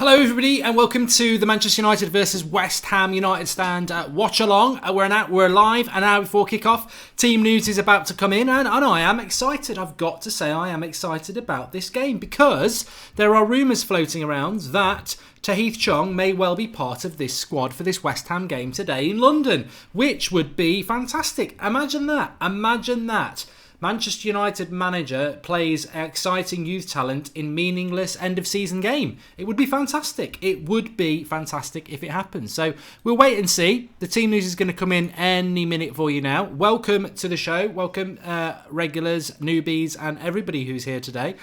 Hello everybody and welcome to the Manchester United versus West Ham United stand at Watchalong. We're live an hour before kickoff. Team news is about to come in and I am excited. I've got to say I am excited about this game because there are rumours floating around that Tahith Chong may well be part of this squad for this West Ham game today in London, which would be fantastic. Imagine that. Manchester United manager plays exciting youth talent in meaningless end-of-season game. It would be fantastic. It would be fantastic if it happens. So we'll wait and see. The team news is going to come in any minute for you now. Welcome to the show. Welcome regulars, newbies and everybody who's here today.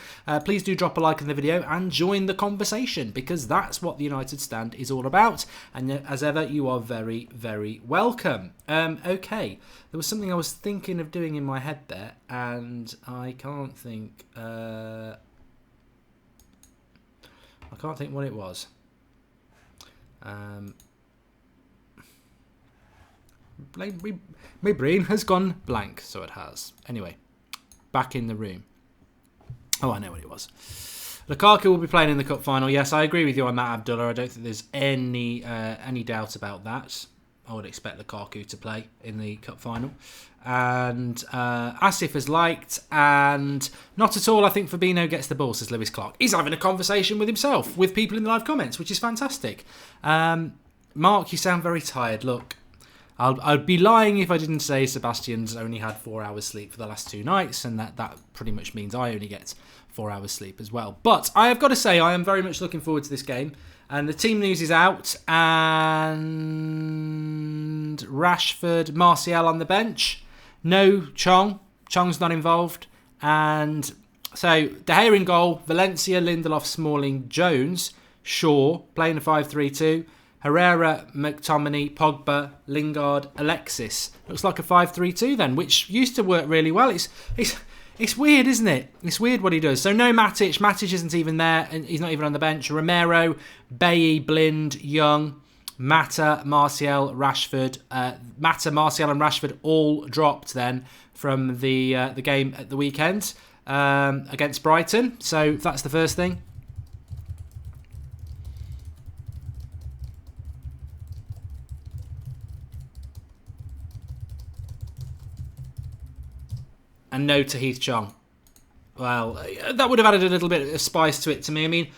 Please do drop a like on the video and join the conversation because that's what the United stand is all about. And as ever, you are very, very welcome. Okay. There was something I was thinking of doing in my head there, and I can't think. I can't think what it was. My brain has gone blank, so it has. Anyway, back in the room. Oh, I know what it was. Lukaku will be playing in the cup final. Yes, I agree with you on that, Abdullah. I don't think there's any doubt about that. I would expect Lukaku to play in the cup final. And Asif has liked, and not at all, I think Fabinho gets the ball, says Lewis Clark. He's having a conversation with himself, with people in the live comments, which is fantastic. Mark, you sound very tired. Look, I'd be lying if I didn't say Sebastian's only had 4 hours sleep for the last 2 nights, and that pretty much means I only get 4 hours sleep as well. But I have got to say, I am very much looking forward to this game. And the team news is out, and Rashford, Martial on the bench. No Chong. Chong's not involved. And so De Gea in goal, Valencia, Lindelof, Smalling, Jones, Shaw, playing a 5-3-2. Herrera, McTominay, Pogba, Lingard, Alexis. Looks like a 5-3-2 then, which used to work really well. It's weird, isn't it? It's weird what he does. So no Matic. Matic isn't even there, and he's not even on the bench. Romero, Bailly, Blind, Young, Mata, Martial, Rashford. Mata, Martial and Rashford all dropped then from the game at the weekend against Brighton. So that's the first thing. And no Tahith Chong. Well, that would have added a little bit of spice to it to me. I mean,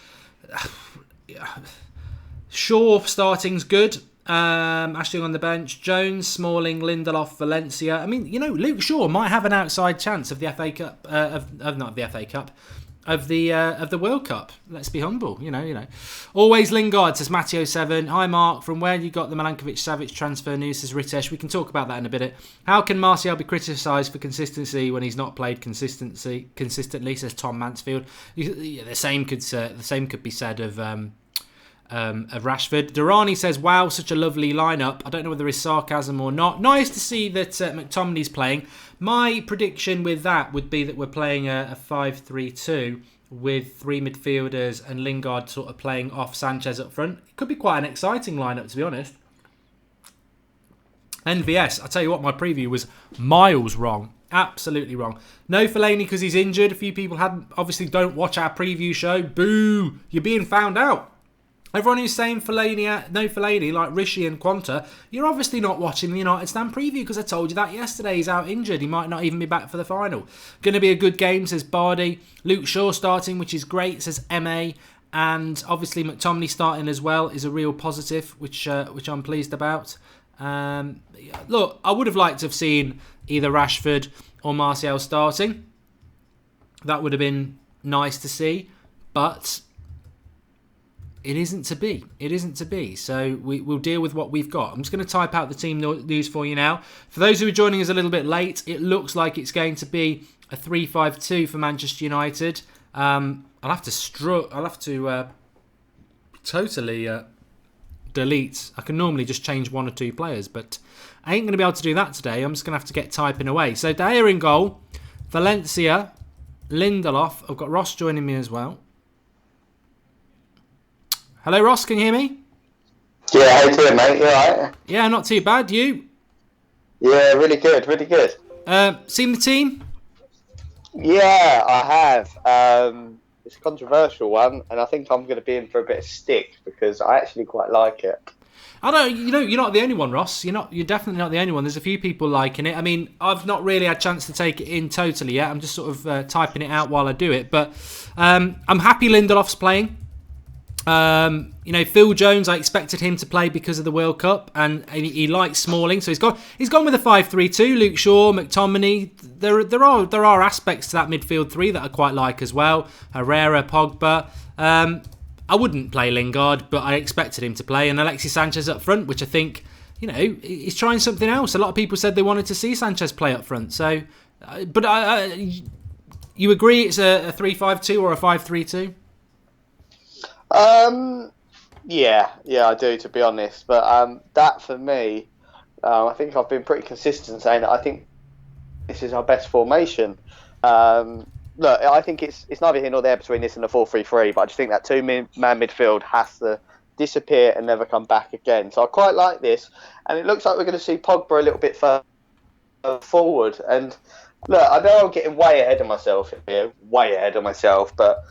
Shaw starting's good. Ashley on the bench. Jones, Smalling, Lindelof, Valencia. I mean, Luke Shaw might have an outside chance of the FA Cup. Not the FA Cup. Of the World Cup. Let's be humble, you know. Always Lingard, says Matteo 7. Hi Mark, from where you got the Milankovic-Savic transfer news, says Ritesh. We can talk about that in a bit. How can Martial be criticised for consistency when he's not played consistently, says Tom Mansfield. The same could be said of Rashford. Durrani says, wow, such a lovely lineup. I don't know whether it's sarcasm or not. Nice to see that McTominay's playing. My prediction with that would be that we're playing a 5-3-2 with 3 midfielders and Lingard sort of playing off Sanchez up front. It could be quite an exciting lineup, to be honest. NVS, I tell you what, my preview was miles wrong. Absolutely wrong. No Fellaini because he's injured. A few people obviously don't watch our preview show. Boo! You're being found out. Everyone who's saying Fellaini, no Fellaini, like Rishi and Quanta, you're obviously not watching the United stand preview because I told you that yesterday. He's out injured. He might not even be back for the final. Going to be a good game, says Bardi. Luke Shaw starting, which is great, says MA. And obviously McTominay starting as well is a real positive, which I'm pleased about. Look, I would have liked to have seen either Rashford or Martial starting. That would have been nice to see, but it isn't to be. It isn't to be. So we'll deal with what we've got. I'm just going to type out the team news for you now. For those who are joining us a little bit late, it looks like it's going to be a 3-5-2 for Manchester United. I'll have to totally delete. I can normally just change 1 or 2 players, but I ain't going to be able to do that today. I'm just going to have to get typing away. So De Gea in goal, Valencia, Lindelof. I've got Ross joining me as well. Hello, Ross. Can you hear me? Yeah, how you doing, mate? You alright? Yeah, not too bad. You? Yeah, really good, really good. Seen the team? Yeah, I have. It's a controversial one, and I think I'm going to be in for a bit of stick because I actually quite like it. I don't. You're not the only one, Ross. You're definitely not the only one. There's a few people liking it. I mean, I've not really had a chance to take it in totally yet. I'm just sort of typing it out while I do it. But I'm happy Lindelof's playing. Phil Jones, I expected him to play because of the World Cup, and he likes Smalling, so he's gone with a 5-3-2. Luke Shaw, McTominay. There are aspects to that midfield three that I quite like as well. Herrera, Pogba. I wouldn't play Lingard, but I expected him to play, and Alexis Sanchez up front, which I think, he's trying something else. A lot of people said they wanted to see Sanchez play up front. So, but you agree it's a 3-5-2 or a 5-3-2? Yeah, I do, to be honest. But that for me, I think I've been pretty consistent saying that I think this is our best formation. Look, I think it's neither here nor there between this and the 4-3-3, but I just think that two-man midfield has to disappear and never come back again. So I quite like this, and it looks like we're going to see Pogba a little bit further forward. And look, I know I'm getting way ahead of myself here, but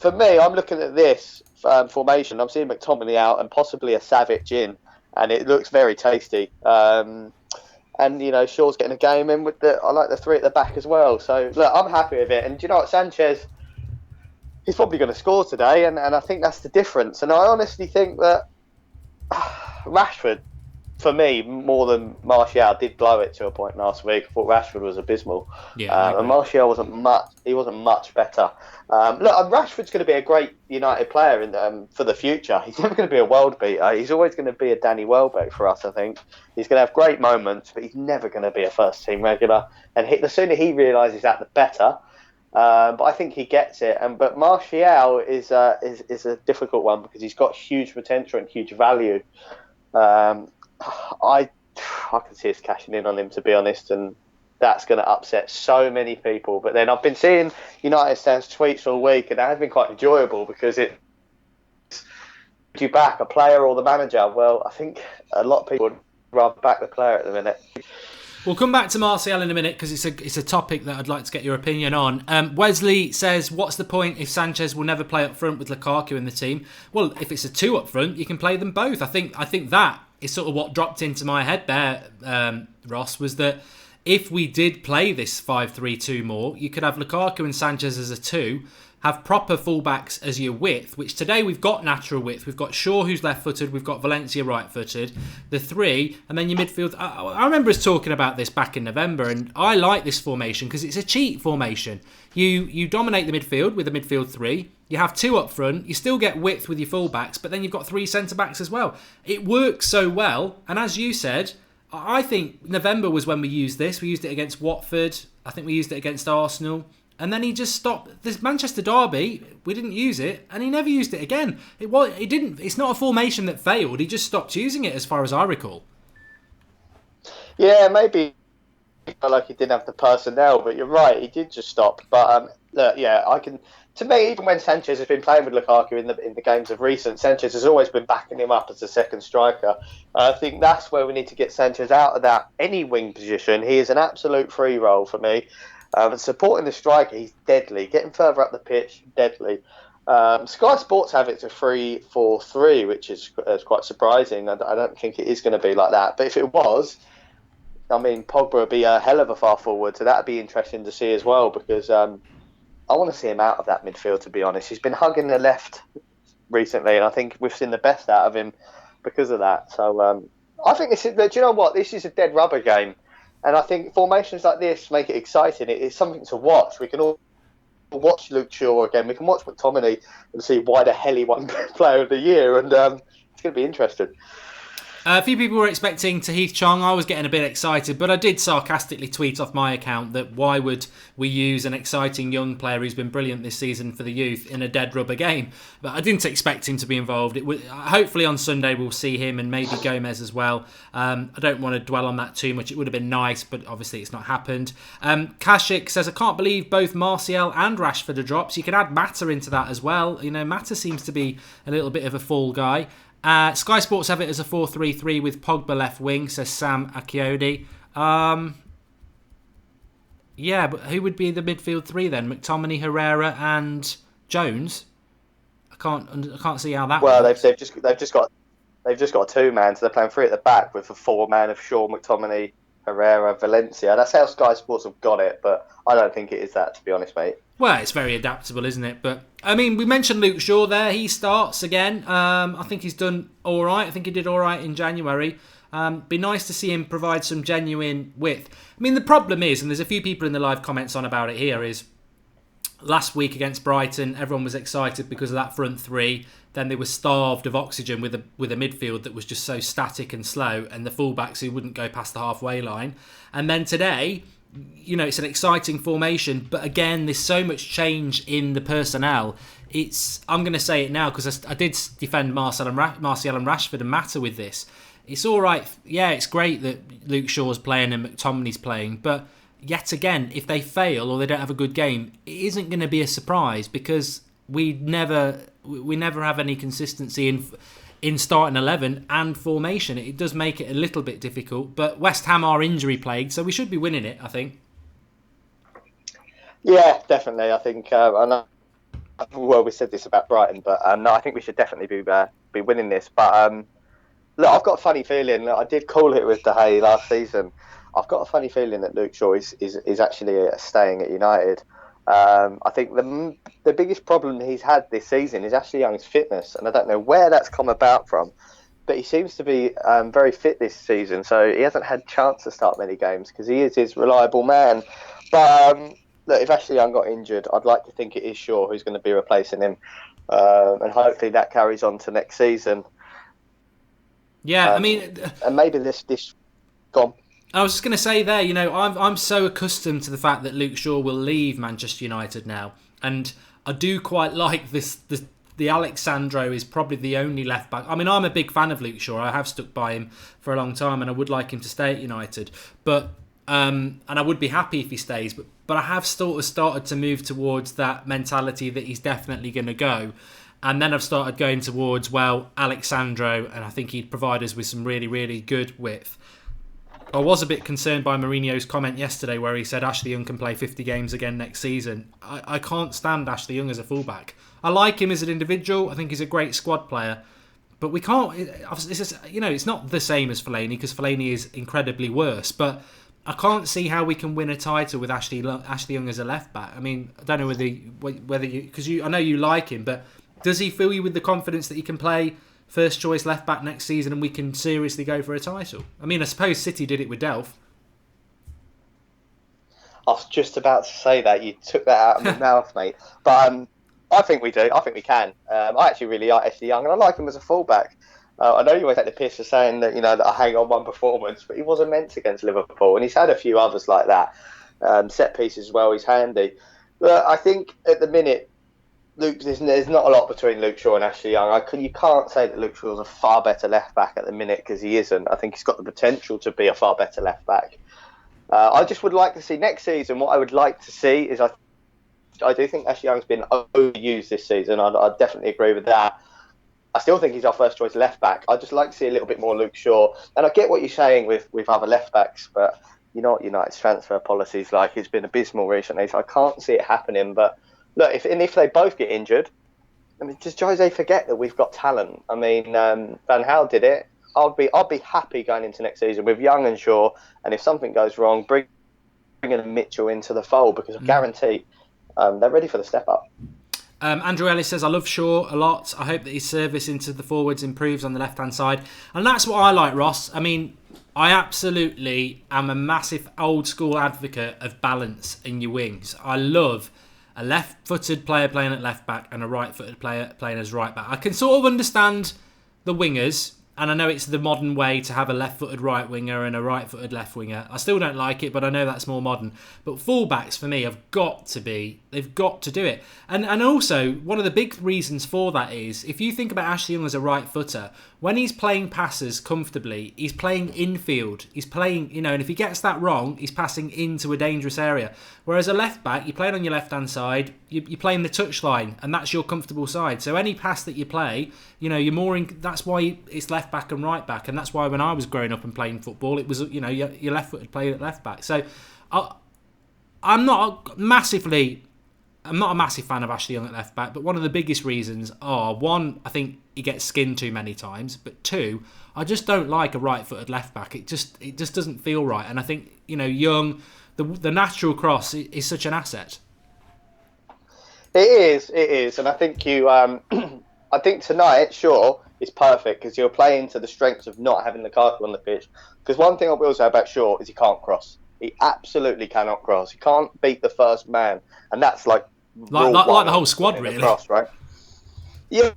for me, I'm looking at this formation. I'm seeing McTominay out and possibly a Savic in, and it looks very tasty. And Shaw's getting a game in with I like the three at the back as well. So look, I'm happy with it. And do you know what, Sanchez, he's probably going to score today, and I think that's the difference. And I honestly think that Rashford, for me, more than Martial, did blow it to a point last week. I thought Rashford was abysmal. Yeah, and Martial wasn't much better. Look, Rashford's going to be a great United player for the future. He's never going to be a world beater. He's always going to be a Danny Welbeck for us, I think. He's going to have great moments, but he's never going to be a first-team regular. And the sooner he realises that, the better. But I think he gets it. But Martial is a difficult one because he's got huge potential and huge value. I can see us cashing in on him, to be honest, and that's going to upset so many people. But then I've been seeing United fans tweets all week, and that has been quite enjoyable because it's you back a player or the manager. Well, I think a lot of people would rather back the player at the minute. We'll come back to Martial in a minute because it's a topic that I'd like to get your opinion on. Wesley says, what's the point if Sanchez will never play up front with Lukaku in the team? Well, if it's a two up front, you can play them both. I think that is sort of what dropped into my head there, Ross, was that if we did play this 5-3-2 more, you could have Lukaku and Sanchez as a two, have proper fullbacks as your width, which today we've got natural width. We've got Shaw, who's left-footed. We've got Valencia right-footed. The three, and then your midfield. I remember us talking about this back in November, and I like this formation because it's a cheat formation. You dominate the midfield with a midfield three. You have two up front. You still get width with your fullbacks, but then you've got three centre-backs as well. It works so well, and as you said, I think November was when we used this. We used it against Watford. I think we used it against Arsenal. And then he just stopped. This Manchester derby, we didn't use it, and he never used it again. It didn't. It's not a formation that failed. He just stopped using it, as far as I recall. Yeah, maybe he felt like he didn't have the personnel, but you're right. He did just stop. But look, yeah, I can. To me, even when Sanchez has been playing with Lukaku in the games of recent, Sanchez has always been backing him up as a second striker. I think that's where we need to get Sanchez out of that any wing position. He is an absolute free role for me. Supporting the striker, he's deadly. Getting further up the pitch, deadly. Sky Sports have it to 3-4-3, which is quite surprising. I don't think it is going to be like that. But if it was, I mean, Pogba would be a hell of a far forward, so that would be interesting to see as well, because I want to see him out of that midfield, to be honest. He's been hugging the left recently, and I think we've seen the best out of him because of that. So I think this is, do you know what? This is a dead rubber game. And I think formations like this make it exciting. It's something to watch. We can all watch Luke Shaw again. We can watch McTominay and see why the hell he won Player of the Year. And it's going to be interesting. A few people were expecting Tahith Chong. I was getting a bit excited, but I did sarcastically tweet off my account that why would we use an exciting young player who's been brilliant this season for the youth in a dead rubber game? But I didn't expect him to be involved. Hopefully on Sunday we'll see him and maybe Gomez as well. I don't want to dwell on that too much. It would have been nice, but obviously it's not happened. Kashik says, I can't believe both Martial and Rashford are drops. You can add Mata into that as well. Mata seems to be a little bit of a fall guy. Sky Sports have it as a 4-3-3 with Pogba left wing, says Sam Akiodi. Yeah, but who would be the midfield three then? McTominay, Herrera and Jones. I can't see how that Well, works. they've just got a two-man, so they're playing three at the back with a four-man of Shaw, McTominay, Herrera, Valencia. That's how Sky Sports have got it, but I don't think it is that, to be honest, mate. Well, it's very adaptable, isn't it? But I mean, we mentioned Luke Shaw there. He starts again. I think he's done all right. I think he did all right in January. Be nice to see him provide some genuine width. I mean, the problem is, and there's a few people in the live comments on about it here, is last week against Brighton, everyone was excited because of that front three. Then they were starved of oxygen with a midfield that was just so static and slow, and the fullbacks who wouldn't go past the halfway line. And then today, you know, it's an exciting formation, but again, there's so much change in the personnel. I'm going to say it now because I did defend Martial and Rashford and Mata with this. It's all right. Yeah, it's great that Luke Shaw's playing and McTominay's playing, but yet again, if they fail or they don't have a good game, it isn't going to be a surprise because we never have any consistency in starting 11 and formation. It does make it a little bit difficult, but West Ham are injury plagued, so we should be winning it, I think. Yeah, definitely. I think I know. Well, we said this about Brighton, but no, I think we should definitely be winning this. But look, I've got a funny feeling. I did call it with De Gea last season. I've got a funny feeling that Luke Shaw is actually staying at United. I think the biggest problem he's had this season is Ashley Young's fitness, and I don't know where that's come about from, but he seems to be very fit this season, so he hasn't had chance to start many games because he is his reliable man. But look, if Ashley Young got injured, I'd like to think it is Shaw who's going to be replacing him, and hopefully that carries on to next season. Yeah, I mean, and maybe this gone. I was just going to say there, you know, I'm so accustomed to the fact that Luke Shaw will leave Manchester United now, and I do quite like this. The Alexandro is probably the only left back. I mean, I'm a big fan of Luke Shaw. I have stuck by him for a long time, and I would like him to stay at United. But and I would be happy if he stays. But I have sort of started to move towards that mentality that he's definitely going to go. And then I've started going towards, well, Alexandro, and I think he'd provide us with some really, really good width. I was a bit concerned by Mourinho's comment yesterday where he said Ashley Young can play 50 games again next season. I can't stand Ashley Young as a fullback. I like him as an individual. I think he's a great squad player. But we can't... It's just, you know, it's not the same as Fellaini because Fellaini is incredibly worse. But I can't see how we can win a title with Ashley Young as a left-back. I mean, I don't know whether you... Because I know you like him, but does he fill you with the confidence that he can play first choice left back next season and we can seriously go for a title? I mean, I suppose City did it with Delph. I was just about to say that. You took that out of my mouth, mate. But I think we do. I think we can. I actually really like Ashley Young, and I like him as a fullback. I know you always take the piss for saying that, you know, that I hang on one performance, but he was immense against Liverpool, and he's had a few others like that. Set pieces as well, he's handy. But I think at the minute, there's not a lot between Luke Shaw and Ashley Young. You can't say that Luke Shaw's a far better left back at the minute because he isn't. I think he's got the potential to be a far better left back. I just would like to see next season. What I would like to see is I do think Ashley Young's been overused this season. I definitely agree with that. I still think he's our first choice left back. I'd just like to see a little bit more Luke Shaw. And I get what you're saying with other left backs, but you know what United's transfer policies like. It's been abysmal recently, so I can't see it happening. But look, if they both get injured, I mean, does Jose forget that we've got talent? I mean, Van Gaal did it. I'd be happy going into next season with Young and Shaw, and if something goes wrong, bringing Mitchell into the fold because I guarantee they're ready for the step up. Andrew Ellis says, I love Shaw a lot. I hope that his service into the forwards improves on the left-hand side. And that's what I like, Ross. I mean, I absolutely am a massive old-school advocate of balance in your wings. I love a left-footed player playing at left-back and a right-footed player playing as right-back. I can sort of understand the wingers, and I know it's the modern way to have a left-footed right winger and a right-footed left winger. I still don't like it, but I know that's more modern. But fullbacks for me they've got to do it. And also, one of the big reasons for that is, if you think about Ashley Young as a right footer, when he's playing passes comfortably, he's playing infield. He's playing, and if he gets that wrong, he's passing into a dangerous area. Whereas a left back, you're playing on your left-hand side, you're playing the touchline, and that's your comfortable side. So any pass that you play, you're more in. That's why it's left back and right back, and that's why when I was growing up and playing football, it was your left footed playing at left back. So I'm not massively I'm not a massive fan of Ashley Young at left back, but one of the biggest reasons are, one, I think he gets skinned too many times, but two, I just don't like a right-footed left back. It just doesn't feel right, and I think Young, the natural cross is such an asset. It is, and I think I think tonight, sure, is perfect because you're playing to the strengths of not having Lukaku on the pitch. Because one thing I will say about Shaw is he can't cross. He absolutely cannot cross. He can't beat the first man, and that's like the whole squad, really. Cross, right? Yeah,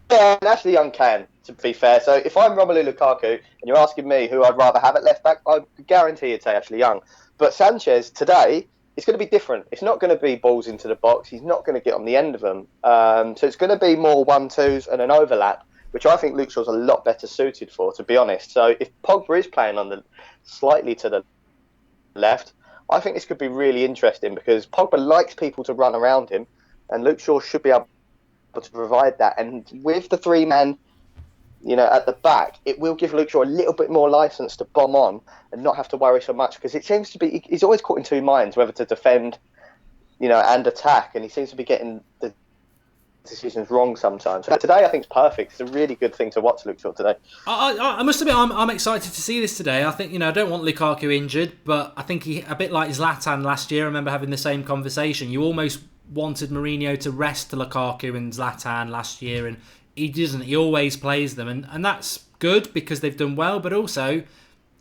and Ashley Young can, to be fair. So if I'm Romelu Lukaku and you're asking me who I'd rather have at left back, I guarantee you'd say Ashley Young. But Sanchez today, it's going to be different. It's not going to be balls into the box. He's not going to get on the end of them. So it's going to be more 1-2s and an overlap, which I think Luke Shaw's a lot better suited for, to be honest. So if Pogba is playing on the slightly to the left, I think this could be really interesting because Pogba likes people to run around him, and Luke Shaw should be able to provide that. And with the three-man, at the back, it will give Luke Shaw a little bit more license to bomb on and not have to worry so much, because it seems to be he's always caught in two minds whether to defend, and attack, and he seems to be getting the decisions wrong sometimes. So today I think it's perfect. It's a really good thing to watch Luke Shaw today. I must admit I'm excited to see this today. I think I don't want Lukaku injured, but I think he, a bit like Zlatan last year, I remember having the same conversation. You almost wanted Mourinho to rest Lukaku and Zlatan last year, and he doesn't. He always plays them, and that's good because they've done well, but also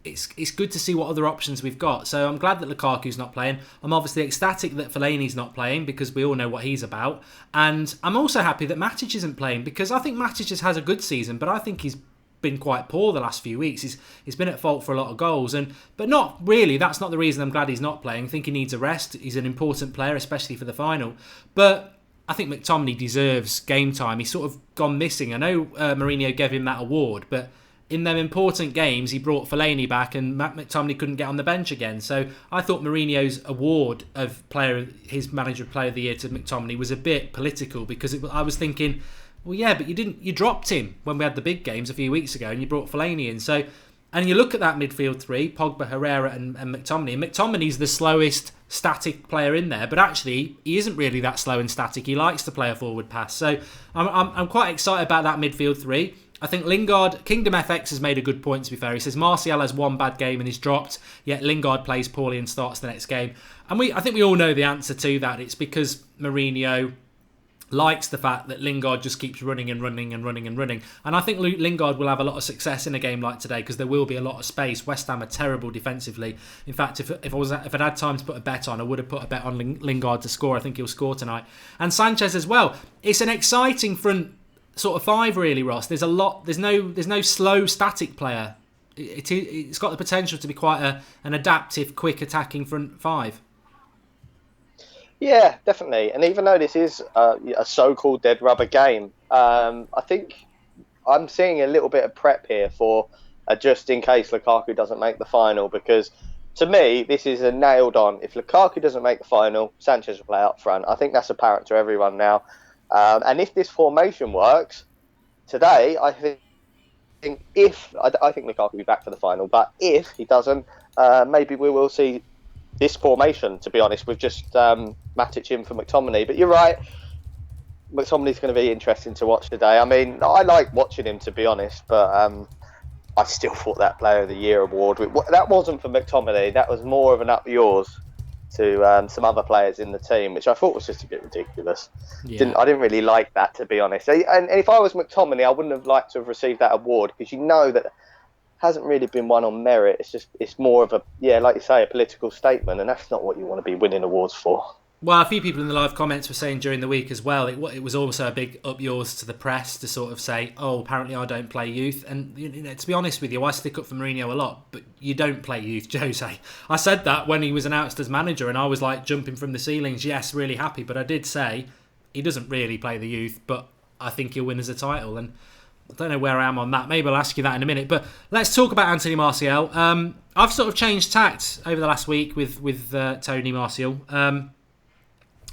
it's good to see what other options we've got. So I'm glad that Lukaku's not playing. I'm obviously ecstatic that Fellaini's not playing because we all know what he's about. And I'm also happy that Matic isn't playing because I think Matic has a good season, but I think he's been quite poor the last few weeks. He's been at fault for a lot of goals, but not really. That's not the reason I'm glad he's not playing. I think he needs a rest. He's an important player, especially for the final. But I think McTominay deserves game time. He's sort of gone missing. I know Mourinho gave him that award, but in them important games, he brought Fellaini back and Matt McTominay couldn't get on the bench again. So I thought Mourinho's award of his manager player of the year to McTominay was a bit political because I was thinking, well, yeah, but you dropped him when we had the big games a few weeks ago and you brought Fellaini in. So, and you look at that midfield three, Pogba, Herrera and McTominay. And McTominay's the slowest static player in there, but actually he isn't really that slow and static. He likes to play a forward pass. So I'm quite excited about that midfield three. I think Lingard, Kingdom FX has made a good point, to be fair. He says Martial has one bad game and he's dropped, yet Lingard plays poorly and starts the next game. And I think we all know the answer to that. It's because Mourinho likes the fact that Lingard just keeps running and running and running and running. And I think Lingard will have a lot of success in a game like today because there will be a lot of space. West Ham are terrible defensively. In fact, if I'd had time to put a bet on, I would have put a bet on Lingard to score. I think he'll score tonight. And Sanchez as well. It's an exciting front sort of five, really, Ross. There's no slow static player. It's got the potential to be quite an adaptive, quick attacking front five. Yeah, definitely. And even though this is a so-called dead rubber game, I think I'm seeing a little bit of prep here for just in case Lukaku doesn't make the final, because to me this is a nailed on. If Lukaku doesn't make the final, Sanchez will play up front. I think that's apparent to everyone now. And if this formation works today, I think Lukaku will be back for the final. But if he doesn't, maybe we will see this formation, to be honest, with just Matic in for McTominay. But you're right, McTominay's going to be interesting to watch today. I mean, I like watching him, to be honest, but I still thought that Player of the Year award, that wasn't for McTominay, that was more of an up yours to some other players in the team, which I thought was just a bit ridiculous. Yeah. I didn't really like that, to be honest. And if I was McTominay, I wouldn't have liked to have received that award, because that hasn't really been one on merit. It's more of like you say, a political statement, and that's not what you want to be winning awards for. Well, a few people in the live comments were saying during the week as well, it was also a big up yours to the press to sort of say, oh, apparently I don't play youth. And to be honest with you, I stick up for Mourinho a lot, but you don't play youth, Jose. I said that when he was announced as manager and I was like jumping from the ceilings, yes, really happy. But I did say he doesn't really play the youth, but I think he'll win as a title. And I don't know where I am on that. Maybe I'll ask you that in a minute. But let's talk about Anthony Martial. I've sort of changed tact over the last week with Tony Martial.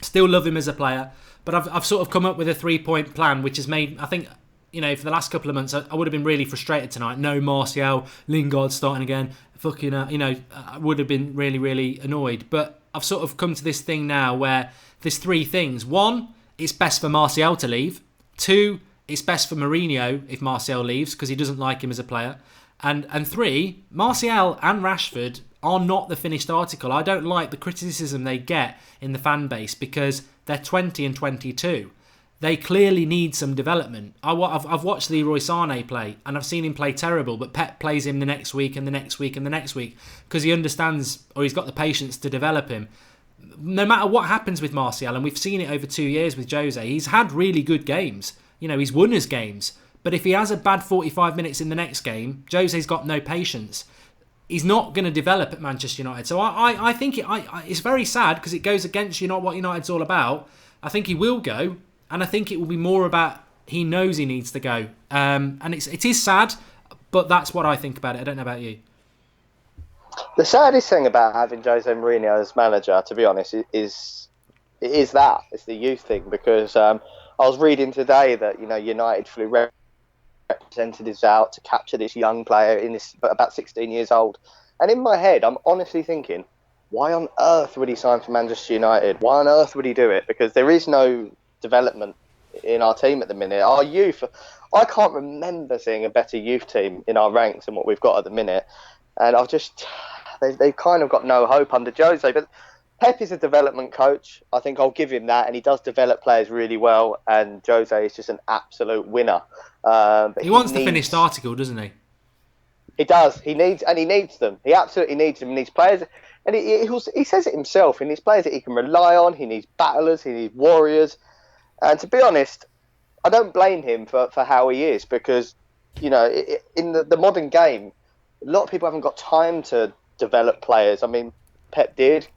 Still love him as a player, but I've sort of come up with a 3-point plan, which has made, I think, for the last couple of months, I would have been really frustrated tonight. No Martial, Lingard starting again. I would have been really, really annoyed. But I've sort of come to this thing now where there's three things. One, it's best for Martial to leave. Two, it's best for Mourinho if Martial leaves because he doesn't like him as a player. And three, Martial and Rashford are not the finished article. I don't like the criticism they get in the fan base because they're 20 and 22. They clearly need some development. I've watched Leroy Sané play and I've seen him play terrible, but Pep plays him the next week and the next week and the next week because he understands, or he's got the patience to develop him. No matter what happens with Martial, and we've seen it over 2 years with Jose, he's had really good games. You know, he's won his games. But if he has a bad 45 minutes in the next game, Jose's got no patience. He's not going to develop at Manchester United. So I think it's very sad because it goes against what United's all about. I think he will go. And I think it will be more about he knows he needs to go. And it is sad, but that's what I think about it. I don't know about you. The saddest thing about having Jose Mourinho as manager, to be honest, is that. It's the youth thing. Because I was reading today that United flew representatives out to capture this young player about 16 years old. And in my head, I'm honestly thinking, why on earth would he sign for Manchester United? Why on earth would he do it? Because there is no development in our team at the minute. Our youth, I can't remember seeing a better youth team in our ranks than what we've got at the minute. And they've kind of got no hope under Jose. But Pep is a development coach. I think I'll give him that. And he does develop players really well. And Jose is just an absolute winner. But he wants the finished article, doesn't he? He does. He needs them. He absolutely needs them. He needs players. And he says it himself. He needs players that he can rely on. He needs battlers. He needs warriors. And to be honest, I don't blame him for how he is because, in the modern game, a lot of people haven't got time to develop players. I mean, Pep did.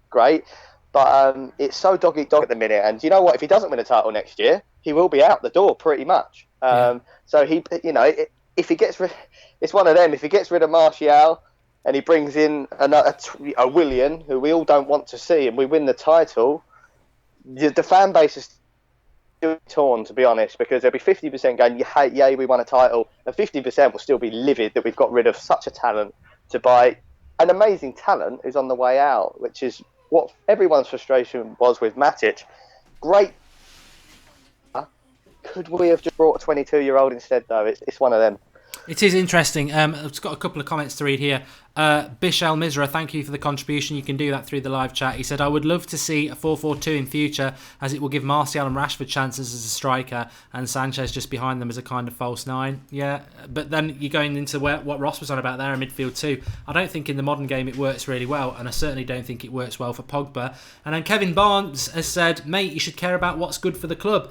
Great. But it's so dog-eat-dog at the minute. And you know what? If he doesn't win a title next year, he will be out the door pretty much. So if he gets rid... It's one of them. If he gets rid of Martial and he brings in a Willian, who we all don't want to see, and we win the title... The fan base is still torn, to be honest, because there'll be 50% going, yay, we won a title, and 50% will still be livid that we've got rid of such a talent to buy an amazing talent who's on the way out, which is what everyone's frustration was with Matic. Great. Could we have just brought a 22-year-old instead, though? It's one of them. It is interesting. I've just got a couple of comments to read here. Bishal Mizra, thank you for the contribution. You can do that through the live chat. He said, I would love to see a 4-4-2 in future as it will give Martial and Rashford chances as a striker and Sanchez just behind them as a kind of false nine. Yeah, but then you're going into what Ross was on about there in midfield too. I don't think in the modern game it works really well, and I certainly don't think it works well for Pogba. And then Kevin Barnes has said, mate, you should care about what's good for the club.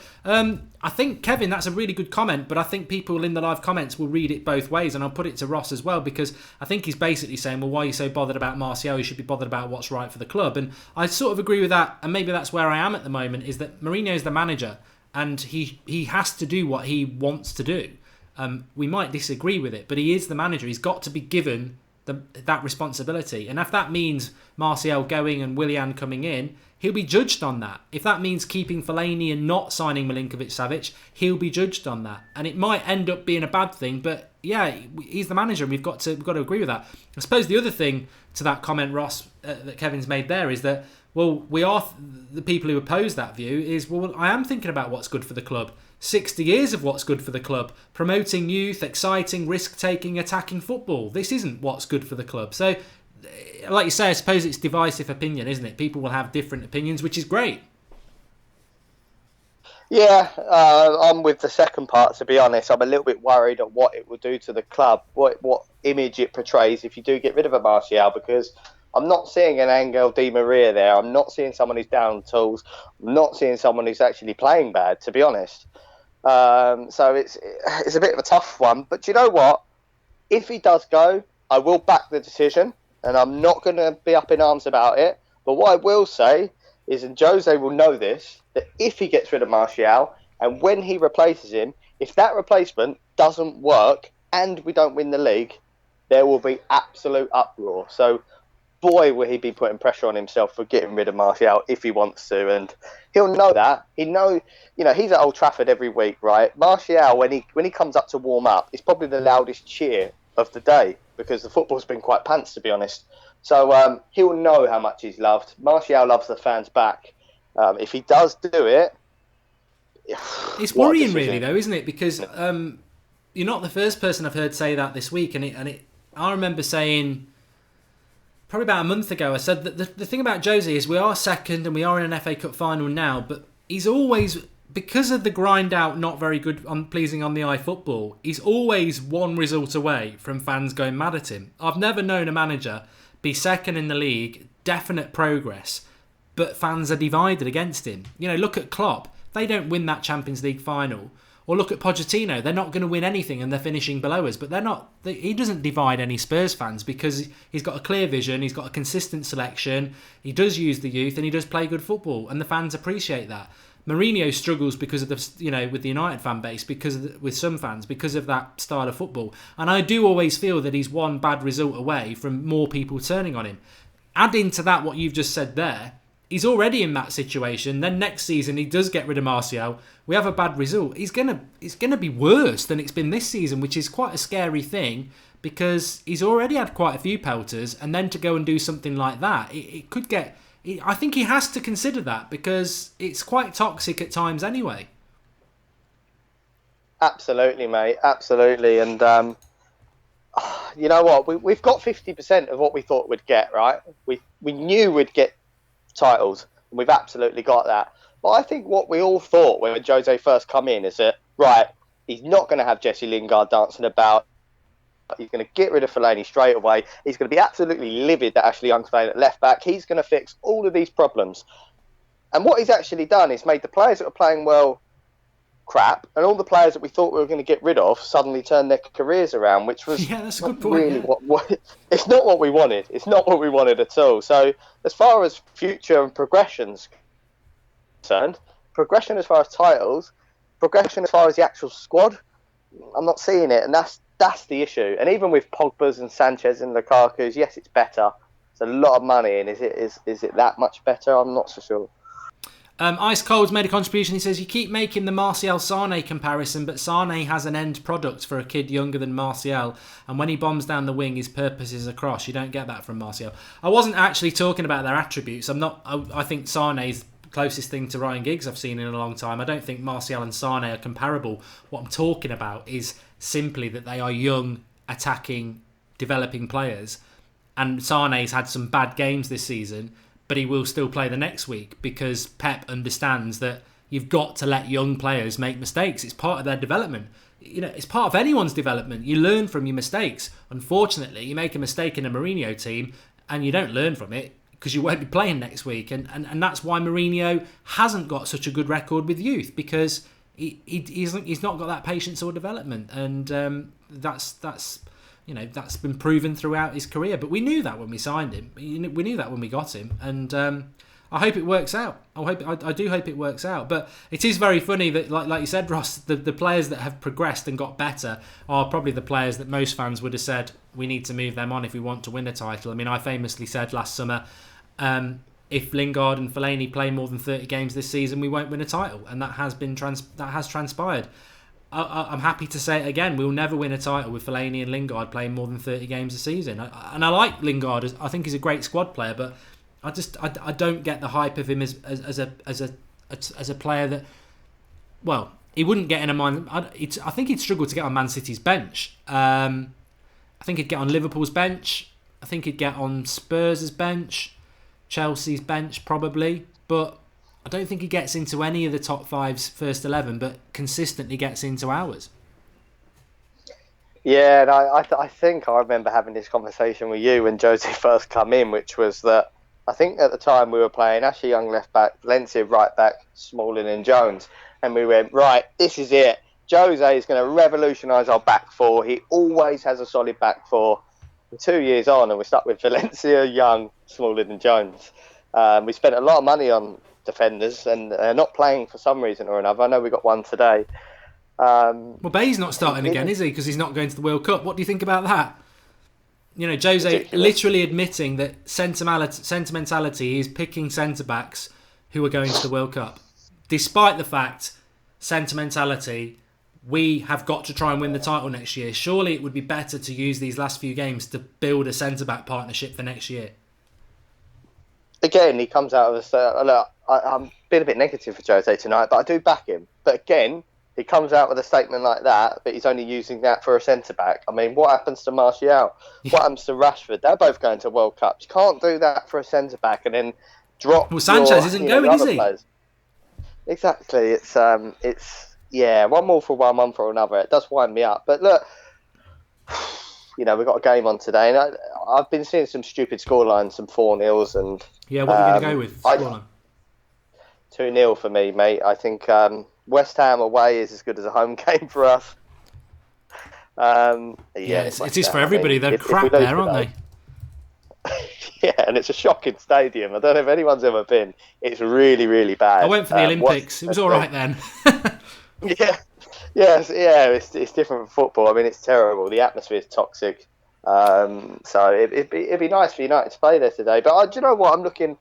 I think, Kevin, that's a really good comment, but I think people in the live comments will read it both ways, and I'll put it to Ross as well, because I think he's basically saying, well, why are you so bothered about Martial? You should be bothered about what's right for the club. And I sort of agree with that, and maybe that's where I am at the moment, is that Mourinho's the manager, and he has to do what he wants to do. We might disagree with it, but he is the manager. He's got to be given that responsibility. And if that means Martial going and Willian coming in, he'll be judged on that. If that means keeping Fellaini and not signing Milinkovic-Savic, he'll be judged on that. And it might end up being a bad thing, but yeah, he's the manager and we've got to agree with that. I suppose the other thing to that comment, Ross, that Kevin's made there is that, well, we are the people who oppose that view is, well, I am thinking about what's good for the club. 60 years of what's good for the club. Promoting youth, exciting, risk-taking, attacking football. This isn't what's good for the club. So, like you say, I suppose it's divisive opinion, isn't it? People will have different opinions, which is great. Yeah, I'm with the second part, to be honest. I'm a little bit worried at what it will do to the club, what image it portrays if you do get rid of a Martial, because I'm not seeing an Angel Di Maria there. I'm not seeing someone who's down tools. I'm not seeing someone who's actually playing bad, to be honest. So it's a bit of a tough one. But you know what? If he does go, I will back the decision, and I'm not going to be up in arms about it. But what I will say is, and Jose will know this, that if he gets rid of Martial, and when he replaces him, if that replacement doesn't work and we don't win the league, there will be absolute uproar. So, boy, will he be putting pressure on himself for getting rid of Martial if he wants to, and he'll know that. He's at Old Trafford every week, right? Martial, when he comes up to warm up, is probably the loudest cheer of the day because the football's been quite pants, to be honest. So he'll know how much he's loved. Martial loves the fans back. If he does do it, it's worrying, really, though, isn't it? Because you're not the first person I've heard say that this week, and I remember saying probably about a month ago, I said that the thing about Jose is we are second and we are in an FA Cup final now, but he's always, because of the grind out, not very good, pleasing on the eye football, he's always one result away from fans going mad at him. I've never known a manager be second in the league, definite progress, but fans are divided against him. You know, look at Klopp. They don't win that Champions League final. Or look at Pochettino. They're not going to win anything and they're finishing below us. But they're not. He doesn't divide any Spurs fans because he's got a clear vision. He's got a consistent selection. He does use the youth and he does play good football. And the fans appreciate that. Mourinho struggles because of with the United fan base, with some fans, because of that style of football. And I do always feel that he's one bad result away from more people turning on him. Adding to that what you've just said there, he's already in that situation. Then next season he does get rid of Martial. We have a bad result. It's gonna be worse than it's been this season, which is quite a scary thing because he's already had quite a few pelters, and then to go and do something like that, it could get. I think he has to consider that because it's quite toxic at times anyway. Absolutely, mate. Absolutely. And you know what? We've got 50% of what we thought we'd get, right? We knew we'd get titles, and we've absolutely got that. But I think what we all thought when Jose first come in is that, right, he's not going to have Jesse Lingard dancing about. He's going to get rid of Fellaini straight away. He's going to be absolutely livid that Ashley Young's playing at left back. He's going to fix all of these problems. And what he's actually done is made the players that were playing well crap, and all the players that we thought we were going to get rid of suddenly turn their careers around, which was that's a good point, really what it's not what we wanted. It's not what we wanted at all. So as far as future and progression's concerned, progression as far as titles, progression as far as the actual squad, I'm not seeing it, and that's the issue. And even with Pogba's and Sanchez and Lukaku's, yes, it's better. It's a lot of money, and is it that much better? I'm not so sure. Ice Cold's made a contribution. He says, you keep making the Martial-Sane comparison, but Sane has an end product for a kid younger than Martial, and when he bombs down the wing, his purpose is a cross. You don't get that from Martial. I wasn't actually talking about their attributes. I think Sane's closest thing to Ryan Giggs I've seen in a long time. I don't think Martial and Sane are comparable. What I'm talking about is simply that they are young, attacking, developing players, and Sane's had some bad games this season, but he will still play the next week because Pep understands that you've got to let young players make mistakes. It's part of their development. You know, it's part of anyone's development. You learn from your mistakes. Unfortunately, you make a mistake in a Mourinho team and you don't learn from it because you won't be playing next week. And that's why Mourinho hasn't got such a good record with youth, because he's not got that patience or development. And that's been proven throughout his career. But we knew that when we signed him. We knew that when we got him. And I hope it works out. I do hope it works out. But it is very funny that, like you said, Ross, the players that have progressed and got better are probably the players that most fans would have said we need to move them on if we want to win a title. I mean, I famously said last summer, if Lingard and Fellaini play more than 30 games this season, we won't win a title. And that has transpired. I'm happy to say it again. We'll never win a title with Fellaini and Lingard playing more than 30 games a season. And I like Lingard. I think he's a great squad player, but I don't get the hype of him as a player that, well, he wouldn't get in a mind. I think he'd struggle to get on Man City's bench. I think he'd get on Liverpool's bench. I think he'd get on Spurs' bench, Chelsea's bench probably, but I don't think he gets into any of the top five's first 11, but consistently gets into ours. Yeah, and I think I remember having this conversation with you when Jose first come in, which was that I think at the time we were playing Ashley Young left back, Valencia right back, Smalling and Jones, and we went, right, this is it. Jose is going to revolutionise our back four. He always has a solid back four. We're 2 years on and we're stuck with Valencia, Young, Smalling and Jones. We spent a lot of money on defenders and they're not playing for some reason or another. I know we got one today. Well, Bay's not starting again, is he? Because he's not going to the World Cup. What do you think about that? You know, Jose ridiculous. Literally admitting that sentimentality is picking centre-backs who are going to the World Cup. Despite the fact sentimentality we have got to try and win the title next year. Surely it would be better to use these last few games to build a centre-back partnership for next year. Again, he comes out of the... Look, I'm being a bit negative for Jose tonight, but I do back him. But again, he comes out with a statement like that, but he's only using that for a centre-back. I mean, what happens to Martial? What happens to Rashford? They're both going to World Cups. You can't do that for a centre-back and then drop... Well, Sanchez isn't going, is he? Players. Exactly. It's one more for one for another. It does wind me up. But look, we've got a game on today, and I've been seeing some stupid scorelines, some 4-0s, and... Yeah, what are you going to go with? 2-0 for me, mate. I think West Ham away is as good as a home game for us. It is for everybody. They're crap there, aren't they? Yeah, and it's a shocking stadium. I don't know if anyone's ever been. It's really, really bad. I went for the Olympics. It was all right then. It's different from football. I mean, it's terrible. The atmosphere is toxic. So it'd be nice for United to play there today. But do you know what? I'm looking,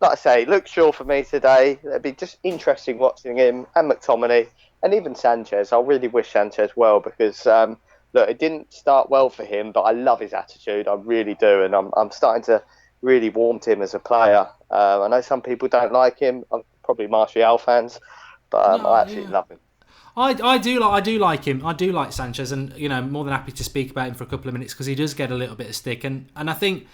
like I say, Luke Shaw for me today. It'd be just interesting watching him and McTominay and even Sanchez. I really wish Sanchez well because look, it didn't start well for him, but I love his attitude. I really do, and I'm starting to really warm to him as a player. I know some people don't like him. I'm probably Martial fans, but I absolutely love him. I do like him. I do like Sanchez, and more than happy to speak about him for a couple of minutes because he does get a little bit of stick, and I think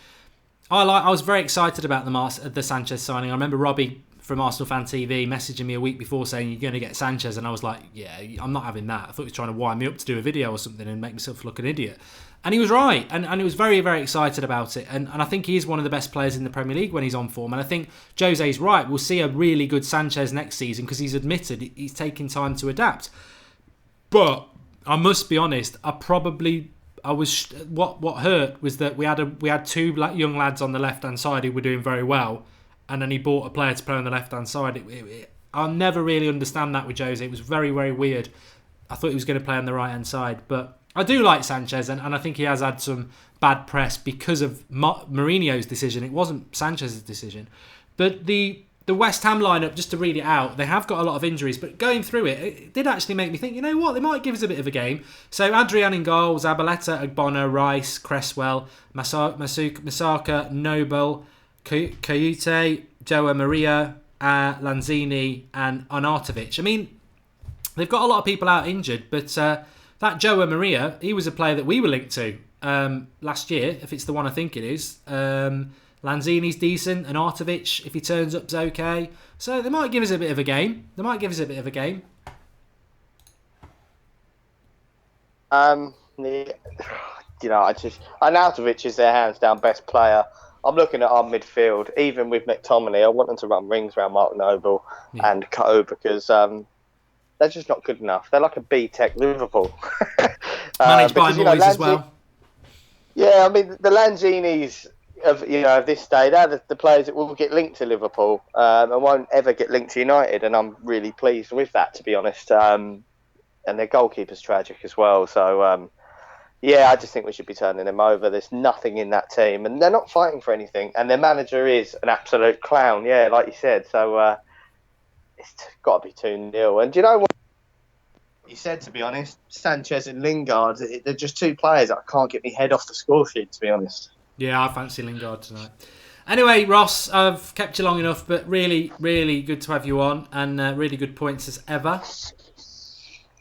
I was very excited about the Sanchez signing. I remember Robbie from Arsenal Fan TV messaging me a week before saying you're going to get Sanchez, and I was like, yeah, I'm not having that. I thought he was trying to wind me up to do a video or something and make myself look an idiot. And he was right, and he was very, very excited about it. And I think he is one of the best players in the Premier League when he's on form. And I think Jose's right. We'll see a really good Sanchez next season because he's admitted he's taking time to adapt. But I must be honest, what hurt was that we had two young lads on the left-hand side who were doing very well, and then he bought a player to play on the left-hand side. I'll never really understand that with Jose. It was very, very weird. I thought he was going to play on the right-hand side, but I do like Sanchez, and I think he has had some bad press because of Mourinho's decision. It wasn't Sanchez's decision. But the West Ham lineup, just to read it out, they have got a lot of injuries, but going through it did actually make me think, you know what, they might give us a bit of a game. So Adrian in goal, Zabaleta, Agbona, Rice, Cresswell, Masaka, Noble, Kayute, Joao Maria, Lanzini, and Arnautovic. I mean, they've got a lot of people out injured, but that Joao Maria, he was a player that we were linked to last year, if it's the one I think it is. Lanzini's decent, and Arnautovic, if he turns up, is okay. So they might give us a bit of a game. Arnautovic is their hands down best player. I'm looking at our midfield, even with McTominay. I want them to run rings around Mark Noble and Co because they're just not good enough. They're like a B-Tech Liverpool. Managed by Moyes as well. Yeah, I mean, the Lanzinis of this day, they're the players that will get linked to Liverpool and won't ever get linked to United, and I'm really pleased with that, to be honest. And their goalkeeper's tragic as well, so I just think we should be turning them over. There's nothing in that team, and they're not fighting for anything, and their manager is an absolute clown, like you said, so it's got to be 2-0. And do you know what he said, to be honest? Sanchez and Lingard, they're just two players that I can't get my head off the score sheet, to be honest. Yeah, I fancy Lingard tonight. Anyway, Ross, I've kept you long enough, but really, really good to have you on, and really good points as ever.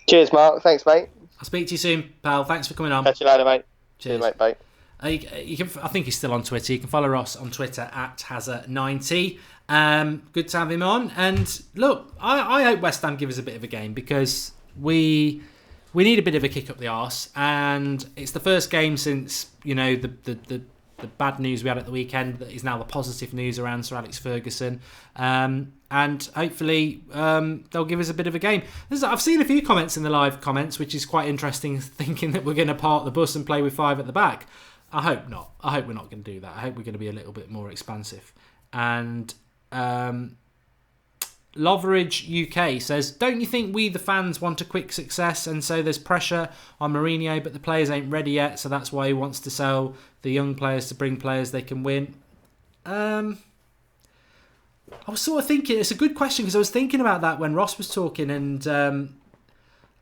Cheers, Mark. Thanks, mate. I'll speak to you soon, pal. Thanks for coming on. Catch you later, mate. Cheers, mate. Bye. I think he's still on Twitter. You can follow Ross on Twitter at Hazard90. Good to have him on. And look, I hope West Ham give us a bit of a game because we need a bit of a kick up the arse. And it's the first game since the bad news we had at the weekend that is now the positive news around Sir Alex Ferguson. And hopefully they'll give us a bit of a game. I've seen a few comments in the live comments, which is quite interesting, thinking that we're going to park the bus and play with 5 at the back. I hope not. I hope we're not going to do that. I hope we're going to be a little bit more expansive. And Loveridge UK says, don't you think we, the fans, want a quick success, and so there's pressure on Mourinho, but the players ain't ready yet, so that's why he wants to sell the young players to bring players they can win? I was sort of thinking, it's a good question, because I was thinking about that when Ross was talking, and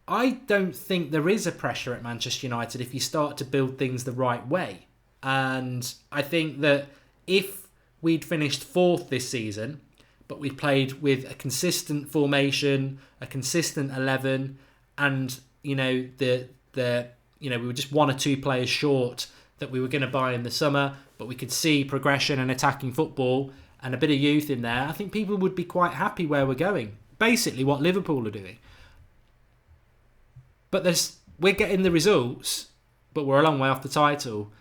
I don't think there is a pressure at Manchester United if you start to build things the right way. And I think that if we'd finished 4th this season, but we played with a consistent formation, a consistent 11, and we were just 1 or 2 players short that we were going to buy in the summer, but we could see progression and attacking football and a bit of youth in there, I think people would be quite happy where we're going. Basically what Liverpool are doing. But we're getting the results, but we're a long way off the title.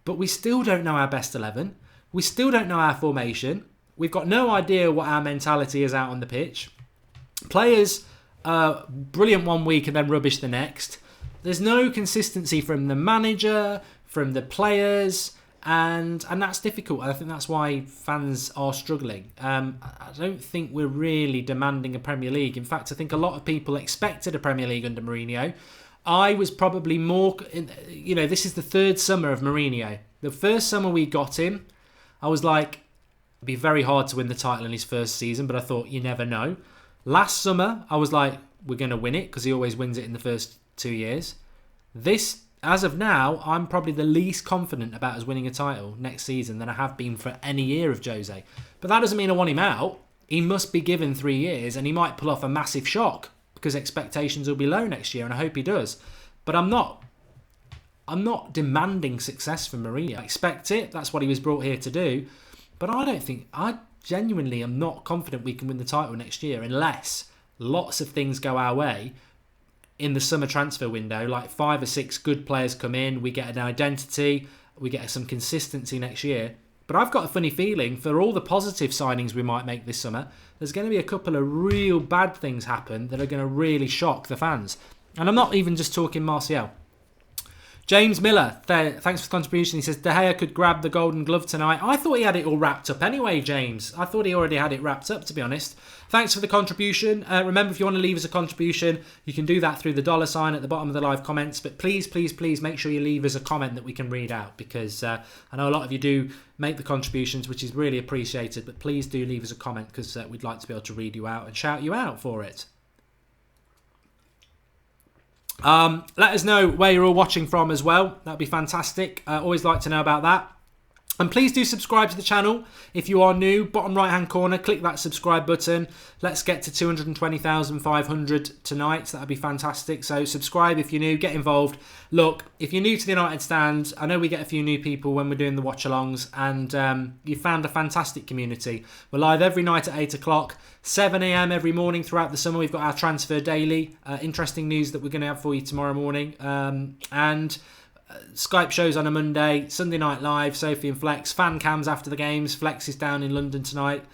But we still don't know our best 11. We still don't know our formation. We've got no idea what our mentality is out on the pitch. Players are brilliant one week and then rubbish the next. There's no consistency from the manager, from the players, and that's difficult. I think that's why fans are struggling. I don't think we're really demanding a Premier League. In fact, I think a lot of people expected a Premier League under Mourinho. I was probably more... this is the 3rd summer of Mourinho. The first summer we got him, I was like, it'd be very hard to win the title in his first season, but I thought, you never know. Last summer, I was like, we're going to win it, because he always wins it in the first 2 years. This... As of now, I'm probably the least confident about us winning a title next season than I have been for any year of Jose. But that doesn't mean I want him out. He must be given 3 years and he might pull off a massive shock because expectations will be low next year, and I hope he does. But I'm not demanding success from Mourinho. I expect it. That's what he was brought here to do. But I genuinely am not confident we can win the title next year unless lots of things go our way in the summer transfer window, like 5 or 6 good players come in, we get an identity, we get some consistency next year. But I've got a funny feeling for all the positive signings we might make this summer, there's going to be a couple of real bad things happen that are going to really shock the fans. And I'm not even just talking Martial. James Miller, thanks for the contribution. He says, De Gea could grab the Golden Glove tonight. I thought he had it all wrapped up anyway, James. I thought he already had it wrapped up, to be honest. Thanks for the contribution. Remember, if you want to leave us a contribution, you can do that through the $ at the bottom of the live comments. But please, please, please make sure you leave us a comment that we can read out, because I know a lot of you do make the contributions, which is really appreciated. But please do leave us a comment, because we'd like to be able to read you out and shout you out for it. Let us know where you're all watching from as well. That'd be fantastic. Always like to know about that. And please do subscribe to the channel if you are new. Bottom right hand corner, click that subscribe button. Let's get to 220,500 tonight. That'd be fantastic. So subscribe if you're new, get involved. Look, if you're new to the United Stand, I know we get a few new people when we're doing the watch-alongs, and you found a fantastic community. We're live every night at 8 o'clock, 7 a.m. every morning throughout the summer. We've got our transfer daily. Interesting news that we're going to have for you tomorrow morning. And Skype shows on a Monday, Sunday Night Live, Sophie and Flex, fan cams after the games. Flex is down in London tonight.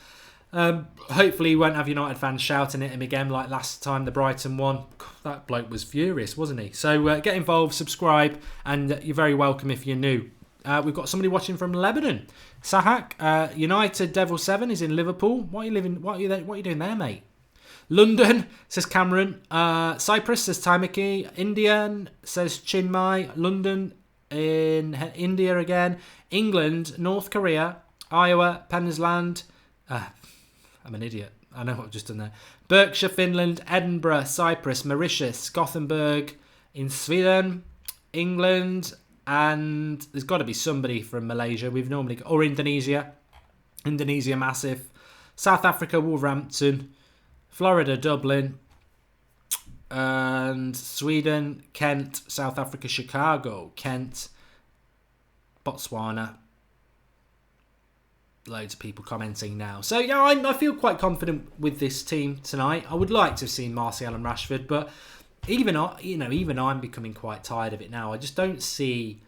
Hopefully we won't have United fans shouting at him again like last time the Brighton won. That bloke was furious, wasn't he? So get involved, subscribe, and you're very welcome if you're new. We've got somebody watching from Lebanon. Sahak, United Devil 7 is in Liverpool. What are you doing there, mate? London, says Cameron. Cyprus, says Taimaki. Indian, says Chinmai. London, in India again. England, North Korea, Iowa, Pennsland. I'm an idiot. I know what I've just done there. Berkshire, Finland, Edinburgh, Cyprus, Mauritius, Gothenburg, in Sweden, England, and there's got to be somebody from Malaysia. We've normally got, or Indonesia. Indonesia, massive. South Africa, Wolverhampton. Florida, Dublin, and Sweden, Kent, South Africa, Chicago, Kent, Botswana. Loads of people commenting now. So, yeah, I feel quite confident with this team tonight. I would like to have seen Martial and Rashford, but even I'm becoming quite tired of it now. I just don't see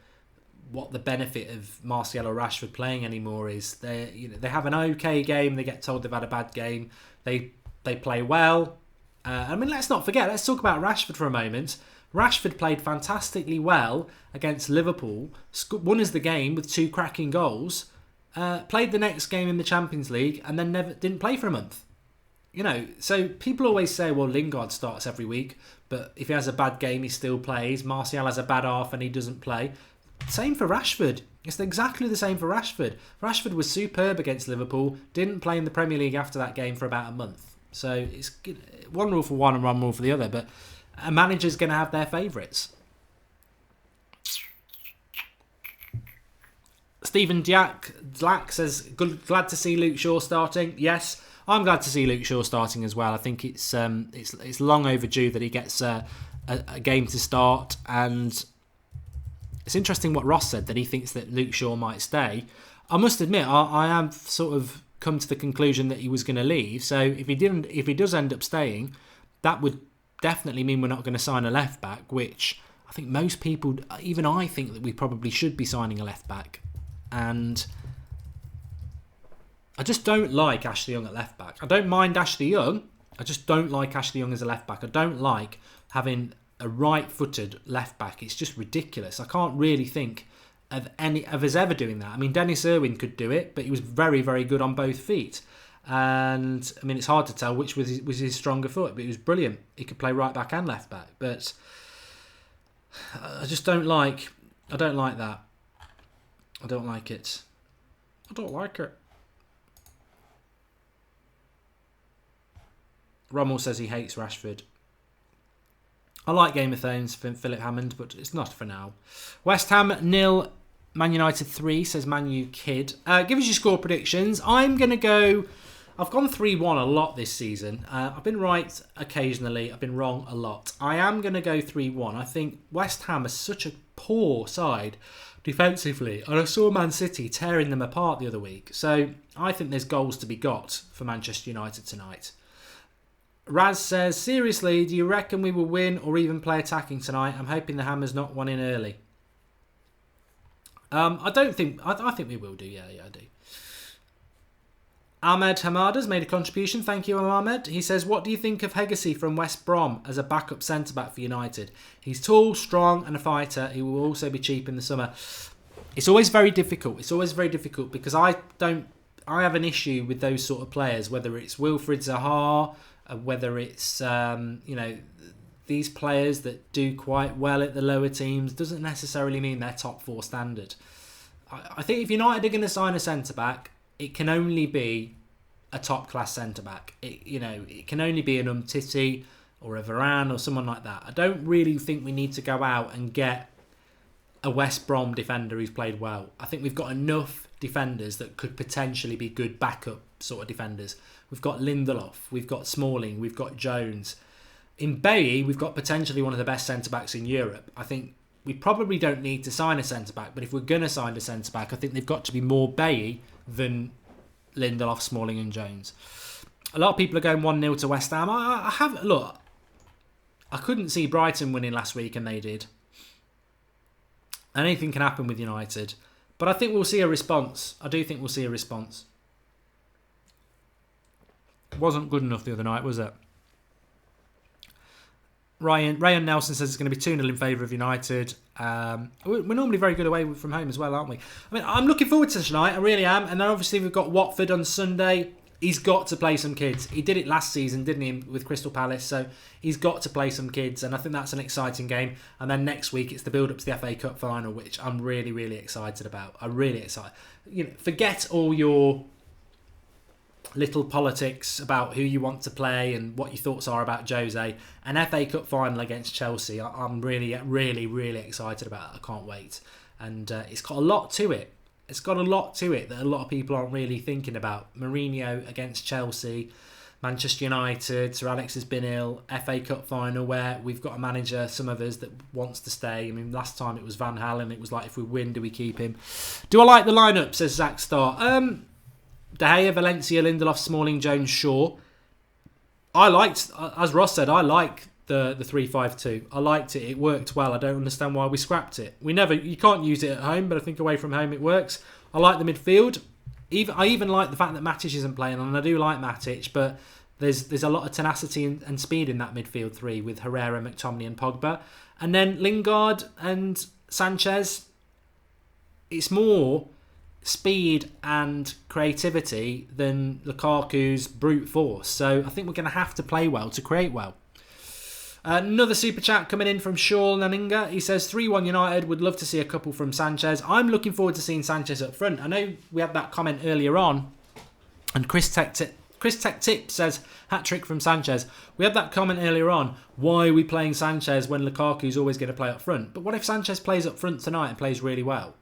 what the benefit of Martial or Rashford playing anymore is. They have an okay game, they get told they've had a bad game, they play well. Let's not forget, let's talk about Rashford for a moment. Rashford played fantastically well against Liverpool, won us the game with 2 cracking goals, played the next game in the Champions League, and then didn't play for a month. So people always say, well, Lingard starts every week, but if he has a bad game, he still plays. Martial has a bad half and he doesn't play. Same for Rashford. It's exactly the same for Rashford. Rashford was superb against Liverpool, didn't play in the Premier League after that game for about a month. So it's one rule for one and one rule for the other. But a manager's going to have their favourites. Stephen Dlack says, glad to see Luke Shaw starting. Yes, I'm glad to see Luke Shaw starting as well. I think it's long overdue that he gets a game to start, and it's interesting what Ross said, that he thinks that Luke Shaw might stay. I must admit, I am sort of come to the conclusion that he was going to leave. So if he does end up staying, that would definitely mean we're not going to sign a left back, which I think most people, even I, think that we probably should be signing a left back. And I just don't like Ashley Young at left back. I don't mind Ashley Young. I just don't like Ashley Young as a left back. I don't like having a right-footed left back. It's just ridiculous. I can't really think of any of us ever doing that. I mean, Dennis Irwin could do it, but he was very, very good on both feet. And I mean, it's hard to tell which was his stronger foot, but he was brilliant. He could play right back and left back. But I just don't like. I don't like that. I don't like it. I don't like it. Rommel says he hates Rashford. I like Game of Thrones for Philip Hammond, but it's not for now. West Ham 0, Man United 3, says Man U Kid. Give us your score predictions. I'm going to go... I've gone 3-1 a lot this season. I've been right occasionally. I've been wrong a lot. I am going to go 3-1. I think West Ham is such a poor side defensively, and I saw Man City tearing them apart the other week. So I think there's goals to be got for Manchester United tonight. Raz says, seriously, do you reckon we will win or even play attacking tonight? I'm hoping the Hammers not one in early. I think we will do. Yeah, I do. Ahmed Hamada's made a contribution. Thank you, Ahmed. He says, what do you think of Hegarty from West Brom as a backup centre-back for United? He's tall, strong and a fighter. He will also be cheap in the summer. It's always very difficult. Because I have an issue with those sort of players, whether it's Wilfried Zaha, whether it's these players that do quite well at the lower teams, doesn't necessarily mean they're top 4 standard. I think if United are going to sign a centre-back, it can only be a top-class centre-back. It can only be an Umtiti or a Varane or someone like that. I don't really think we need to go out and get a West Brom defender who's played well. I think we've got enough defenders that could potentially be good backup sort of defenders. We've got Lindelof, we've got Smalling, we've got Jones. In Bailly, we've got potentially one of the best centre-backs in Europe. I think we probably don't need to sign a centre-back, but if we're going to sign a centre-back, I think they've got to be more Bailly than Lindelof, Smalling and Jones. A lot of people are going 1-0 to West Ham. I couldn't see Brighton winning last week, and they did. Anything can happen with United. But I think we'll see a response. I do think we'll see a response. It wasn't good enough the other night, was it? Ryan Nelson says it's going to be 2-0 in favour of United. We're normally very good away from home as well, aren't we? I mean, I'm looking forward to tonight. I really am. And then obviously we've got Watford on Sunday. He's got to play some kids. He did it last season, didn't he, with Crystal Palace? So he's got to play some kids, and I think that's an exciting game. And then next week it's the build-up to the FA Cup final, which I'm really, really excited about. I'm really excited. Forget all your little politics about who you want to play and what your thoughts are about Jose. An FA Cup final against Chelsea, I'm really, really, really excited about it. I can't wait. And it's got a lot to it. It's got a lot to it that a lot of people aren't really thinking about. Mourinho against Chelsea, Manchester United, Sir Alex has been ill, FA Cup final where we've got a manager, some of us, that wants to stay. I mean, last time it was Van Halen. It was like, if we win, do we keep him? Do I like the lineup, says Zach Starr. De Gea, Valencia, Lindelof, Smalling, Jones, Shaw. I liked, as Ross said, I like the 3-5-2. I liked it. It worked well. I don't understand why we scrapped it. You can't use it at home, but I think away from home it works. I like the midfield. I even like the fact that Matic isn't playing, and I do like Matic, but there's a lot of tenacity and speed in that midfield three with Herrera, McTominay and Pogba. And then Lingard and Sanchez, it's more speed and creativity than Lukaku's brute force. So I think we're going to have to play well to create well. Another super chat coming in from Shaw Naninga. He says 3-1 United, would love to see a couple from Sanchez. I'm looking forward to seeing Sanchez up front. I know we had that comment earlier on, and Chris Chris Tech Tip says, hat-trick from Sanchez. We had that comment earlier on. Why are we playing Sanchez when Lukaku's always going to play up front? But what if Sanchez plays up front tonight and plays really well?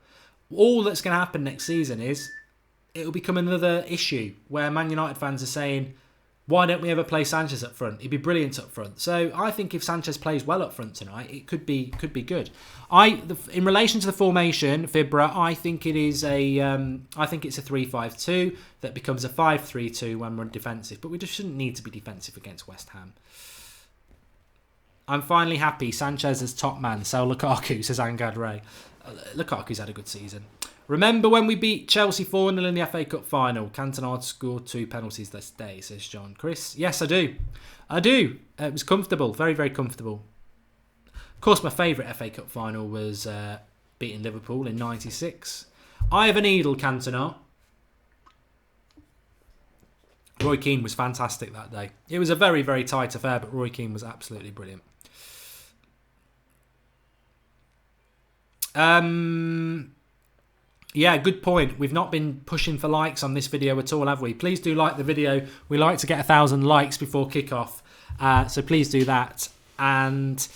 All that's going to happen next season is it'll become another issue where Man United fans are saying, why don't we ever play Sanchez up front? He'd be brilliant up front. So I think if Sanchez plays well up front tonight, it could be good. In relation to the formation, Fibra, I think it's a 3-5-2 that becomes a 5-3-2 when we're defensive. But we just shouldn't need to be defensive against West Ham. I'm finally happy. Sanchez is top man. Sell Lukaku, says Angad Ray. Lukaku's had a good season. Remember when we beat Chelsea 4-0 in the FA Cup final? Cantona scored 2 penalties this day, says John. Chris, yes, I do. It was comfortable, very, very comfortable. Of course, my favourite FA Cup final was beating Liverpool in '96. I have a needle, Cantona. Roy Keane was fantastic that day. It was a very, very tight affair, but Roy Keane was absolutely brilliant. Yeah, good point. We've not been pushing for likes on this video at all, have we? Please do like the video. We like to get 1,000 likes before kickoff. So please do that. And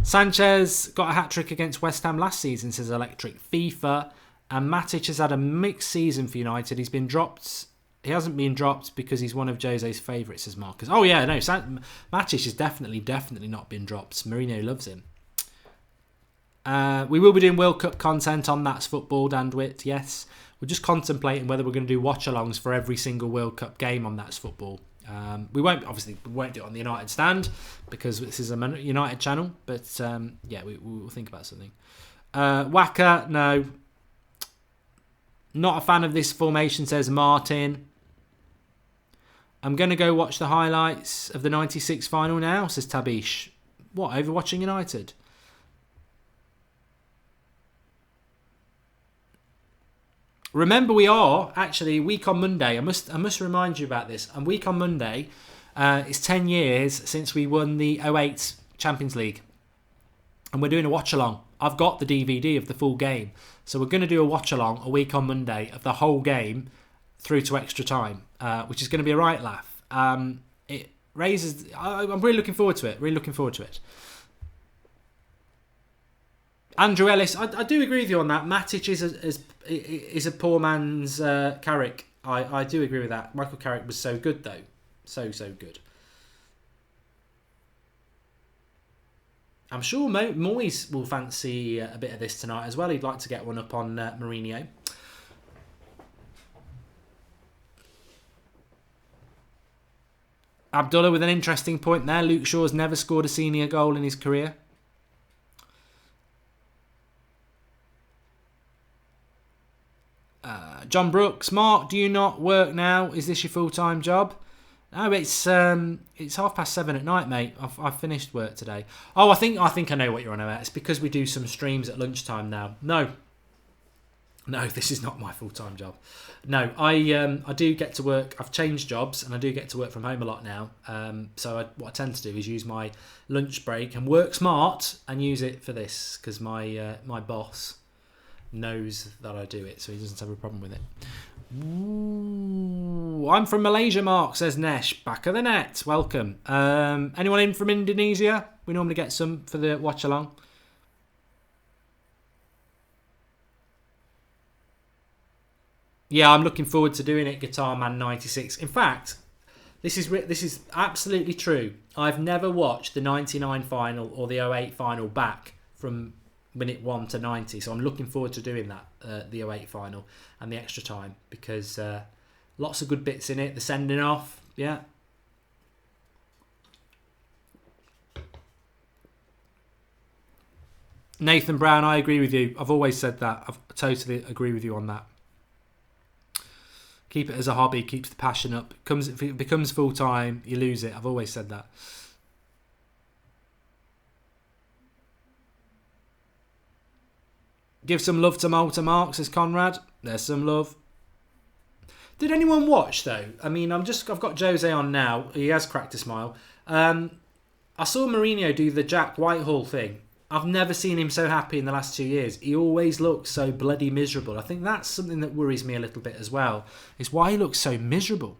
Sanchez got a hat-trick against West Ham last season, says Electric FIFA. And Matic has had a mixed season for United. He's been dropped. He hasn't been dropped because he's one of Jose's favourites, says Marcus. Oh, yeah, no. Matic has definitely not been dropped. Mourinho loves him. We will be doing World Cup content on That's Football, Dandwit, yes. We're just contemplating whether we're going to do watch-alongs for every single World Cup game on That's Football. We won't do it on the United stand because this is a United channel, but yeah, we'll think about something. Waka, no. Not a fan of this formation, says Martin. I'm going to go watch the highlights of the 96 final now, says Tabish. What, over watching United? Remember, we are actually week on Monday. I must remind you about this. And week on Monday, it's 10 years since we won the 08 Champions League, and we're doing a watch along. I've got the DVD of the full game, so we're going to do a watch along a week on Monday of the whole game through to extra time, which is going to be a right laugh. It raises. I'm really looking forward to it. Really looking forward to it. Andrew Ellis, I do agree with you on that. Matic is a poor man's Carrick. I do agree with that. Michael Carrick was so good, though. So good. I'm sure Moyes will fancy a bit of this tonight as well. He'd like to get one up on Mourinho. Abdullah with an interesting point there. Luke Shaw's never scored a senior goal in his career. John Brooks, Mark, do you not work now? Is this your full-time job? No, it's 7:30 at night, mate. I've finished work today. Oh, I think I know what you're on about. It's because we do some streams at lunchtime now. No, this is not my full-time job. No, I do get to work. I've changed jobs and I do get to work from home a lot now. So what I tend to do is use my lunch break and work smart and use it for this because my boss knows that I do it, so he doesn't have a problem with it. Ooh, I'm from Malaysia, Mark, says Nesh. Back of the net. Welcome. Anyone in from Indonesia? We normally get some for the watch along. Yeah, I'm looking forward to doing it, Guitar Man 96. In fact, this is absolutely true. I've never watched the 99 final or the 08 final back from minute 1 to 90, so I'm looking forward to doing that, the 08 final and the extra time, because lots of good bits in it. The sending off, yeah. Nathan Brown, I agree with you. I've always said that. I totally agree with you on that. Keep it as a hobby, keeps the passion up. If it becomes full time, you lose it. I've always said that. Give some love to Malta Mark, says Conrad. There's some love. Did anyone watch though? I mean, I've got Jose on now. He has cracked a smile. I saw Mourinho do the Jack Whitehall thing. I've never seen him so happy in the last 2 years. He always looks so bloody miserable. I think that's something that worries me a little bit as well, is why he looks so miserable.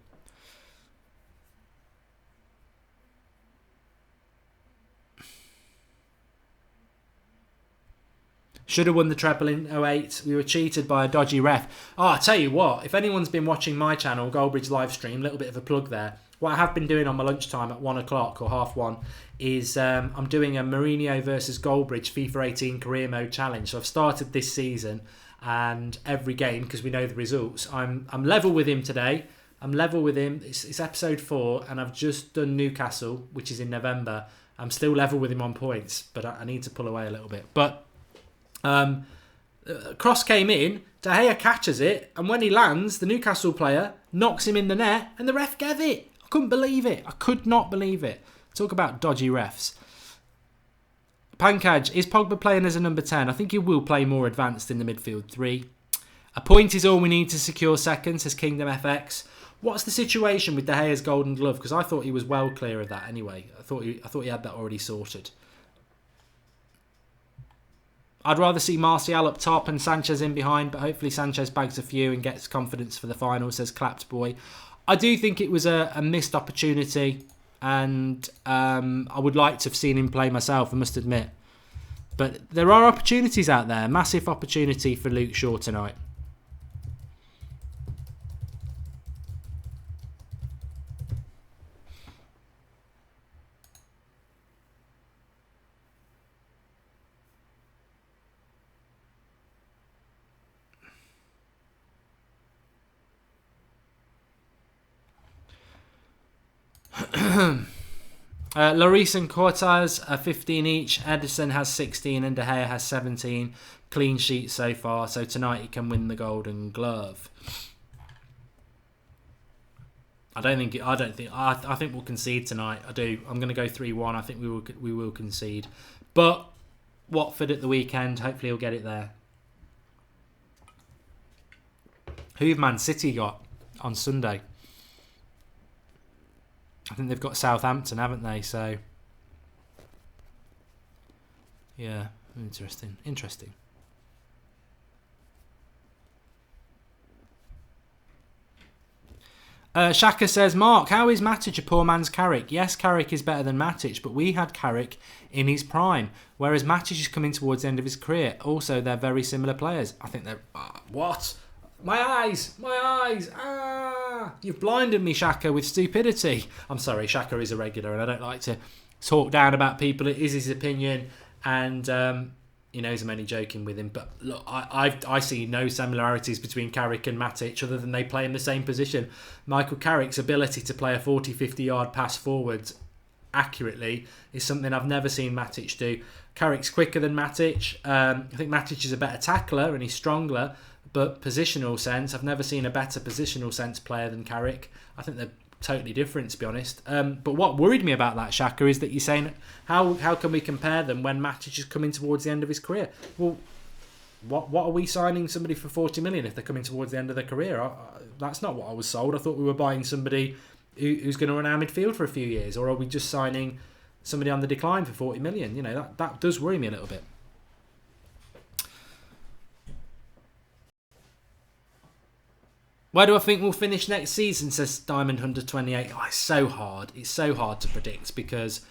Should have won the treble in 08. We were cheated by a dodgy ref. Oh, I tell you what, if anyone's been watching my channel, Goldbridge live stream, little bit of a plug there. What I have been doing on my lunchtime at 1 o'clock or 1:30 is I'm doing a Mourinho versus Goldbridge FIFA 18 career mode challenge. So I've started this season, and every game, because we know the results, I'm level with him today. I'm level with him. It's episode 4, and I've just done Newcastle, which is in November. I'm still level with him on points, but I need to pull away a little bit. But cross came in, De Gea catches it, and when he lands, the Newcastle player knocks him in the net, and the ref gave it. I couldn't believe it. I could not believe it. Talk about dodgy refs. Pankaj, is Pogba playing as a number 10? I think he will play more advanced in the midfield 3. A point is all we need to secure second, says Kingdom FX. What's the situation with De Gea's Golden Glove? Because I thought he was well clear of that anyway. I thought he had that already sorted. I'd rather see Martial up top and Sanchez in behind, but hopefully Sanchez bags a few and gets confidence for the final, says Clapped Boy. I do think it was a missed opportunity, and I would like to have seen him play myself, I must admit. But there are opportunities out there. Massive opportunity for Luke Shaw tonight. Lloris and Cortez are 15 each. Edison has 16 and De Gea has 17. Clean sheet so far. So tonight he can win the Golden Glove. I think we'll concede tonight. I do. I'm going to go 3-1. I think we will concede. But Watford at the weekend. Hopefully he'll get it there. Who've Man City got on Sunday? I think they've got Southampton, haven't they? So, yeah, interesting. Shaka says, Mark, how is Matic a poor man's Carrick? Yes, Carrick is better than Matic, but we had Carrick in his prime, whereas Matic is coming towards the end of his career. Also, they're very similar players. I think they're... what? My eyes! Ah! You've blinded me, Shaka, with stupidity. I'm sorry, Shaka is a regular, and I don't like to talk down about people. It is his opinion, and he knows I'm only joking with him. But look, I see no similarities between Carrick and Matic other than they play in the same position. Michael Carrick's ability to play a 40, 50-yard pass forwards accurately is something I've never seen Matic do. Carrick's quicker than Matic. I think Matic is a better tackler and he's stronger. But positional sense, I've never seen a better positional sense player than Carrick. I think they're totally different, to be honest. But what worried me about that, Shaka, is that you're saying, how can we compare them when Matic is coming towards the end of his career? Well, what are we signing somebody for 40 million if they're coming towards the end of their career? That's not what I was sold. I thought we were buying somebody who's going to run our midfield for a few years. Or are we just signing somebody on the decline for 40 million? You know, that does worry me a little bit. Where do I think we'll finish next season, says Diamond Hunter 28. Oh, it's so hard. It's so hard to predict because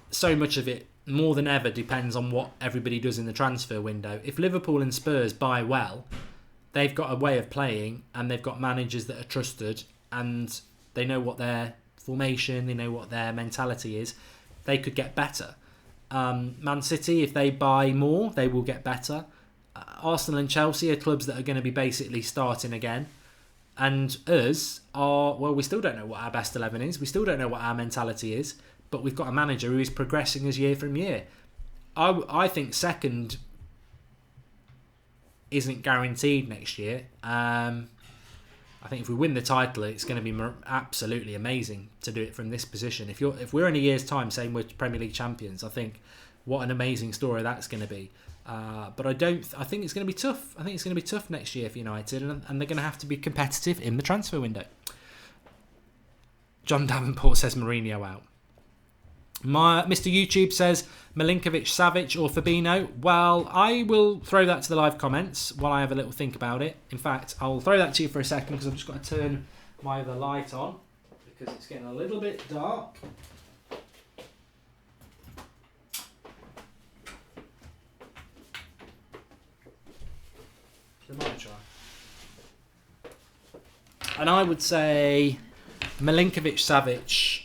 so much of it, more than ever, depends on what everybody does in the transfer window. If Liverpool and Spurs buy well, they've got a way of playing and they've got managers that are trusted and they know what their formation, they know what their mentality is. They could get better. Man City, if they buy more, they will get better. Arsenal and Chelsea are clubs that are going to be basically starting again. And us are, well, we still don't know what our best 11 is. We still don't know what our mentality is. But we've got a manager who is progressing as year from year. I think second isn't guaranteed next year. I think if we win the title, it's going to be absolutely amazing to do it from this position. If we're in a year's time saying we're Premier League champions, I think what an amazing story that's going to be. But I think it's going to be tough. I think it's going to be tough next year for United, and they're going to have to be competitive in the transfer window. John Davenport says Mourinho out. Mr. YouTube says Milinkovic-Savic or Fabinho. Well, I will throw that to the live comments while I have a little think about it. In fact, I'll throw that to you for a second because I've just got to turn my other light on because it's getting a little bit dark. They might try. And I would say Milinkovic-Savic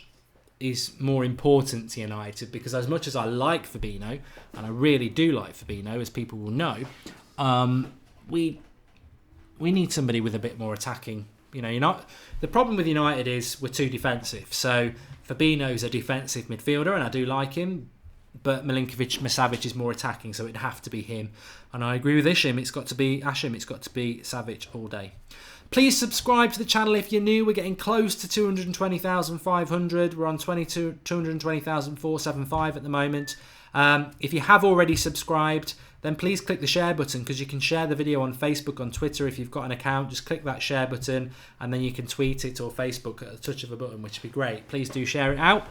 is more important to United, because as much as I like Fabinho, and I really do like Fabinho, as people will know, we need somebody with a bit more attacking. The problem with United is we're too defensive. So Fabinho's a defensive midfielder, and I do like him, but Milinkovic-Savic is more attacking, so it'd have to be him. And I agree with Ashim. It's got to be Savic all day. Please subscribe to the channel if you're new. We're getting close to 220,500. We're on 220,475 at the moment. If you have already subscribed, then please click the share button, because you can share the video on Facebook, on Twitter. If you've got an account, just click that share button, and then you can tweet it or Facebook at the touch of a button, which would be great. Please do share it out.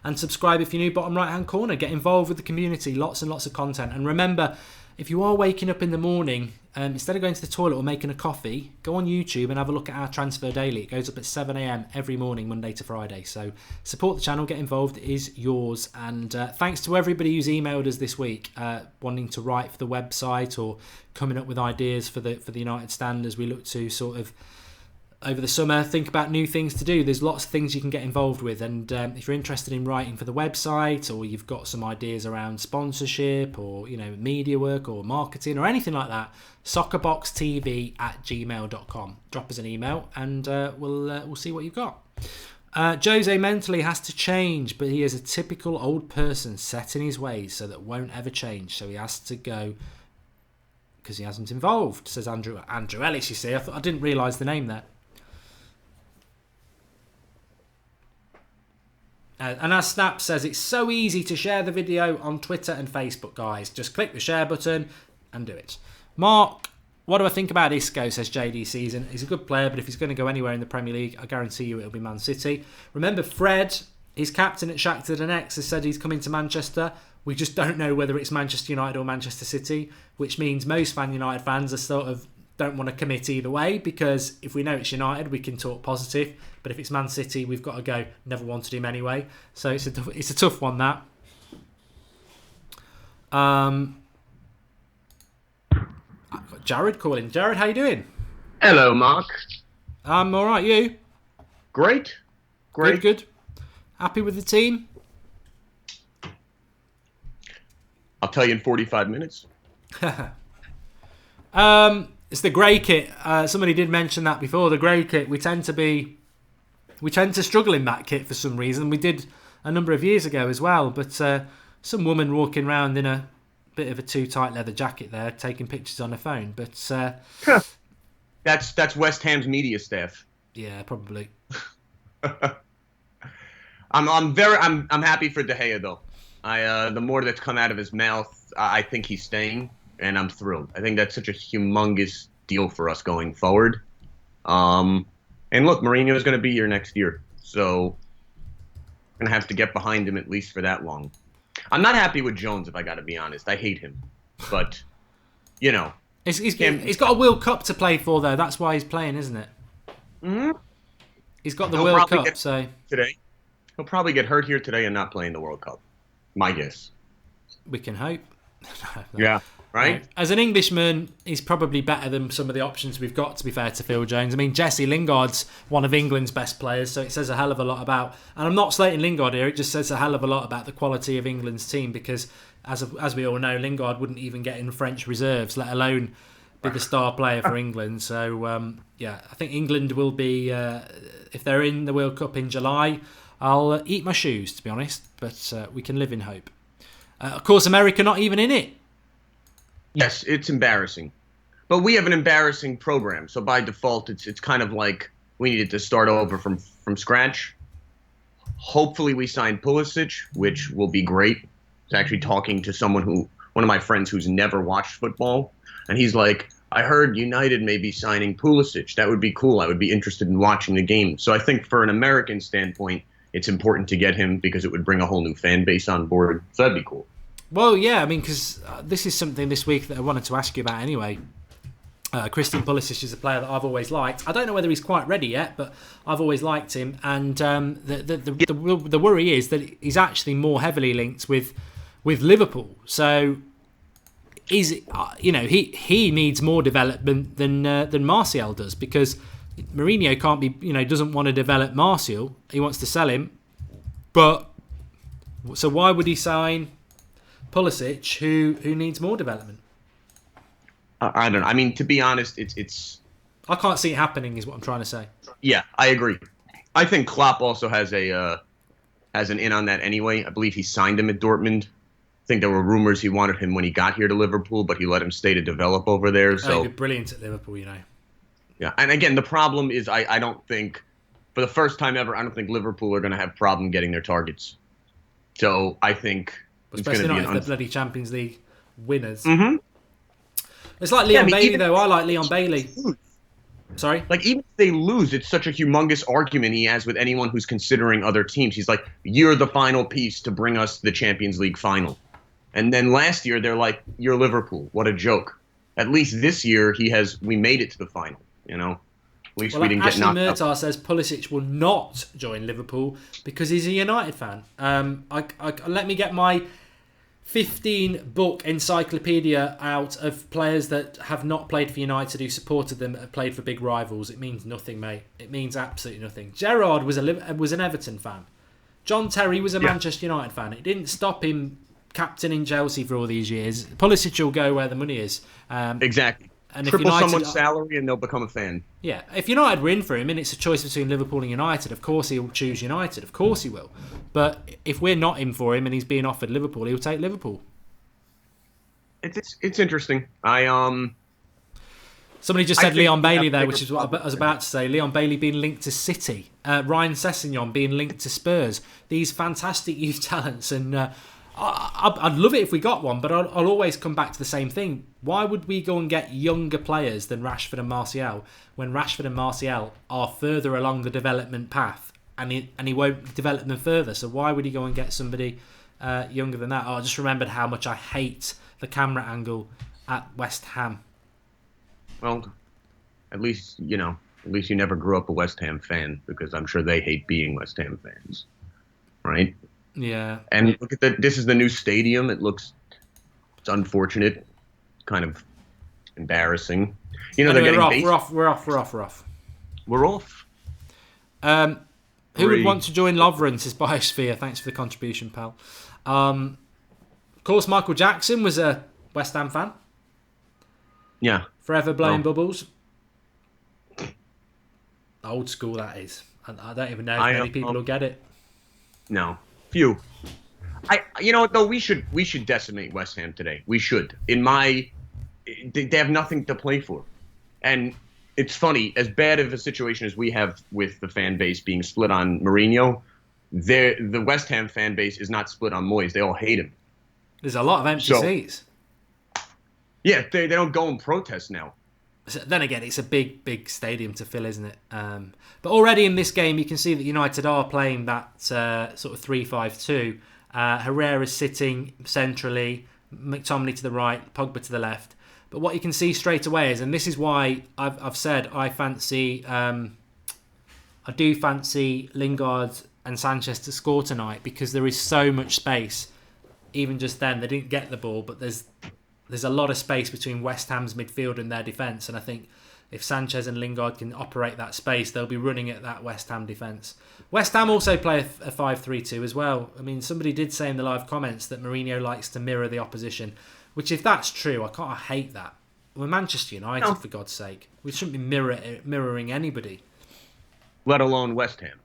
And subscribe if you're new, bottom right hand corner. Get involved with the community. Lots and lots of content. And remember, if you are waking up in the morning, instead of going to the toilet or making a coffee, go on YouTube and have a look at our Transfer Daily. It goes up at 7 a.m. every morning, Monday to Friday. So support the channel, get involved. It is yours. And thanks to everybody who's emailed us this week, wanting to write for the website or coming up with ideas for the United Stand as we look to sort of, over the summer, think about new things to do. There's lots of things you can get involved with, and if you're interested in writing for the website, or you've got some ideas around sponsorship or media work or marketing or anything like that, soccerboxtv@gmail.com. Drop us an email and we'll see what you've got. Jose mentally has to change, but he is a typical old person set in his ways, so that won't ever change. So he has to go because he hasn't involved, says Andrew Ellis. You see, I didn't realise the name there. And as Snap says, it's so easy to share the video on Twitter and Facebook, guys. Just click the share button and do it. Mark, what do I think about Isco, says JD Season. He's a good player, but if he's going to go anywhere in the Premier League, I guarantee you it'll be Man City. Remember, Fred, his captain at Shakhtar Donetsk, has said he's coming to Manchester. We just don't know whether it's Manchester United or Manchester City, which means most United fans are sort of don't want to commit either way, because if we know it's United, we can talk positive. But if it's Man City, we've got to go, never wanted him anyway. So it's a tough one, that. I've got Jared calling. Jared, how you doing? Hello, Mark. I'm all right. You? Great. Good. Happy with the team? I'll tell you in 45 minutes. It's the grey kit. Somebody did mention that before. The grey kit. We tend to struggle in that kit for some reason. We did a number of years ago as well. But some woman walking around in a bit of a too tight leather jacket there, taking pictures on her phone. But that's West Ham's media staff. Yeah, probably. I'm happy for De Gea though. The more that's come out of his mouth, I think he's staying. And I'm thrilled. I think that's such a humongous deal for us going forward. And look, Mourinho is going to be here next year. So I'm going to have to get behind him at least for that long. I'm not happy with Jones, if I got to be honest. I hate him. But, He's got a World Cup to play for, though. That's why he's playing, isn't it? Mm-hmm. He's got the World Cup, so... Today. He'll probably get hurt here today and not play in the World Cup. My guess. We can hope. Yeah. Right? As an Englishman, he's probably better than some of the options we've got, to be fair to Phil Jones. I mean, Jesse Lingard's one of England's best players, so it says a hell of a lot about... And I'm not slating Lingard here, it just says a hell of a lot about the quality of England's team, because, as we all know, Lingard wouldn't even get in French reserves, let alone be the star player for England. So, I think England will be... if they're in the World Cup in July, I'll eat my shoes, to be honest, but we can live in hope. Of course, America not even in it. Yes, it's embarrassing. But we have an embarrassing program, so by default, it's kind of like we needed to start over from scratch. Hopefully we sign Pulisic, which will be great. I was actually talking to one of my friends who's never watched football, and he's like, I heard United may be signing Pulisic. That would be cool. I would be interested in watching the game. So I think for an American standpoint, it's important to get him because it would bring a whole new fan base on board. So that'd be cool. Well, yeah, I mean, because this is something this week that I wanted to ask you about anyway. Christian Pulisic is a player that I've always liked. I don't know whether he's quite ready yet, but I've always liked him. And the worry is that he's actually more heavily linked with Liverpool. So is he needs more development than Martial does, because Mourinho can't be doesn't want to develop Martial. He wants to sell him, but so why would he sign Pulisic, who needs more development? I don't know. I mean, to be honest, it's. I can't see it happening, is what I'm trying to say. Yeah, I agree. I think Klopp also has an in on that anyway. I believe he signed him at Dortmund. I think there were rumors he wanted him when he got here to Liverpool, but he let him stay to develop over there. So he'd be brilliant at Liverpool, Yeah, and again, the problem is I don't think, for the first time ever, I don't think Liverpool are going to have problem getting their targets. So I think especially not if they're bloody Champions League winners. Mm-hmm. It's like Leon Bailey, though. I like Leon Bailey. Sorry? Like, even if they lose, it's such a humongous argument he has with anyone who's considering other teams. He's like, you're the final piece to bring us the Champions League final. And then last year, they're like, you're Liverpool. What a joke. At least this year, we made it to the final, At least we didn't get knocked out. Ashley Murtaugh says Pulisic will not join Liverpool because he's a United fan. Let me get my 15-book encyclopedia out of players that have not played for United who supported them, have played for big rivals. It means nothing, mate. It means absolutely nothing. Gerrard was an Everton fan. John Terry was a Manchester United fan. It didn't stop him captaining Chelsea for all these years. Pulisic will go where the money is. Exactly. And Triple someone's salary and they'll become a fan. Yeah, if United were in for him and it's a choice between Liverpool and United, of course he'll choose United. Of course he will. But if we're not in for him and he's being offered Liverpool, he'll take Liverpool. It's interesting. Somebody just said Leon Bailey there, which is what I was about to say. Leon Bailey being linked to City. Ryan Sessegnon being linked to Spurs. These fantastic youth talents. And I'd love it if we got one, but I'll always come back to the same thing. Why would we go and get younger players than Rashford and Martial when Rashford and Martial are further along the development path and he won't develop them further? So why would he go and get somebody younger than that? I just remembered how much I hate the camera angle at West Ham. Well, at least you never grew up a West Ham fan, because I'm sure they hate being West Ham fans, right? Yeah. And look at this is the new stadium. It's unfortunate, kind of embarrassing. Anyway, they're getting we're off. We're off. Who would want to join Lovren, says Biosphere. Thanks for the contribution, pal. Of course, Michael Jackson was a West Ham fan. Yeah. Forever blowing bubbles. Old school, that is. I don't even know if many people will get it. No. Few. Though we should decimate West Ham today. We should. They have nothing to play for. And it's funny, as bad of a situation as we have with the fan base being split on Mourinho, the West Ham fan base is not split on Moyes. They all hate him. There's a lot of empty seats. Yeah, they don't go and protest now. So then again, it's a big stadium to fill, isn't it? But already in this game, you can see that United are playing that sort of 3-5-2. Herrera's sitting centrally, McTominay to the right, Pogba to the left. But what you can see straight away is, and this is why I've said I do fancy Lingard and Sanchez to score tonight, because there is so much space. Even just then, they didn't get the ball, but there's a lot of space between West Ham's midfield and their defence, and I think if Sanchez and Lingard can operate that space, they'll be running at that West Ham defence. West Ham also play a 5-3-2 as well. I mean, somebody did say in the live comments that Mourinho likes to mirror the opposition, which, if that's true, I hate that. We're Manchester United, for God's sake. We shouldn't be mirroring anybody. Let alone West Ham.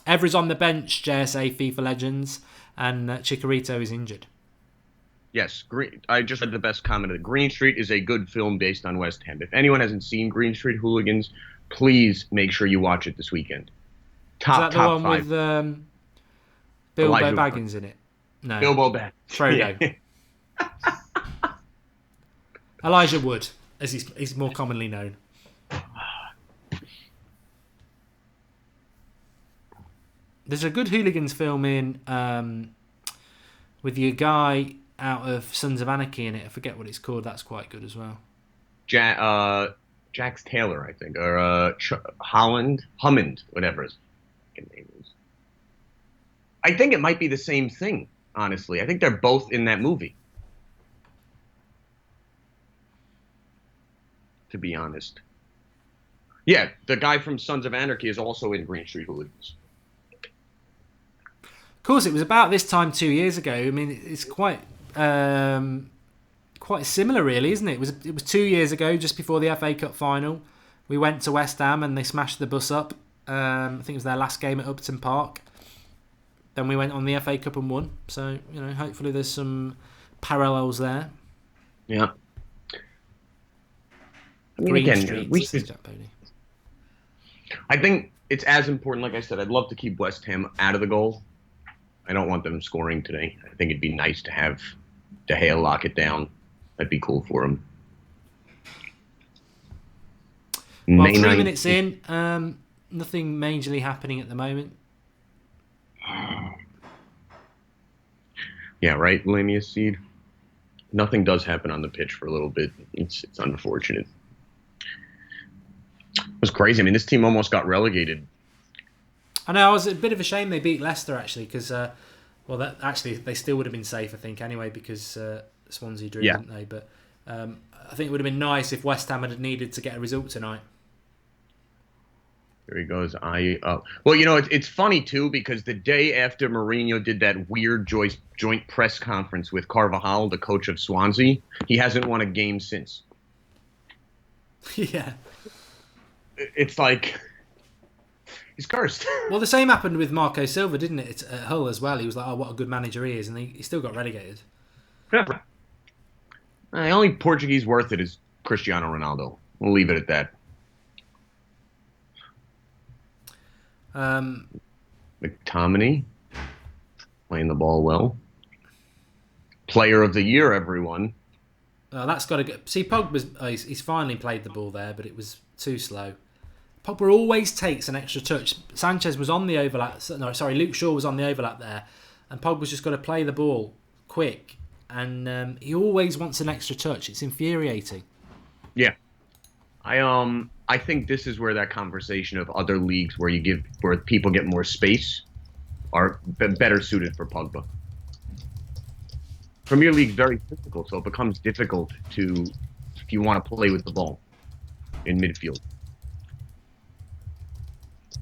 Evra's on the bench, JSA FIFA Legends, and Chicharito is injured. Yes, I just read the best comment of it. Green Street is a good film based on West Ham. If anyone hasn't seen Green Street Hooligans, please make sure you watch it this weekend. Is that the one 5. with Bilbo Baggins in it? No. Bilbo Baggins. Frodo. Yeah. Elijah Wood, as he's more commonly known. There's a good Hooligans film in with your guy out of Sons of Anarchy in it. I forget what it's called. That's quite good as well. Jax Taylor, I think, or Hammond, whatever his name is. I think it might be the same thing, honestly. I think they're both in that movie. to be honest. Yeah, the guy from Sons of Anarchy is also in Green Street Hooligans. Of course, it was about this time 2 years ago. I mean, it's quite similar, really, isn't it? It was 2 years ago, just before the FA Cup final. We went to West Ham and they smashed the bus up. I think it was their last game at Upton Park. Then we went on the FA Cup and won. So, hopefully there's some parallels there. Yeah. I mean, Green again, Street, Jack Bodie. I think it's as important. Like I said, I'd love to keep West Ham out of the goal. I don't want them scoring today. I think it'd be nice to have De Gea lock it down. That'd be cool for him. Well, 3 minutes in, nothing majorly happening at the moment. Yeah, right, Lania Seed. Nothing does happen on the pitch for a little bit. It's unfortunate. It was crazy. I mean, this team almost got relegated. I know. It was a bit of a shame they beat Leicester, actually, because they still would have been safe, I think, anyway, because Swansea drew, didn't they? But I think it would have been nice if West Ham had needed to get a result tonight. There he goes. Well, it's funny, too, because the day after Mourinho did that weird joint press conference with Carvajal, the coach of Swansea, he hasn't won a game since. Yeah. It's like, he's cursed. Well, the same happened with Marco Silva, didn't it? It's at Hull as well. He was like, oh, what a good manager he is, and he still got relegated. The only Portuguese worth it is Cristiano Ronaldo. We'll leave it at that. McTominay playing the ball well. Player of the year, everyone. That's got to go. See, Pogba's he's finally played the ball there, but it was too slow. Pogba always takes an extra touch. Sanchez was on the overlap. No, sorry, Luke Shaw was on the overlap there, and Pogba's just got to play the ball quick, and he always wants an extra touch. It's infuriating. Yeah. I think this is where that conversation of other leagues where people get more space are better suited for Pogba. Premier League's very physical, so it becomes difficult if you want to play with the ball in midfield.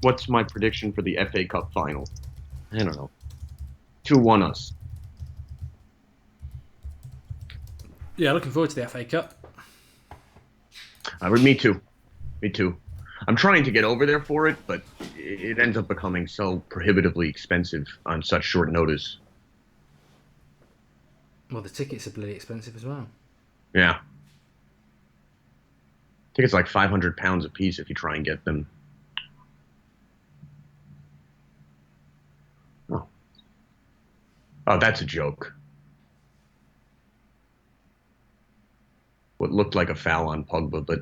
What's my prediction for the FA Cup final? I don't know. 2-1 us. Yeah, looking forward to the FA Cup. Me too. I'm trying to get over there for it, but it ends up becoming so prohibitively expensive on such short notice. Well, the tickets are bloody expensive as well. Yeah. I think it's like £500 a piece if you try and get them. Oh, that's a joke. What looked like a foul on Pogba, but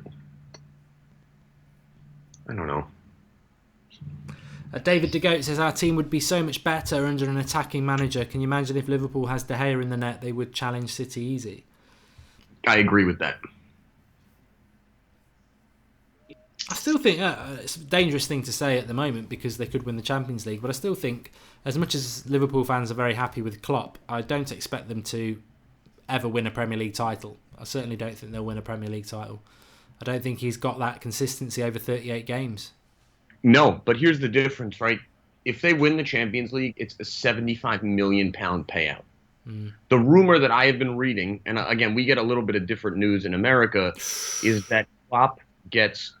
I don't know. David De Goat says our team would be so much better under an attacking manager. Can you imagine if Liverpool has De Gea in the net, they would challenge City easy? I agree with that. I still think it's a dangerous thing to say at the moment because they could win the Champions League, but I still think as much as Liverpool fans are very happy with Klopp, I don't expect them to ever win a Premier League title. I certainly don't think they'll win a Premier League title. I don't think he's got that consistency over 38 games. No, but here's the difference, right? If they win the Champions League, it's a £75 million payout. The rumor that I have been reading, and again, we get a little bit of different news in America, is that Klopp gets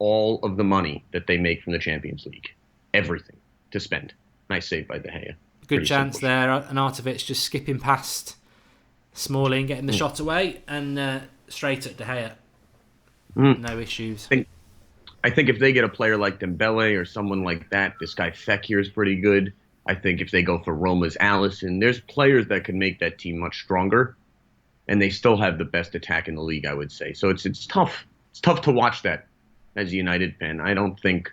all of the money that they make from the Champions League. Everything to spend. Nice save by De Gea. Good chance there. And Artovich just skipping past Smalling, getting the shot away, and straight at De Gea. No issues. I think if they get a player like Dembele or someone like that, this guy Fekir is pretty good. I think if they go for Roma's Alisson, there's players that can make that team much stronger, and they still have the best attack in the league, I would say. So it's tough. It's tough to watch that as a United fan. I don't think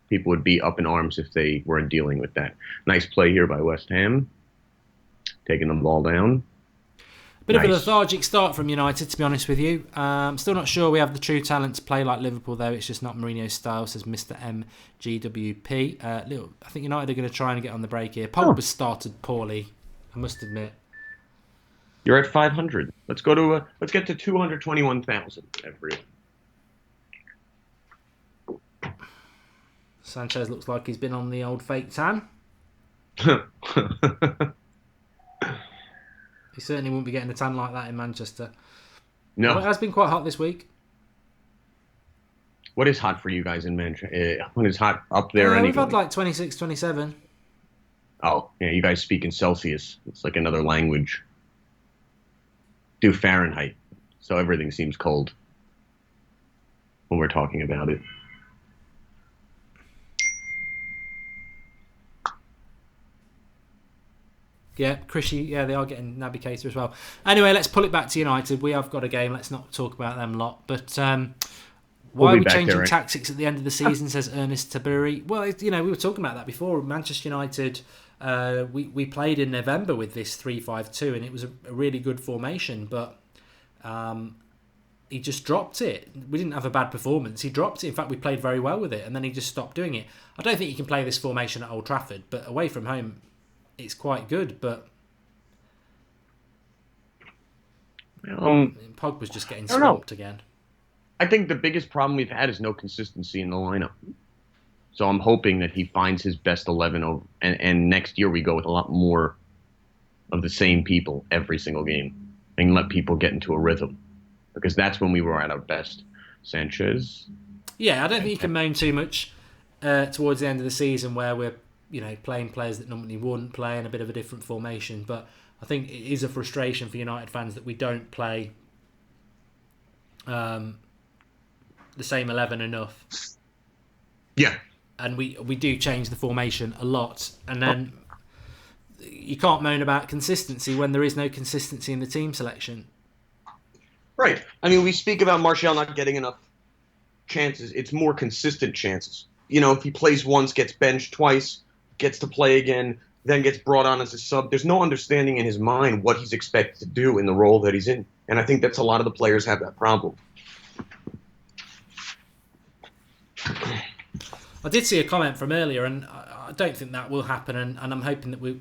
people would be up in arms if they weren't dealing with that. Nice play here by West Ham, taking the ball down. Bit of a lethargic start from United, to be honest with you. Still not sure we have the true talent to play like Liverpool, though. It's just not Mourinho's style, says Mr. MGWP. I think United are going to try and get on the break here. Pogba started poorly, I must admit. You're at 500. Let's get to 221,000, everyone. Sanchez looks like he's been on the old fake tan. He certainly wouldn't be getting a tan like that in Manchester. No. Although it has been quite hot this week. What is hot for you guys in Manchester? What is hot up there anyway? We've had like 26, 27. Oh, yeah, you guys speak in Celsius. It's like another language. Do Fahrenheit. So everything seems cold when we're talking about it. Yeah, Krishy, yeah, they are getting Naby Keita as well. Anyway, let's pull it back to United. We have got a game. Let's not talk about them a lot. But why are we changing tactics at the end of the season, says Ernest Taburi. Well, we were talking about that before. Manchester United, we played in November with this 3-5-2, and it was a really good formation, but he just dropped it. We didn't have a bad performance. He dropped it. In fact, we played very well with it, and then he just stopped doing it. I don't think you can play this formation at Old Trafford, but away from home, it's quite good, but Pogba's just getting swamped again. I think the biggest problem we've had is no consistency in the lineup. So I'm hoping that he finds his best 11 and next year we go with a lot more of the same people every single game and let people get into a rhythm, because that's when we were at our best. Sanchez. Yeah, I don't think you can moan too much towards the end of the season where we're playing players that normally wouldn't play in a bit of a different formation. But I think it is a frustration for United fans that we don't play the same 11 enough. Yeah. And we do change the formation a lot. And then you can't moan about consistency when there is no consistency in the team selection. Right. I mean, we speak about Martial not getting enough chances. It's more consistent chances. If he plays once, gets benched twice, gets to play again, then gets brought on as a sub. There's no understanding in his mind what he's expected to do in the role that he's in. And I think that's a lot of the players have that problem. I did see a comment from earlier, and I don't think that will happen, and I'm hoping that we'll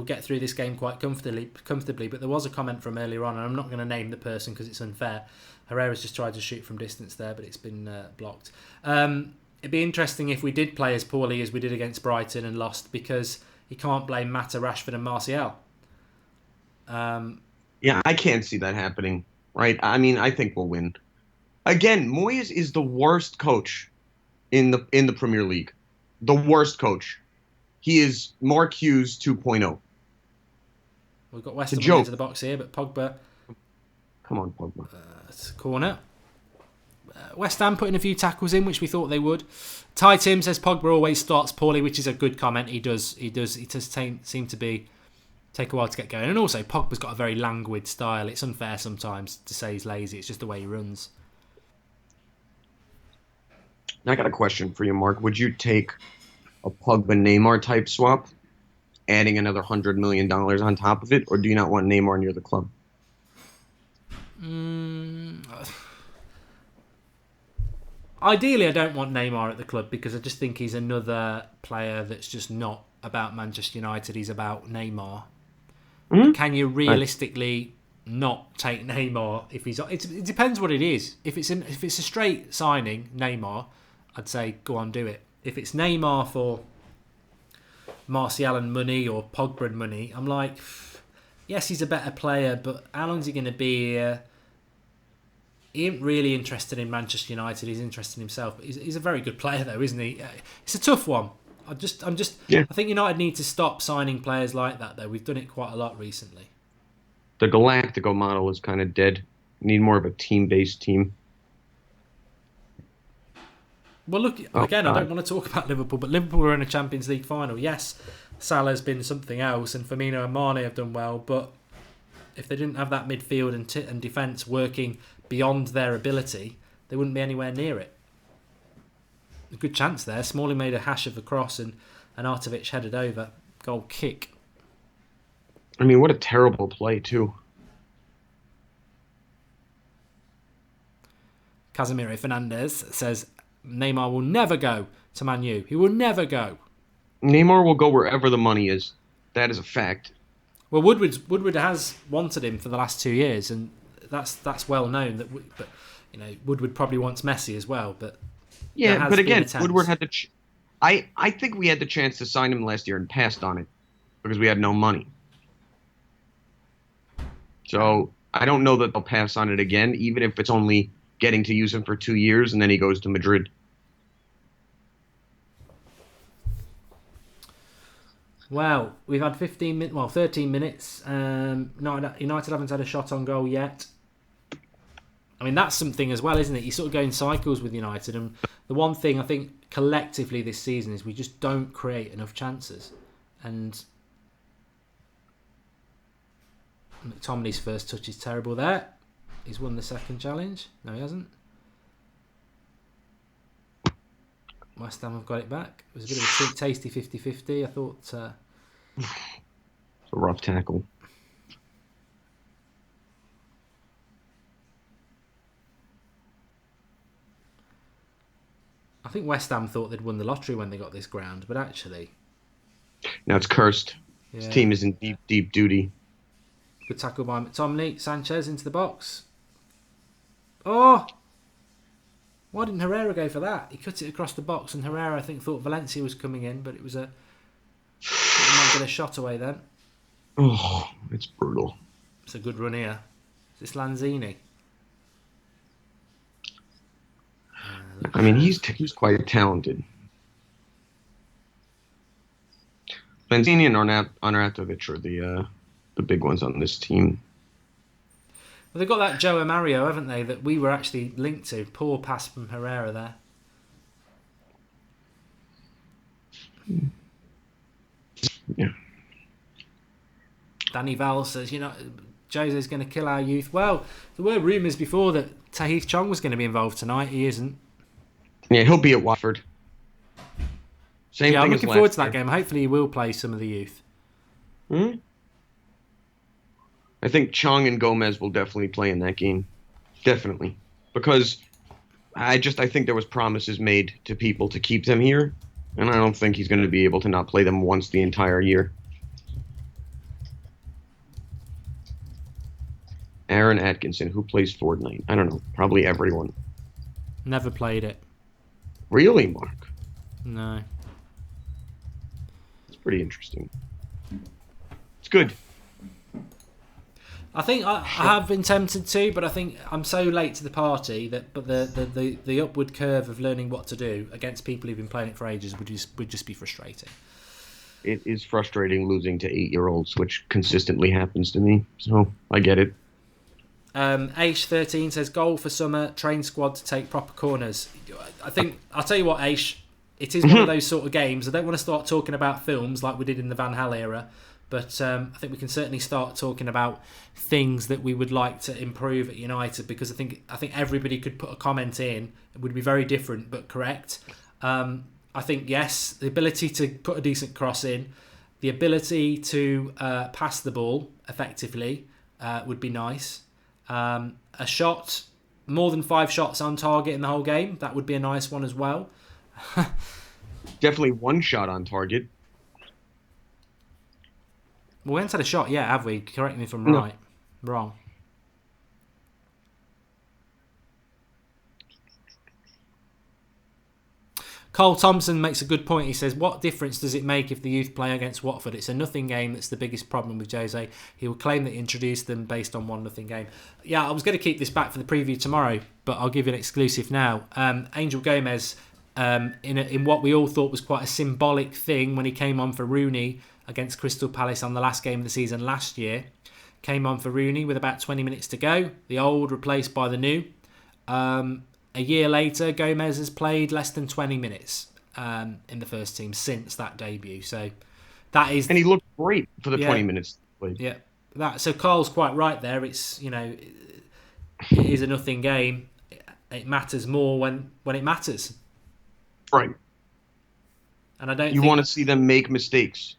get through this game quite comfortably. But there was a comment from earlier on, and I'm not going to name the person because it's unfair. Herrera's just tried to shoot from distance there, but it's been blocked. It'd be interesting if we did play as poorly as we did against Brighton and lost, because you can't blame Mata, Rashford and Martial. Yeah, I can't see that happening, right? I mean, I think we'll win. Again, Moyes is the worst coach in the Premier League. The worst coach. He is Mark Hughes 2.0. We've got West Ham into the box here, but Pogba. Come on, Pogba. It's a corner. West Ham putting a few tackles in, which we thought they would. Ty Tim says Pogba always starts poorly, which is a good comment. He does. He does seem to take a while to get going. And also, Pogba's got a very languid style. It's unfair sometimes to say he's lazy. It's just the way he runs. I got a question for you, Mark. Would you take a Pogba-Neymar type swap, adding another $100 million on top of it, or do you not want Neymar near the club? Ideally, I don't want Neymar at the club because I just think he's another player that's just not about Manchester United. He's about Neymar. Mm-hmm. Can you realistically not take Neymar if he's? It depends what it is. If it's a straight signing, Neymar, I'd say go on, do it. If it's Neymar for Martial and money or Pogba and money, I'm like, yes, he's a better player, but how long's he going to be here? He ain't really interested in Manchester United. He's interested in himself. But he's a very good player, though, isn't he? It's a tough one. I think United need to stop signing players like that, though. We've done it quite a lot recently. The Galactico model is kind of dead. We need more of a team-based team. Well, look, again, I don't want to talk about Liverpool, but Liverpool are in a Champions League final. Yes, Salah's been something else, and Firmino and Mane have done well, but if they didn't have that midfield and defence working beyond their ability, they wouldn't be anywhere near it. A good chance there. Smalling made a hash of the cross, and Artovich headed over. Goal kick. I mean, what a terrible play, too. Casemiro Fernandez says Neymar will never go to Man U. He will never go. Neymar will go wherever the money is. That is a fact. Well, Woodward has wanted him for the last 2 years, and that's well known. But Woodward probably wants Messi as well. But yeah, but again, Woodward had I think we had the chance to sign him last year and passed on it because we had no money. So I don't know that they'll pass on it again, even if it's only getting to use him for 2 years and then he goes to Madrid. Well, we've had 13 minutes. United haven't had a shot on goal yet. I mean, that's something as well, isn't it? You sort of go in cycles with United, and the one thing I think collectively this season is we just don't create enough chances. And McTominay's first touch is terrible there. He's won the second challenge. No, he hasn't. West Ham have got it back. It was a bit of a tasty 50-50. I thought... It's a rough tackle. I think West Ham thought they'd won the lottery when they got this ground, but actually... Now it's cursed. Yeah. This team is in deep, deep duty. Good tackle by McTominay. Sanchez into the box. Oh! Why didn't Herrera go for that? He cut it across the box, and Herrera, I think, thought Valencia was coming in, but it was a... He might get a shot away then. Oh, it's brutal. It's a good run here. Is this Lanzini? I mean, he's quite talented. Lanzini and Arnautovic are the big ones on this team. Well, they've got that Joe Mario, haven't they, that we were actually linked to. Poor pass from Herrera there. Yeah. Danny Val says, Jose's going to kill our youth. Well, there were rumours before that Tahith Chong was going to be involved tonight. He isn't. Yeah, he'll be at Watford. Same thing I'm as looking forward to last that year. game. Hopefully he will play some of the youth. I think Chong and Gomez will definitely play in that game. Definitely. Because I think there was promises made to people to keep them here, and I don't think he's going to be able to not play them once the entire year. Aaron Atkinson, who plays Fortnite? I don't know. Probably everyone. Never played it. Really, Mark? No. It's pretty interesting. It's good. I think I have been tempted to, but I think I'm so late to the party that the upward curve of learning what to do against people who've been playing it for ages would just be frustrating. It is frustrating losing to 8-year-olds, which consistently happens to me. So I get it. Aish13 says goal for summer, train squad to take proper corners. I think I'll tell you what, Aish, it is one of those sort of games. I don't want to start talking about films like we did in the Van Hal era, but I think we can certainly start talking about things that we would like to improve at United, because I think everybody could put a comment in. It would be very different but correct. I think, yes, the ability to put a decent cross in, the ability to pass the ball effectively would be nice. A shot, more than 5 shots on target in the whole game, that would be a nice one as well. Definitely one shot on target. Well, we haven't had a shot yet, have we? Correct me if I'm wrong. Cole Thompson makes a good point. He says, what difference does it make if the youth play against Watford? It's a nothing game that's the biggest problem with Jose. He will claim that he introduced them based on 1-0 game. Yeah, I was going to keep this back for the preview tomorrow, but I'll give you an exclusive now. Angel Gomez, in what we all thought was quite a symbolic thing when he came on for Rooney against Crystal Palace on the last game of the season last year, came on for Rooney with about 20 minutes to go. The old replaced by the new. A year later, Gomez has played less than 20 minutes in the first team since that debut. So that is, and he looked great for the 20 minutes. Yeah, so Carl's quite right there. It's it is a nothing game. It matters more when it matters. Right. And I don't. You want to see them make mistakes.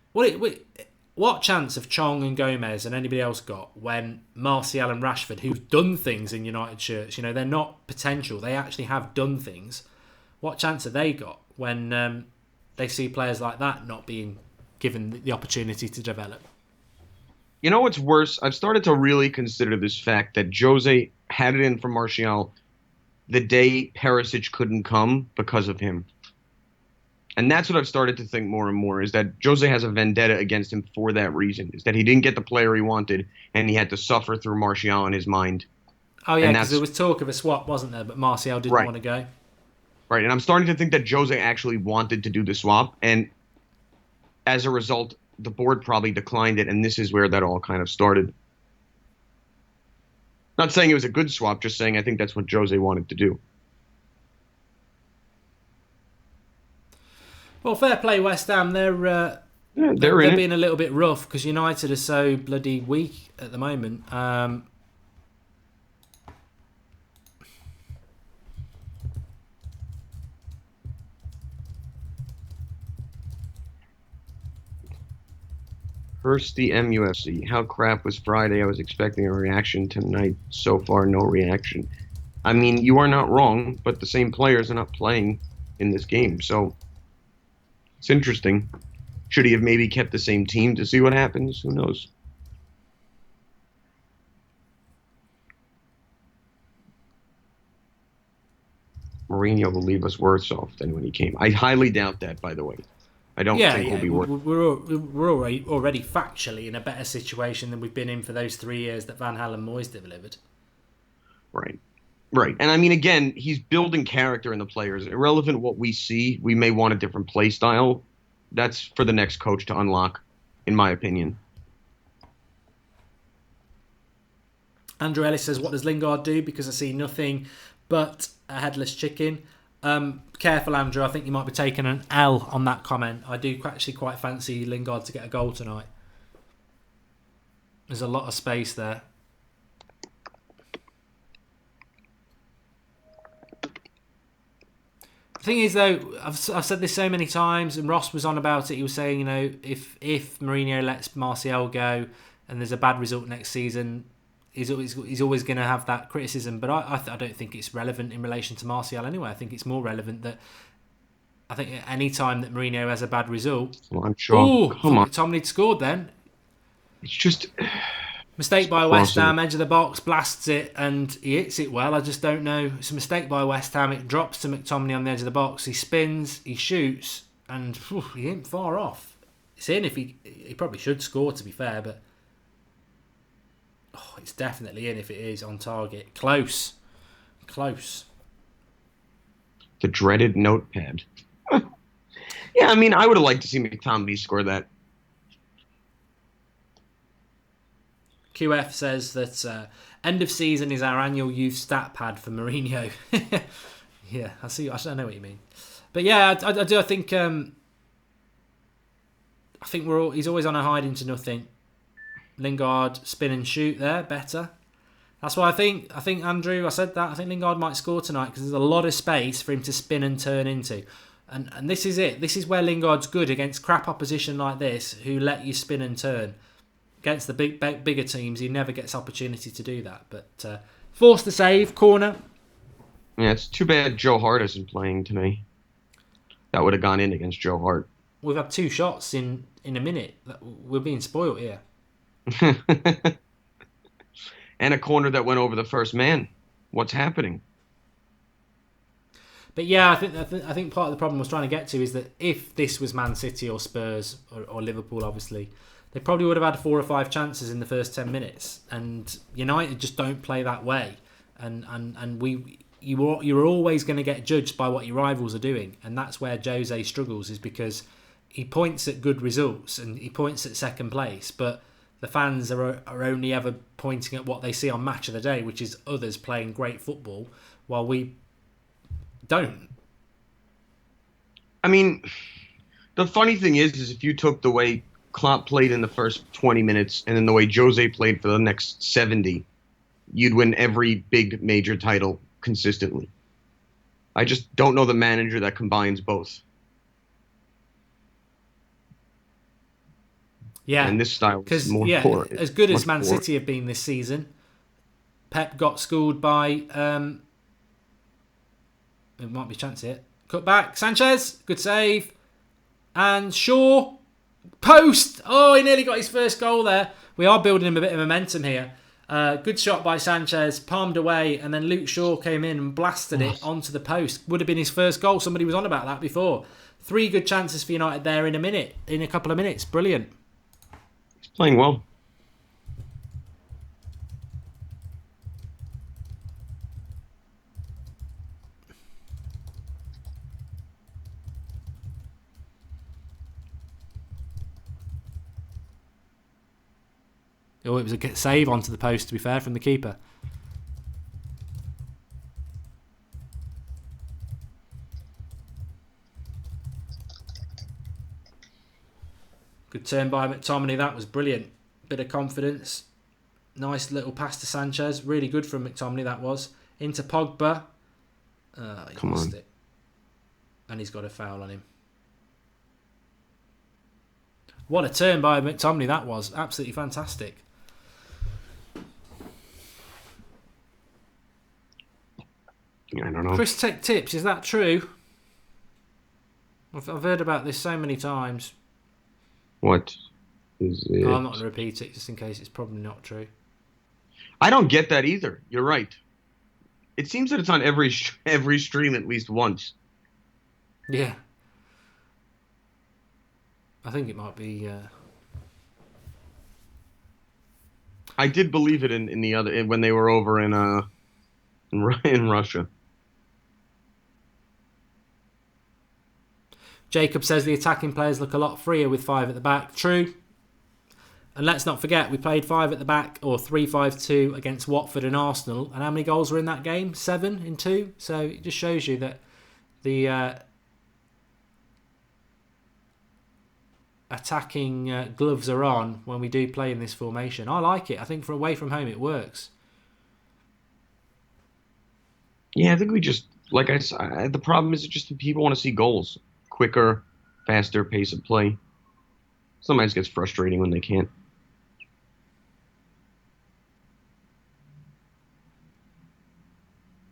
What chance have Chong and Gomez and anybody else got when Martial and Rashford, who've done things in United shirts, they're not potential, they actually have done things. What chance have they got when they see players like that not being given the opportunity to develop? You know what's worse? I've started to really consider this fact that Jose had it in for Martial the day Perisic couldn't come because of him. And that's what I've started to think more and more, is that Jose has a vendetta against him for that reason, is that he didn't get the player he wanted, and he had to suffer through Martial in his mind. Oh, yeah, And because there was talk of a swap, wasn't there? But Martial didn't Right. want to go. Right, and I'm starting to think that Jose actually wanted to do the swap, and as a result, the board probably declined it, and this is where that all kind of started. Not saying it was a good swap, just saying I think that's what Jose wanted to do. Well, fair play, West Ham. They're They're being a little bit rough because United are so bloody weak at the moment. First, the MUFC. How crap was Friday? I was expecting a reaction tonight. So far, no reaction. I mean, you are not wrong, but the same players are not playing in this game, so it's interesting. Should he have maybe kept the same team to see what happens? Who knows? Mourinho will leave us worse off than when he came. I highly doubt that, by the way. I don't think we'll be worse. We're already factually in a better situation than we've been in for those 3 years that Van Hal and Moyes delivered. Right. Right. And I mean, again, he's building character in the players. Irrelevant what we see, we may want a different play style. That's for the next coach to unlock, in my opinion. Andrew Ellis says, what does Lingard do? Because I see nothing but a headless chicken. Careful, Andrew. I think you might be taking an L on that comment. I do actually quite fancy Lingard to get a goal tonight. There's a lot of space there. The thing is, though, I've said this so many times, and Ross was on about it. He was saying, if Mourinho lets Martial go and there's a bad result next season, he's always going to have that criticism. But I don't think it's relevant in relation to Martial anyway. I think it's more relevant that I think at any time that Mourinho has a bad result, Come on, Shaw. Come on. McTominay scored then. It's just... Mistake by West Ham, edge of the box, blasts it, and he hits it well. I just don't know. It's a mistake by West Ham. It drops to McTominay on the edge of the box. He spins, he shoots, and he ain't far off. It's in if he probably should score, to be fair, but it's definitely in if it is on target. Close. The dreaded notepad. Yeah, I mean, I would have liked to see McTominay score that. QF says that end of season is our annual youth stat pad for Mourinho. Yeah, I see. I know what you mean. But yeah, I do. I think he's always on a hide into nothing. Lingard spin and shoot there, better. That's why I think Andrew, I said that. I think Lingard might score tonight because there's a lot of space for him to spin and turn into. And this is it. This is where Lingard's good against crap opposition like this, who let you spin and turn. Against the bigger teams, he never gets opportunity to do that. But forced to save, corner. Yeah, it's too bad Joe Hart isn't playing today. That would have gone in against Joe Hart. We've had 2 shots in a minute. We're being spoiled here. And a corner that went over the first man. What's happening? But yeah, I think part of the problem I was trying to get to is that if this was Man City or Spurs or Liverpool, obviously, they probably would have had 4 or 5 chances in the first 10 minutes. And United just don't play that way. And you're always going to get judged by what your rivals are doing. And that's where Jose struggles, is because he points at good results and he points at second place. But the fans are only ever pointing at what they see on Match of the Day, which is others playing great football, while we don't. I mean, the funny thing is if you took the way Klopp played in the first 20 minutes and then the way Jose played for the next 70, you'd win every big major title consistently. I just don't know the manager that combines both. Yeah, and this style is more poor. As good as Man City have been this season, Pep got schooled by... it might be a chance here. Cut back. Sanchez, good save. And Shaw, post. Oh, he nearly got his first goal there. We are building him a bit of momentum here. Good shot by Sanchez, palmed away, and then Luke Shaw came in and blasted it onto the post. Would have been his first goal. Somebody was on about that before. 3 good chances for United there in a couple of minutes. Brilliant. He's playing well. Oh, it was a save onto the post, to be fair, from the keeper. Good turn by McTominay. That was brilliant. Bit of confidence. Nice little pass to Sanchez. Really good from McTominay, that was. Into Pogba. He missed it. And he's got a foul on him. What a turn by McTominay that was. Absolutely fantastic. I don't know. Chris Tech Tips, is that true? I've heard about this so many times. What is it? I'm not going to repeat it just in case it's probably not true. I don't get that either. You're right. It seems that it's on every stream at least once. Yeah. I think it might be... I did believe it in the other when they were over in Russia. Jacob says the attacking players look a lot freer with 5 at the back. True. And let's not forget, we played 5 at the back, or 3-5-2 against Watford and Arsenal. And how many goals were in that game? 7 in 2. So it just shows you that the attacking gloves are on when we do play in this formation. I like it. I think for away from home it works. Yeah, I think we just, like I said, the problem is just that people want to see goals. Quicker, faster pace of play. Sometimes it gets frustrating when they can't.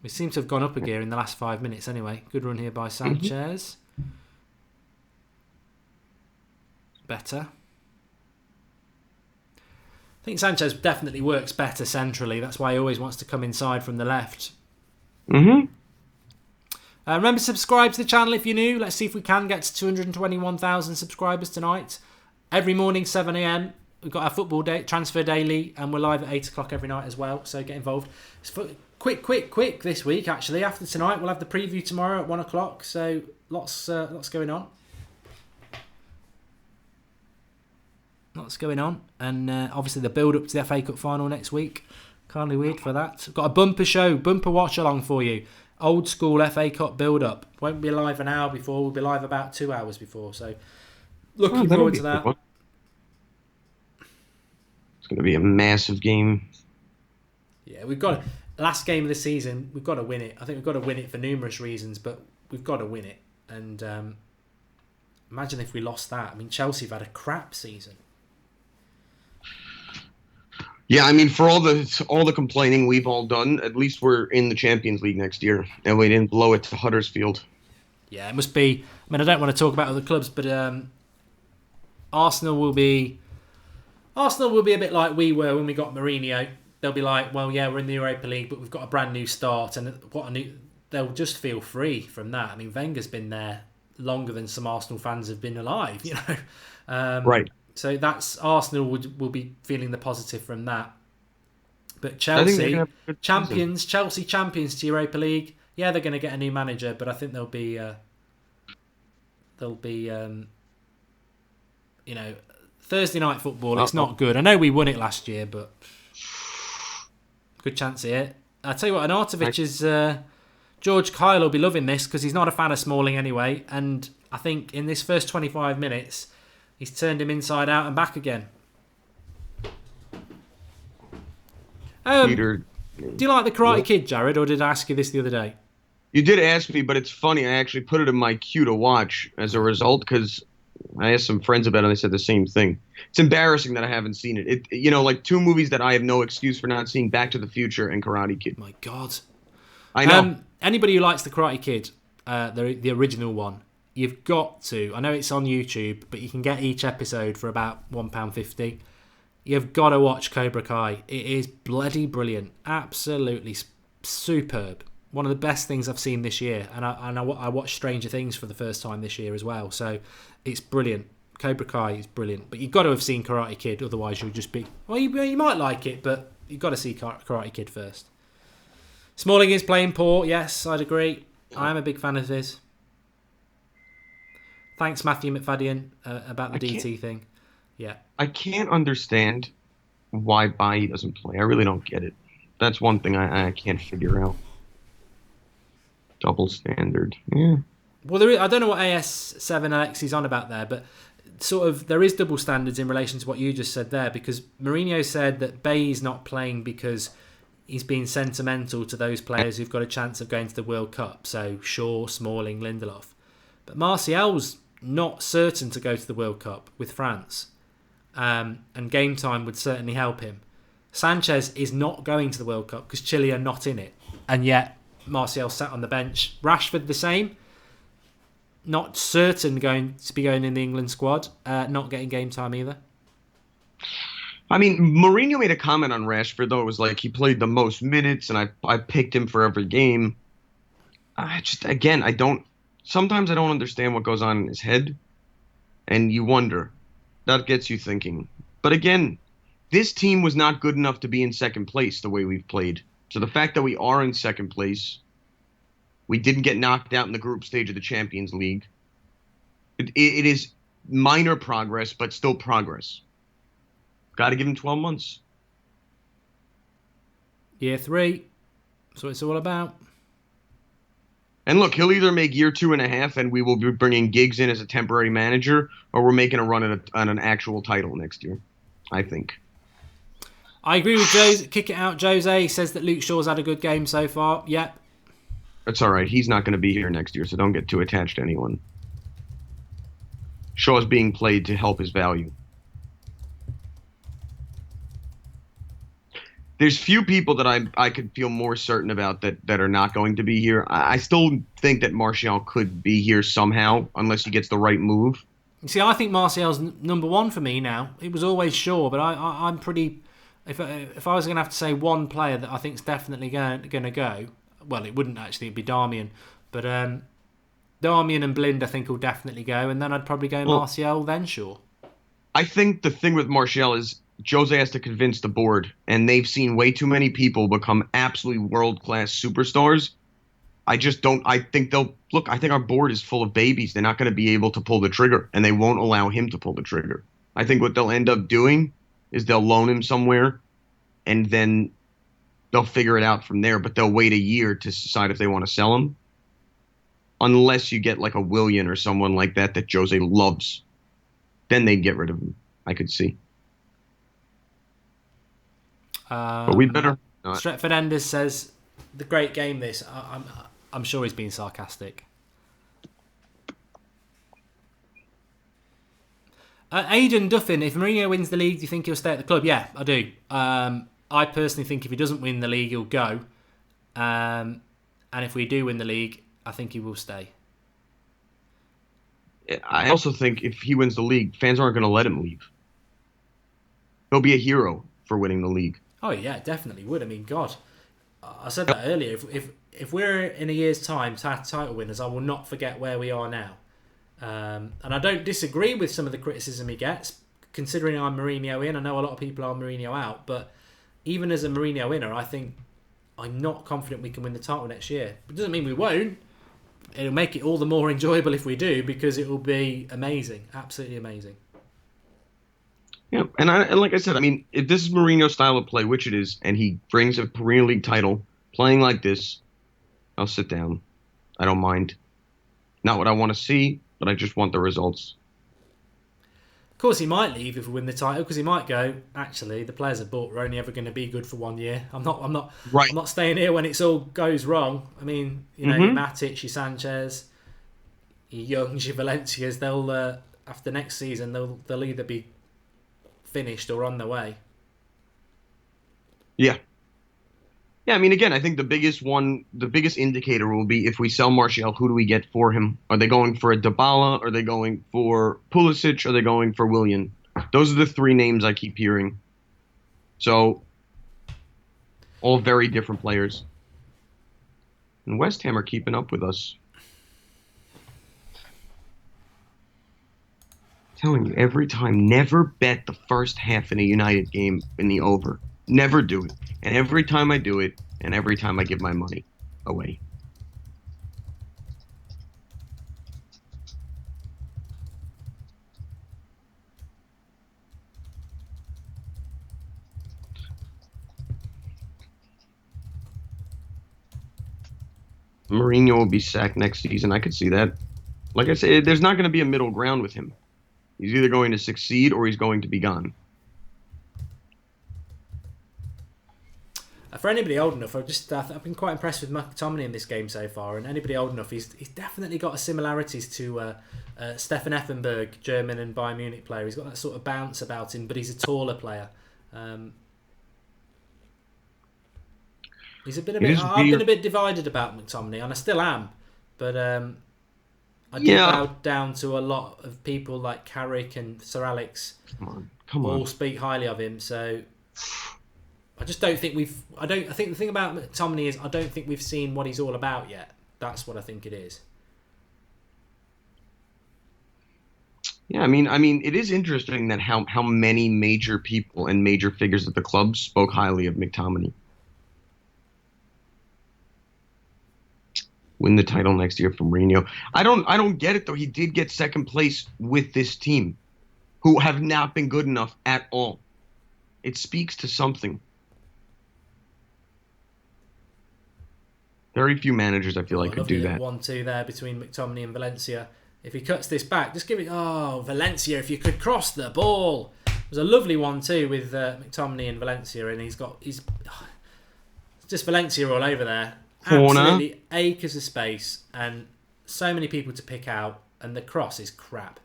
We seem to have gone up a gear in the last 5 minutes anyway. Good run here by Sanchez. Better. I think Sanchez definitely works better centrally. That's why he always wants to come inside from the left. Mm-hmm. Remember to subscribe to the channel if you're new. Let's see if we can get to 221,000 subscribers tonight. Every morning, 7 a.m. We've got our football day, transfer daily, and we're live at 8 o'clock every night as well. So get involved. It's quick this week, actually. After tonight, we'll have the preview tomorrow at 1 o'clock. So lots going on. Lots going on. And obviously the build-up to the FA Cup final next week. Kindly wait for that. We've got a bumper watch-along for you. Old school FA Cup build-up. Won't be live an hour before. We'll be live about 2 hours before. So looking forward to that. It's going to be a massive game. Yeah, we've got last game of the season. We've got to win it. I think we've got to win it for numerous reasons, but we've got to win it. And imagine if we lost that. I mean, Chelsea have had a crap season. Yeah, I mean, for all the complaining we've all done, at least we're in the Champions League next year, and we didn't blow it to Huddersfield. Yeah, it must be. I mean, I don't want to talk about other clubs, but Arsenal will be a bit like we were when we got Mourinho. They'll be like, well, yeah, we're in the Europa League, but we've got a brand new start, and they'll just feel free from that. I mean, Wenger's been there longer than some Arsenal fans have been alive, you know. Right. So that's Arsenal will be feeling the positive from that. But Chelsea champions to Europa League. Yeah, they're going to get a new manager, but I think they'll be Thursday night football. It's not good. I know we won it last year, but good chance here. I tell you what, Arnautovic is George Kyle will be loving this because he's not a fan of Smalling anyway, and I think in this first 25 minutes. He's turned him inside out and back again. Peter, do you like the Karate Kid, Jared, or did I ask you this the other day? You did ask me, but it's funny. I actually put it in my queue to watch as a result because I asked some friends about it and they said the same thing. It's embarrassing that I haven't seen it. Like 2 movies that I have no excuse for not seeing: Back to the Future and Karate Kid. My God. I know. Anybody who likes the Karate Kid, the original one, you've got to. I know it's on YouTube, but you can get each episode for about £1.50. You've got to watch Cobra Kai. It is bloody brilliant. Absolutely superb. one of the best things I've seen this year. And I watched Stranger Things for the first time this year as well. So it's brilliant. Cobra Kai is brilliant. But you've got to have seen Karate Kid, otherwise you'll just be... Well, you might like it, but you've got to see Karate Kid first. Smalling is playing poor. Yes, I'd agree. I am a big fan of his. Thanks, Matthew McFadden, about the DT thing. Yeah. I can't understand why Bailly doesn't play. I really don't get it. That's one thing I can't figure out. Double standard. Yeah. Well, I don't know what AS7 Alexi's on about there, but sort of there is double standards in relation to what you just said there, because Mourinho said that Bailly's not playing because he's been sentimental to those players who've got a chance of going to the World Cup. So Shaw, Smalling, Lindelof. But Martial's not certain to go to the World Cup with France. And game time would certainly help him. Sanchez is not going to the World Cup because Chile are not in it. And yet Martial sat on the bench. Rashford the same. Not certain to be going in the England squad. Not getting game time either. I mean, Mourinho made a comment on Rashford, though. It was like he played the most minutes, and I picked him for every game. Sometimes I don't understand what goes on in his head, and you wonder. That gets you thinking. But again, this team was not good enough to be in second place the way we've played. So the fact that we are in second place, we didn't get knocked out in the group stage of the Champions League. It is minor progress, but still progress. Got to give him 12 months. Year 3. That's what it's all about. And look, he'll either make year 2.5 and we will be bringing Giggs in as a temporary manager, or we're making a run at an actual title next year, I think. I agree with Jose. Kick it out, Jose. He says that Luke Shaw's had a good game so far. Yep. That's all right. He's not going to be here next year, so don't get too attached to anyone. Shaw's being played to help his value. There's few people that I could feel more certain about that are not going to be here. I still think that Martial could be here somehow, unless he gets the right move. You see, I think Martial's number one for me now. It was always Shaw, but I'm pretty... If I was going to have to say one player that I think's definitely going to go, well, it wouldn't actually. It'd be Darmian. But Darmian and Blind, I think, will definitely go. And then I'd probably go Martial, then Shaw. I think the thing with Martial is Jose has to convince the board, and they've seen way too many people become absolutely world-class superstars. I think our board is full of babies. They're not going to be able to pull the trigger, and they won't allow him to pull the trigger. I think what they'll end up doing is they'll loan him somewhere, and then they'll figure it out from there, but they'll wait a year to decide if they want to sell him. Unless you get like a Willian or someone like that Jose loves. Then they'd get rid of him, I could see. But we better not. Stretford Enders says, the great game this. I'm sure he's being sarcastic. Aidan Duffin, if Mourinho wins the league, do you think he'll stay at the club? Yeah, I do. I personally think if he doesn't win the league, he'll go. And if we do win the league, I think he will stay. I also think if he wins the league, fans aren't going to let him leave. He'll be a hero for winning the league. Oh yeah, definitely would. I mean, God, I said that earlier. If we're in a year's time title winners, I will not forget where we are now. And I don't disagree with some of the criticism he gets, considering I'm Mourinho in. I know a lot of people are Mourinho out, but even as a Mourinho winner, I think I'm not confident we can win the title next year. It doesn't mean we won't. It'll make it all the more enjoyable if we do, because it will be amazing, absolutely amazing. Yeah, and like I said, I mean, if this is Mourinho's style of play, which it is, and he brings a Premier League title playing like this, I'll sit down. I don't mind. Not what I want to see, but I just want the results. Of course, he might leave if we win the title, because he might go, actually, the players I bought were only ever going to be good for 1 year. I'm not staying here when it's all goes wrong. I mean, your Matic, your Sanchez, your Youngs, your Valencias, they'll after next season they'll either be finished or on their way. Yeah. Yeah, I mean, again, I think the biggest indicator will be if we sell Martial, who do we get for him? Are they going for a Dybala? Are they going for Pulisic? Are they going for Willian? Those are the three names I keep hearing. So, all very different players. And West Ham are keeping up with us. Telling you every time, never bet the first half in a United game in the over. Never do it. And every time I do it, and every time I give my money away. Mourinho will be sacked next season. I could see that. Like I said, there's not going to be a middle ground with him. He's either going to succeed or he's going to be gone. For anybody old enough, I've been quite impressed with McTominay in this game so far. And anybody old enough, he's definitely got similarities to Stefan Effenberg, German and Bayern Munich player. He's got that sort of bounce about him, but he's a taller player. I've been a bit divided about McTominay, and I still am. But I do bow down to a lot of people like Carrick and Sir Alex. Come on. All speak highly of him. So I just don't think I think the thing about McTominay is I don't think we've seen what he's all about yet. That's what I think it is. Yeah, I mean, it is interesting that how many major people and major figures at the club spoke highly of McTominay. Win the title next year from Mourinho. I don't get it though. He did get second place with this team, who have not been good enough at all. It speaks to something. Very few managers I feel like could do that. 1-2 there between McTominay and Valencia. If he cuts this back, just give it. Oh, Valencia! If you could cross the ball, it was a lovely 1-2 with McTominay and Valencia, and it's just Valencia all over there. Corner. Absolutely acres of space and so many people to pick out, and the cross is crap.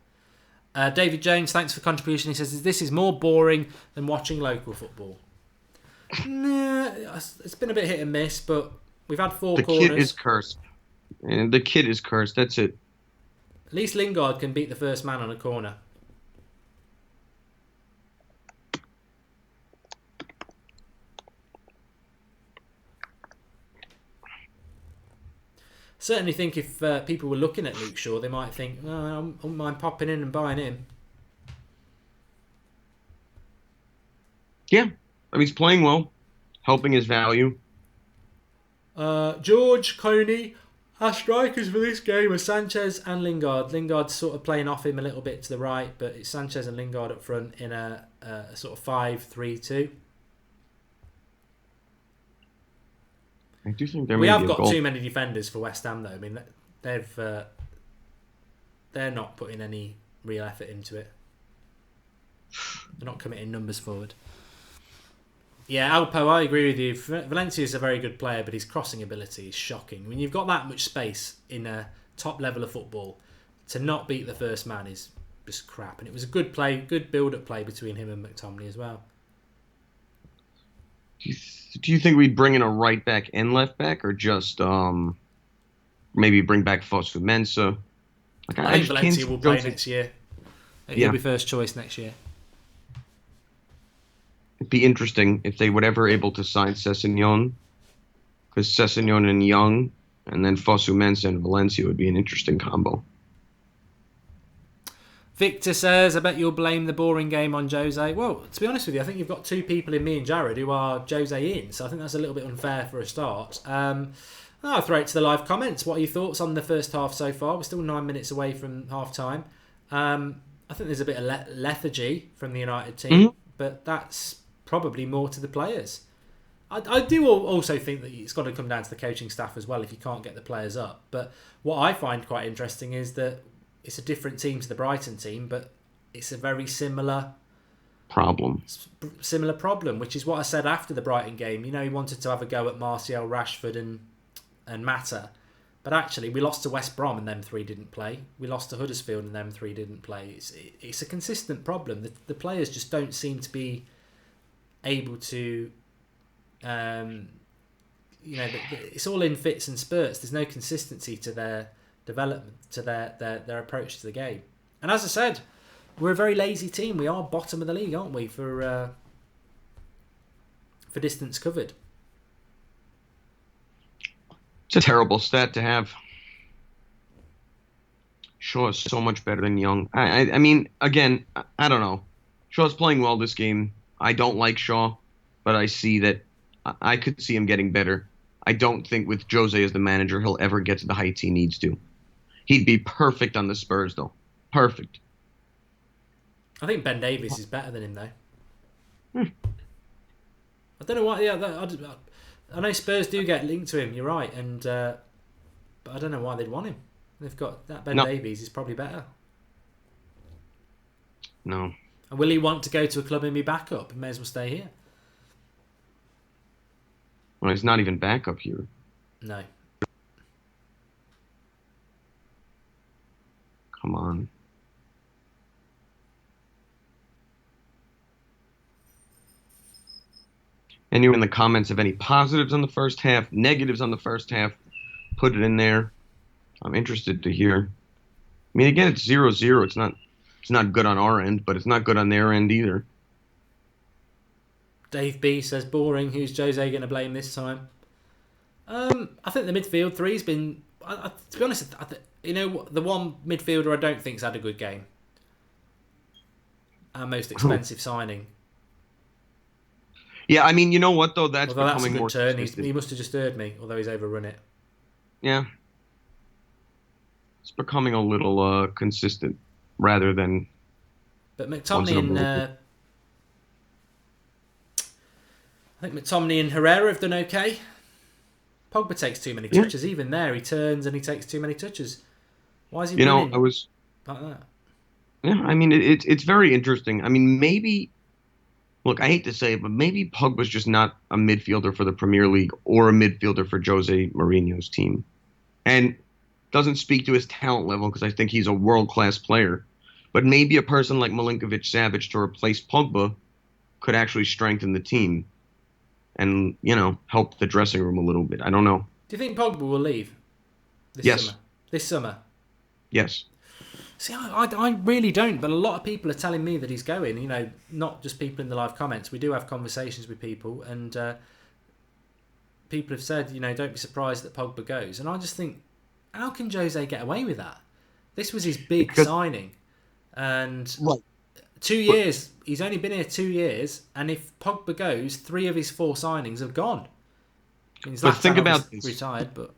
David Jones, thanks for contribution. He says this is more boring than watching local football. Nah, it's been a bit hit and miss, but we've had 4 corners. The kid is cursed. And the kid is cursed. That's it. At least Lingard can beat the first man on a corner. Certainly think if people were looking at Luke Shaw, they might think, oh, I wouldn't mind popping in and buying him. Yeah. I mean, he's playing well. Helping his value. George, Coney, our strikers for this game are Sanchez and Lingard. Lingard's sort of playing off him a little bit to the right, but it's Sanchez and Lingard up front in a sort of 5-3-2. I do think we have got too many defenders for West Ham, though. I mean, they're not putting any real effort into it. They're not committing numbers forward. Yeah, Alpo, I agree with you. Valencia is a very good player, but his crossing ability is shocking. When you've got that much space in a top level of football, to not beat the first man is just crap. And it was a good play, good build-up play between him and McTominay as well. Do you think we'd bring in a right back and left back, or just maybe bring back Fosu-Mensah? I think Valencia will play next year. He'll be first choice next year. It'd be interesting if they were ever able to sign Sessegnon, because Sessegnon and Young, and then Fosu-Mensah and Valencia would be an interesting combo. Victor says, I bet you'll blame the boring game on Jose. Well, to be honest with you, I think you've got 2 people in me and Jared who are Jose in, so I think that's a little bit unfair for a start. I'll throw it to the live comments. What are your thoughts on the first half so far? We're still 9 minutes away from half time. I think there's a bit of lethargy from the United team, but that's probably more to the players. I do also think that it's got to come down to the coaching staff as well if you can't get the players up. But what I find quite interesting is that it's a different team to the Brighton team, but it's a very similar problem, which is what I said after the Brighton game. You know, he wanted to have a go at Martial, Rashford and Mata, but actually we lost to West Brom and them 3 didn't play. We lost to Huddersfield and them 3 didn't play. It's a consistent problem. The players just don't seem to be able to, it's all in fits and spurts. There's no consistency to their development, to their approach to the game. And as I said, we're a very lazy team. We are bottom of the league, aren't we, for distance covered? It's a terrible stat to have. Shaw is so much better than Young. I mean, again, I don't know. Shaw's playing well this game. I don't like Shaw, but I see that I could see him getting better. I don't think with Jose as the manager he'll ever get to the heights he needs to. He'd be perfect on the Spurs, though. Perfect. I think Ben Davies is better than him, though. I don't know why. Yeah, I know Spurs do get linked to him. You're right, and but I don't know why they'd want him. They've got that Ben Davies is probably better. No. And will he want to go to a club and be backup? He may as well stay here. Well, he's not even backup here. No. Come on. Anyone in the comments have any positives on the first half, negatives on the first half, put it in there. I'm interested to hear. I mean, again, it's 0-0. It's not good on our end, but it's not good on their end either. Dave B says boring. Who's Jose going to blame this time? I think the midfield three's been. To be honest, the one midfielder I don't think's had a good game. Our most expensive signing. Yeah, I mean, you know what though? That's although becoming that's a good more. Turn. He must have just heard me, although he's overrun it. Yeah, it's becoming a little consistent rather than. But McTominay and I think McTominay and Herrera have done okay. Pogba takes too many touches. Even there, he turns and he takes too many touches. Why is he? I was like that. Yeah, I mean, it's very interesting. I mean, maybe. Look, I hate to say it, but maybe Pogba's just not a midfielder for the Premier League or a midfielder for Jose Mourinho's team. And doesn't speak to his talent level because I think he's a world-class player. But maybe a person like Milinkovic-Savic to replace Pogba could actually strengthen the team and, help the dressing room a little bit. I don't know. Do you think Pogba will leave Yes. This summer? Yes. See, I really don't, but a lot of people are telling me that he's going. Not just people in the live comments. We do have conversations with people, and people have said, don't be surprised that Pogba goes. And I just think, how can Jose get away with that? This was his big signing, and 2 years. He's only been here 2 years, and if Pogba goes, 3 of his 4 signings have gone. But think about this. Retired, but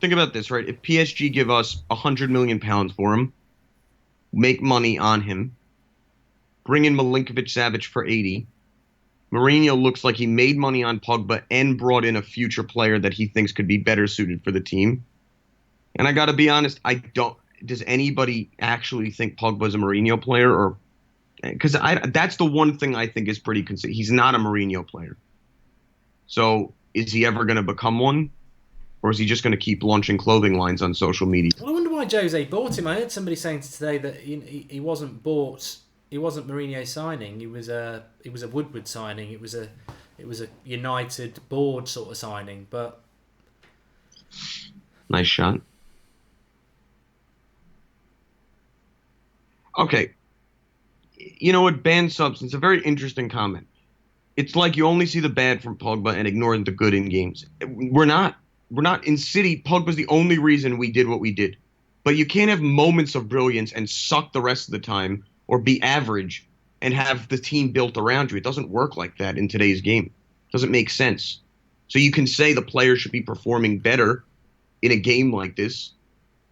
think about this, right? If PSG give us £100 million for him, make money on him, bring in Milinkovic-Savic for 80. Mourinho looks like he made money on Pogba and brought in a future player that he thinks could be better suited for the team. And I got to be honest, does anybody actually think Pogba's a Mourinho player? Or because that's the one thing I think is pretty consistent. He's not a Mourinho player. So is he ever going to become one? Or is he just going to keep launching clothing lines on social media? Well, I wonder why Jose bought him. I heard somebody saying today that he wasn't bought. He wasn't Mourinho's signing. It was a Woodward signing. It was a United board sort of signing. But nice shot. Okay. You know what? Banned substance. A very interesting comment. It's like you only see the bad from Pogba and ignore the good in games. We're not in City. Pogba's the only reason we did what we did. But you can't have moments of brilliance and suck the rest of the time or be average and have the team built around you. It doesn't work like that in today's game. It doesn't make sense. So you can say the players should be performing better in a game like this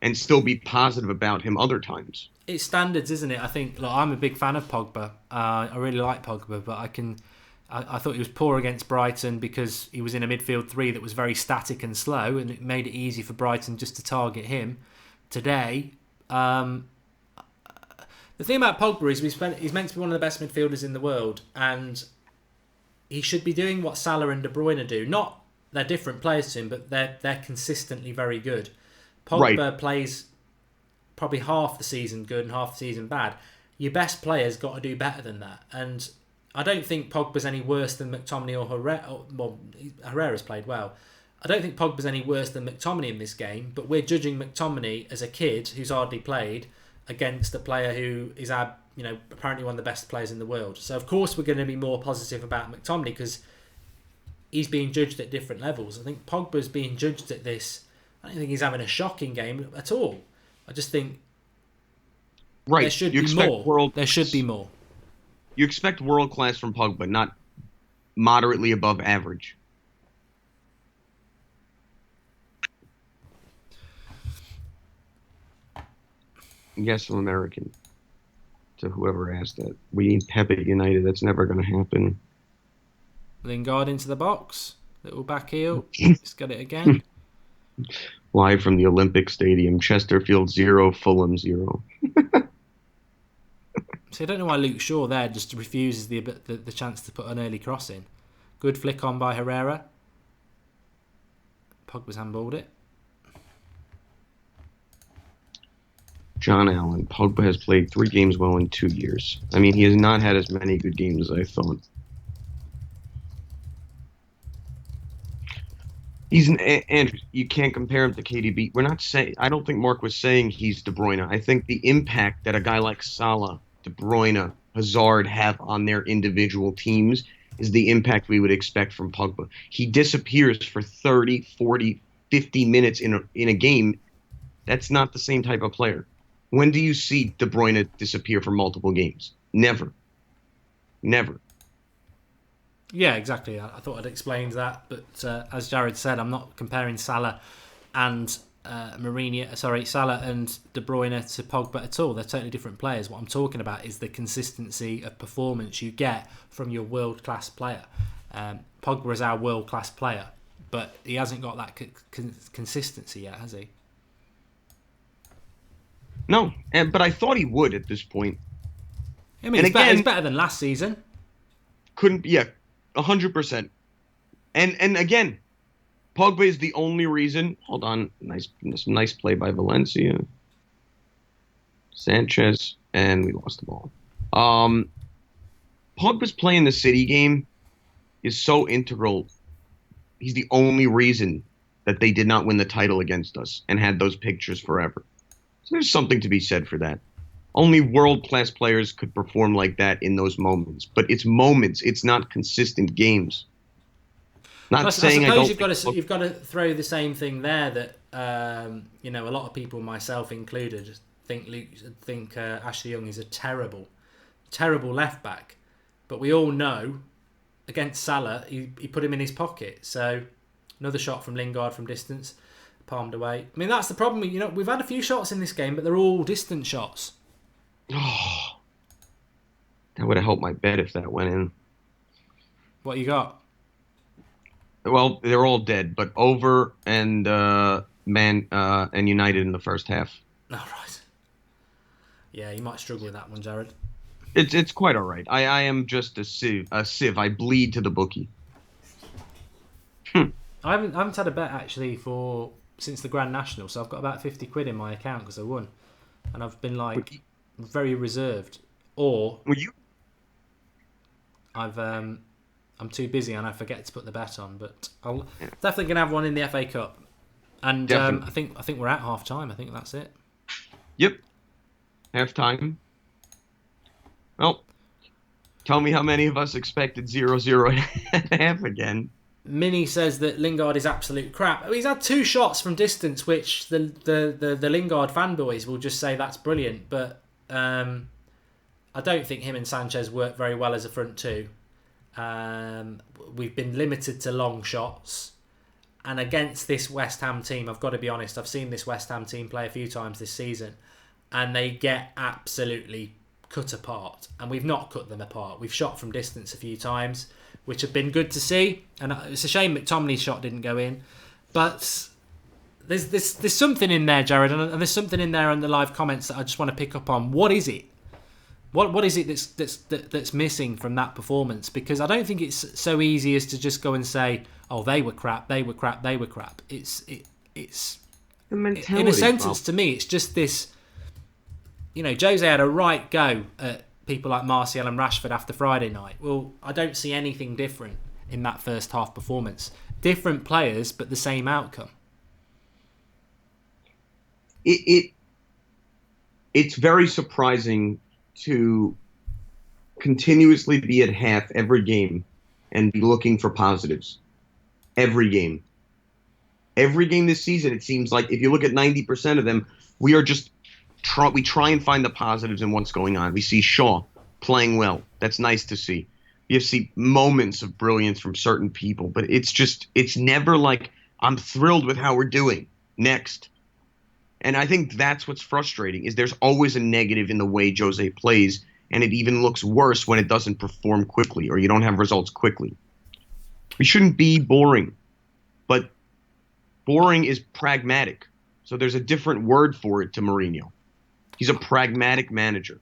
and still be positive about him other times. It's standards, isn't it? I think I'm a big fan of Pogba. I really like Pogba, but I thought he was poor against Brighton because he was in a midfield 3 that was very static and slow, and it made it easy for Brighton just to target him. Today, the thing about Pogba is he's meant to be one of the best midfielders in the world, and he should be doing what Salah and De Bruyne do. Not they're different players to him, but they're consistently very good. Pogba plays probably half the season good and half the season bad. Your best players got to do better than that, and I don't think Pogba's any worse than McTominay or Herrera. Well, Herrera's played well. I don't think Pogba's any worse than McTominay in this game, but we're judging McTominay as a kid who's hardly played against a player who is apparently one of the best players in the world. So of course we're going to be more positive about McTominay because he's being judged at different levels. I think Pogba's being judged at this. I don't think he's having a shocking game at all. I just think there should be more. There should be more. You expect world class from Pogba, not moderately above average. Yes, I'm American. To whoever asked that. We ain't Pep at United. That's never going to happen. Lingard into the box. Little back heel. Let's get it again. Live from the Olympic Stadium. Chesterfield 0, Fulham 0. See, I don't know why Luke Shaw there just refuses the chance to put an early cross in. Good flick on by Herrera. Pogba's handballed it. John Allen. Pogba has played 3 games well in 2 years. I mean, he has not had as many good games as I thought. Andrew, you can't compare him to KDB. We're not saying. I don't think Mark was saying he's De Bruyne. I think the impact that a guy like Salah, De Bruyne, Hazard have on their individual teams is the impact we would expect from Pogba. He disappears for 30, 40, 50 minutes in a game. That's not the same type of player. When do you see De Bruyne disappear for multiple games? Never. Never. Yeah, exactly. I thought I'd explained that, but as Jared said, I'm not comparing Salah and Salah and De Bruyne to Pogba at all. They're totally different players. What I'm talking about is the consistency of performance you get from your world-class player. Pogba is our world-class player, but he hasn't got that consistency yet, has he? No, but I thought he would at this point. I mean, it's better than last season. 100%. And again, Pogba is the only reason. Hold on, nice play by Valencia, Sanchez, and we lost the ball. Pogba's play in the City game is so integral. He's the only reason that they did not win the title against us and had those pictures forever. So there's something to be said for that. Only world-class players could perform like that in those moments. But it's moments. It's not consistent games. Not saying I suppose you've got to throw the same thing there that a lot of people, myself included, think Ashley Young is a terrible left back. But we all know against Salah, he put him in his pocket. So another shot from Lingard from distance, palmed away. I mean, that's the problem. We've had a few shots in this game, but they're all distant shots. Oh, that would have helped my bet if that went in. What you got? Well, they're all dead, but over and and United in the first half. Oh, right. Yeah, you might struggle with that one, Jared. It's quite all right. I am just a sieve. I bleed to the bookie. I haven't had a bet actually since the Grand National, so I've got about 50 quid in my account because I won, and I've been very reserved, or I'm too busy and I forget to put the bet on. But I'll definitely gonna have one in the FA Cup, and I think we're at half time. I think that's it. Yep, half time. Well, tell me how many of us expected 0-0 at half again. Minnie says that Lingard is absolute crap. He's had 2 shots from distance, which the Lingard fanboys will just say that's brilliant. But I don't think him and Sanchez work very well as a front two. We've been limited to long shots. And against this West Ham team, I've got to be honest, I've seen this West Ham team play a few times this season, and they get absolutely cut apart. And we've not cut them apart. We've shot from distance a few times, which have been good to see. And it's a shame McTominay's shot didn't go in. But there's something in there, Jared, and there's something in there in the live comments that I just want to pick up on. What is it? What is it that's missing from that performance? Because I don't think it's so easy as to just go and say, "Oh, they were crap, they were crap, they were crap." It's the mentality, in a sentence to me. It's just this. Jose had a right go at people like Martial and Rashford after Friday night. Well, I don't see anything different in that first half performance. Different players, but the same outcome. It's very surprising to continuously be at half every game and be looking for positives. every game. Every game this season, it seems like if you look at 90% of them, we are just we try and find the positives in what's going on. We see Shaw playing well. That's nice to see. You see moments of brilliance from certain people, but it's never like I'm thrilled with how we're doing. Next. And I think that's what's frustrating is there's always a negative in the way Jose plays, and it even looks worse when it doesn't perform quickly or you don't have results quickly. We shouldn't be boring, but boring is pragmatic. So there's a different word for it to Mourinho. He's a pragmatic manager,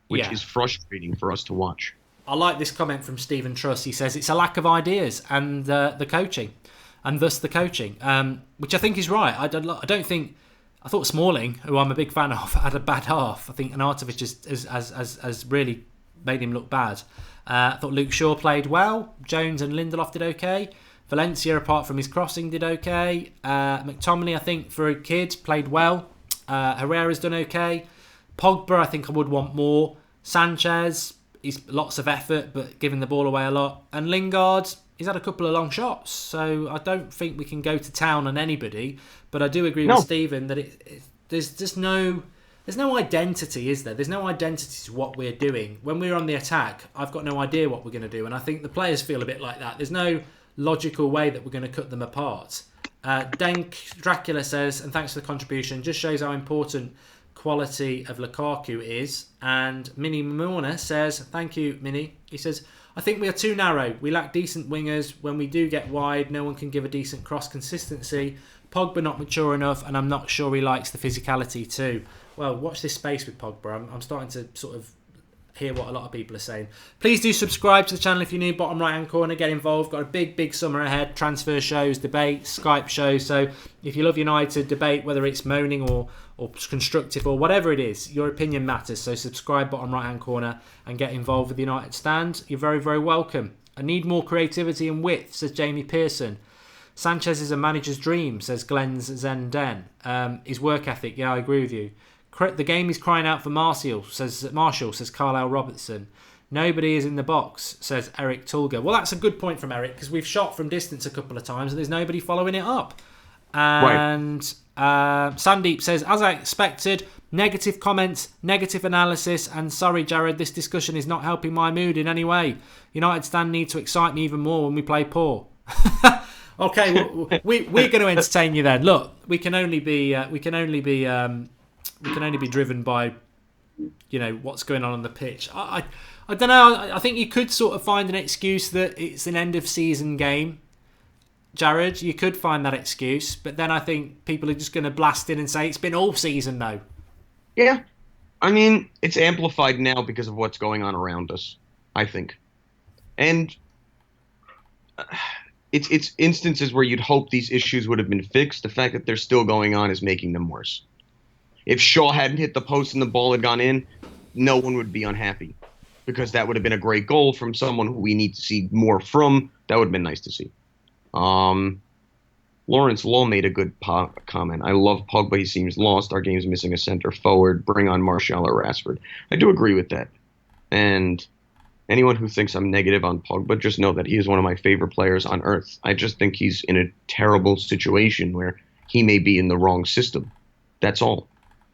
which is frustrating for us to watch. I like this comment from Stephen Truss. He says it's a lack of ideas and the coaching, and thus the coaching, which I think is right. I thought Smalling, who I'm a big fan of, had a bad half. I think Arnautovic has really made him look bad. I thought Luke Shaw played well. Jones and Lindelof did okay. Valencia, apart from his crossing, did okay. McTominay, I think, for a kid, played well. Herrera's done okay. Pogba, I think I would want more. Sanchez, he's lots of effort, but giving the ball away a lot. And Lingard, he's had a couple of long shots. So I don't think we can go to town on anybody. But I do agree with Stephen that there's just there's no identity, is there? There's no identity to what we're doing. When we're on the attack, I've got no idea what we're going to do. And I think the players feel a bit like that. There's no logical way that we're going to cut them apart. Denk Dracula says, and thanks for the contribution, just shows how important quality of Lukaku is. And Mini Mamona says, thank you, Mini. He says, I think we are too narrow. We lack decent wingers. When we do get wide, no one can give a decent cross consistency. Pogba not mature enough, and I'm not sure he likes the physicality too. Well, watch this space with Pogba. I'm starting to sort of hear what a lot of people are saying. Please do subscribe to the channel if you're new. Bottom right hand corner, get involved. Got a big summer ahead. Transfer shows, debates, Skype shows. So if you love United, debate, whether it's moaning or constructive or whatever it is, your opinion matters. So subscribe, bottom right hand corner, and get involved with the United Stand. You're very welcome. I need more creativity and width, says Jamie Pearson. Sanchez is a manager's dream, says Glenn's Zenden. His work ethic, yeah, I agree with you. The game is crying out for Martial, says Carlisle Robertson. Nobody is in the box, says Eric Tulga. Well, that's a good point from Eric, because we've shot from distance a couple of times and there's nobody following it up. And Sandeep says, as I expected, negative comments, negative analysis, and sorry, Jared, this discussion is not helping my mood in any way. United Stand need to excite me even more when we play poor. Okay, we're going to entertain you then. Look, we can only be driven by, what's going on the pitch. I don't know. I think you could sort of find an excuse that it's an end of season game. Jared, you could find that excuse, but then I think people are just going to blast in and say it's been all season though. Yeah. I mean, it's amplified now because of what's going on around us, I think. And it's instances where you'd hope these issues would have been fixed. The fact that they're still going on is making them worse. If Shaw hadn't hit the post and the ball had gone in, no one would be unhappy because that would have been a great goal from someone who we need to see more from. That would have been nice to see. Lawrence Law made a good comment. I love Pogba. He seems lost. Our game's missing a center forward. Bring on Martial or Rashford. I do agree with that. And anyone who thinks I'm negative on Pogba, just know that he is one of my favorite players on earth. I just think he's in a terrible situation where he may be in the wrong system. That's all.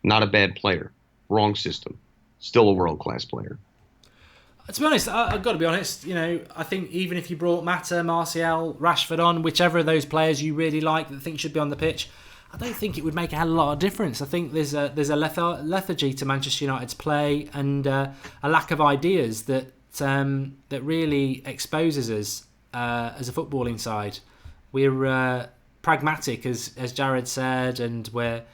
Not a bad player. Wrong system. Still a world-class player. To be honest, I've got to be honest, I think even if you brought Mata, Martial, Rashford on, whichever of those players you really like that think should be on the pitch, I don't think it would make a hell of a lot of difference. I think there's a lethargy to Manchester United's play and a lack of ideas that really exposes us as a footballing side. We're pragmatic, as Jared said, and we're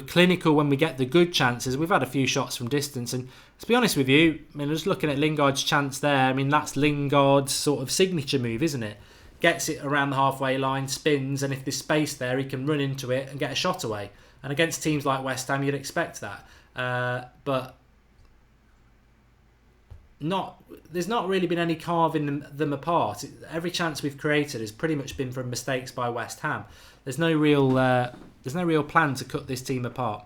clinical when we get the good chances. We've had a few shots from distance, and to be honest with you, I mean, just looking at Lingard's chance there, I mean, that's Lingard's sort of signature move, isn't it? Gets it around the halfway line, spins, and if there's space there, he can run into it and get a shot away. And against teams like West Ham, you'd expect that. But there's not really been any carving them apart. Every chance we've created has pretty much been from mistakes by West Ham. There's no real plan to cut this team apart.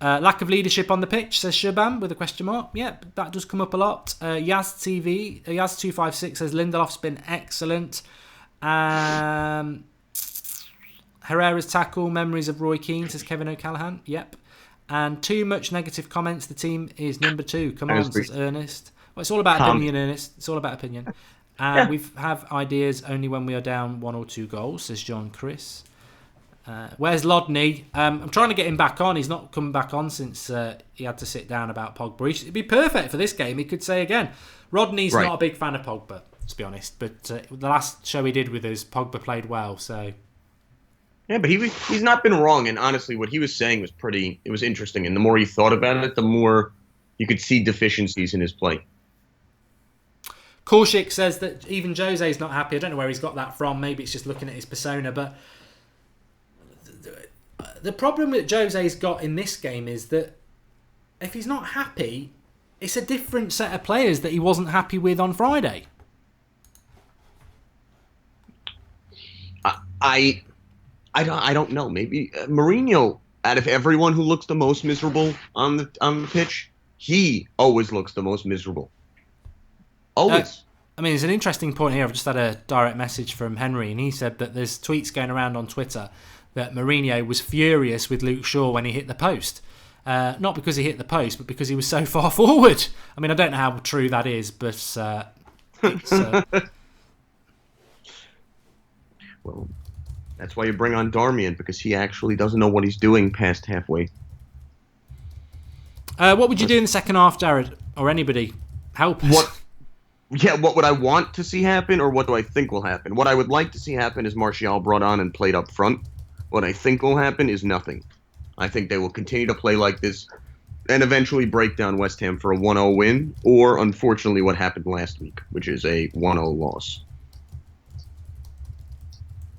Lack of leadership on the pitch, says Shabam with a question mark. Yeah, that does come up a lot. Yaz256 says Lindelof's been excellent. Herrera's tackle, memories of Roy Keane, says Kevin O'Callaghan. Yep. And too much negative comments. The team is number 2. Come on, says Ernest. Well, it's all about opinion, Ernest. It's all about opinion. We have ideas only when we are down 1 or 2 goals, says John Chris. Where's Lodney? I'm trying to get him back on. He's not come back on since he had to sit down about Pogba. It'd be perfect for this game. He could say again. Rodney's not a big fan of Pogba, to be honest. But the last show he did with us, Pogba played well. So yeah, but he's not been wrong. And honestly, what he was saying was it was interesting. And the more you thought about it, the more you could see deficiencies in his play. Korshik says that even Jose's not happy. I don't know where he's got that from. Maybe it's just looking at his persona. But the problem that Jose's got in this game is that if he's not happy, it's a different set of players that he wasn't happy with on Friday. I don't know. Maybe Mourinho, out of everyone who looks the most miserable on the pitch, he always looks the most miserable. Always. I mean, there's an interesting point here. I've just had a direct message from Henry, and he said that there's tweets going around on Twitter that Mourinho was furious with Luke Shaw when he hit the post. Not because he hit the post, but because he was so far forward. I mean, I don't know how true that is, but it's... Well, that's why you bring on Darmian, because he actually doesn't know what he's doing past halfway. What would you do in the second half, Jared? Or anybody? Help us. What would I want to see happen, or what do I think will happen? What I would like to see happen is Martial brought on and played up front. What I think will happen is nothing. I think they will continue to play like this and eventually break down West Ham for a 1-0 win, or unfortunately what happened last week, which is a 1-0 loss.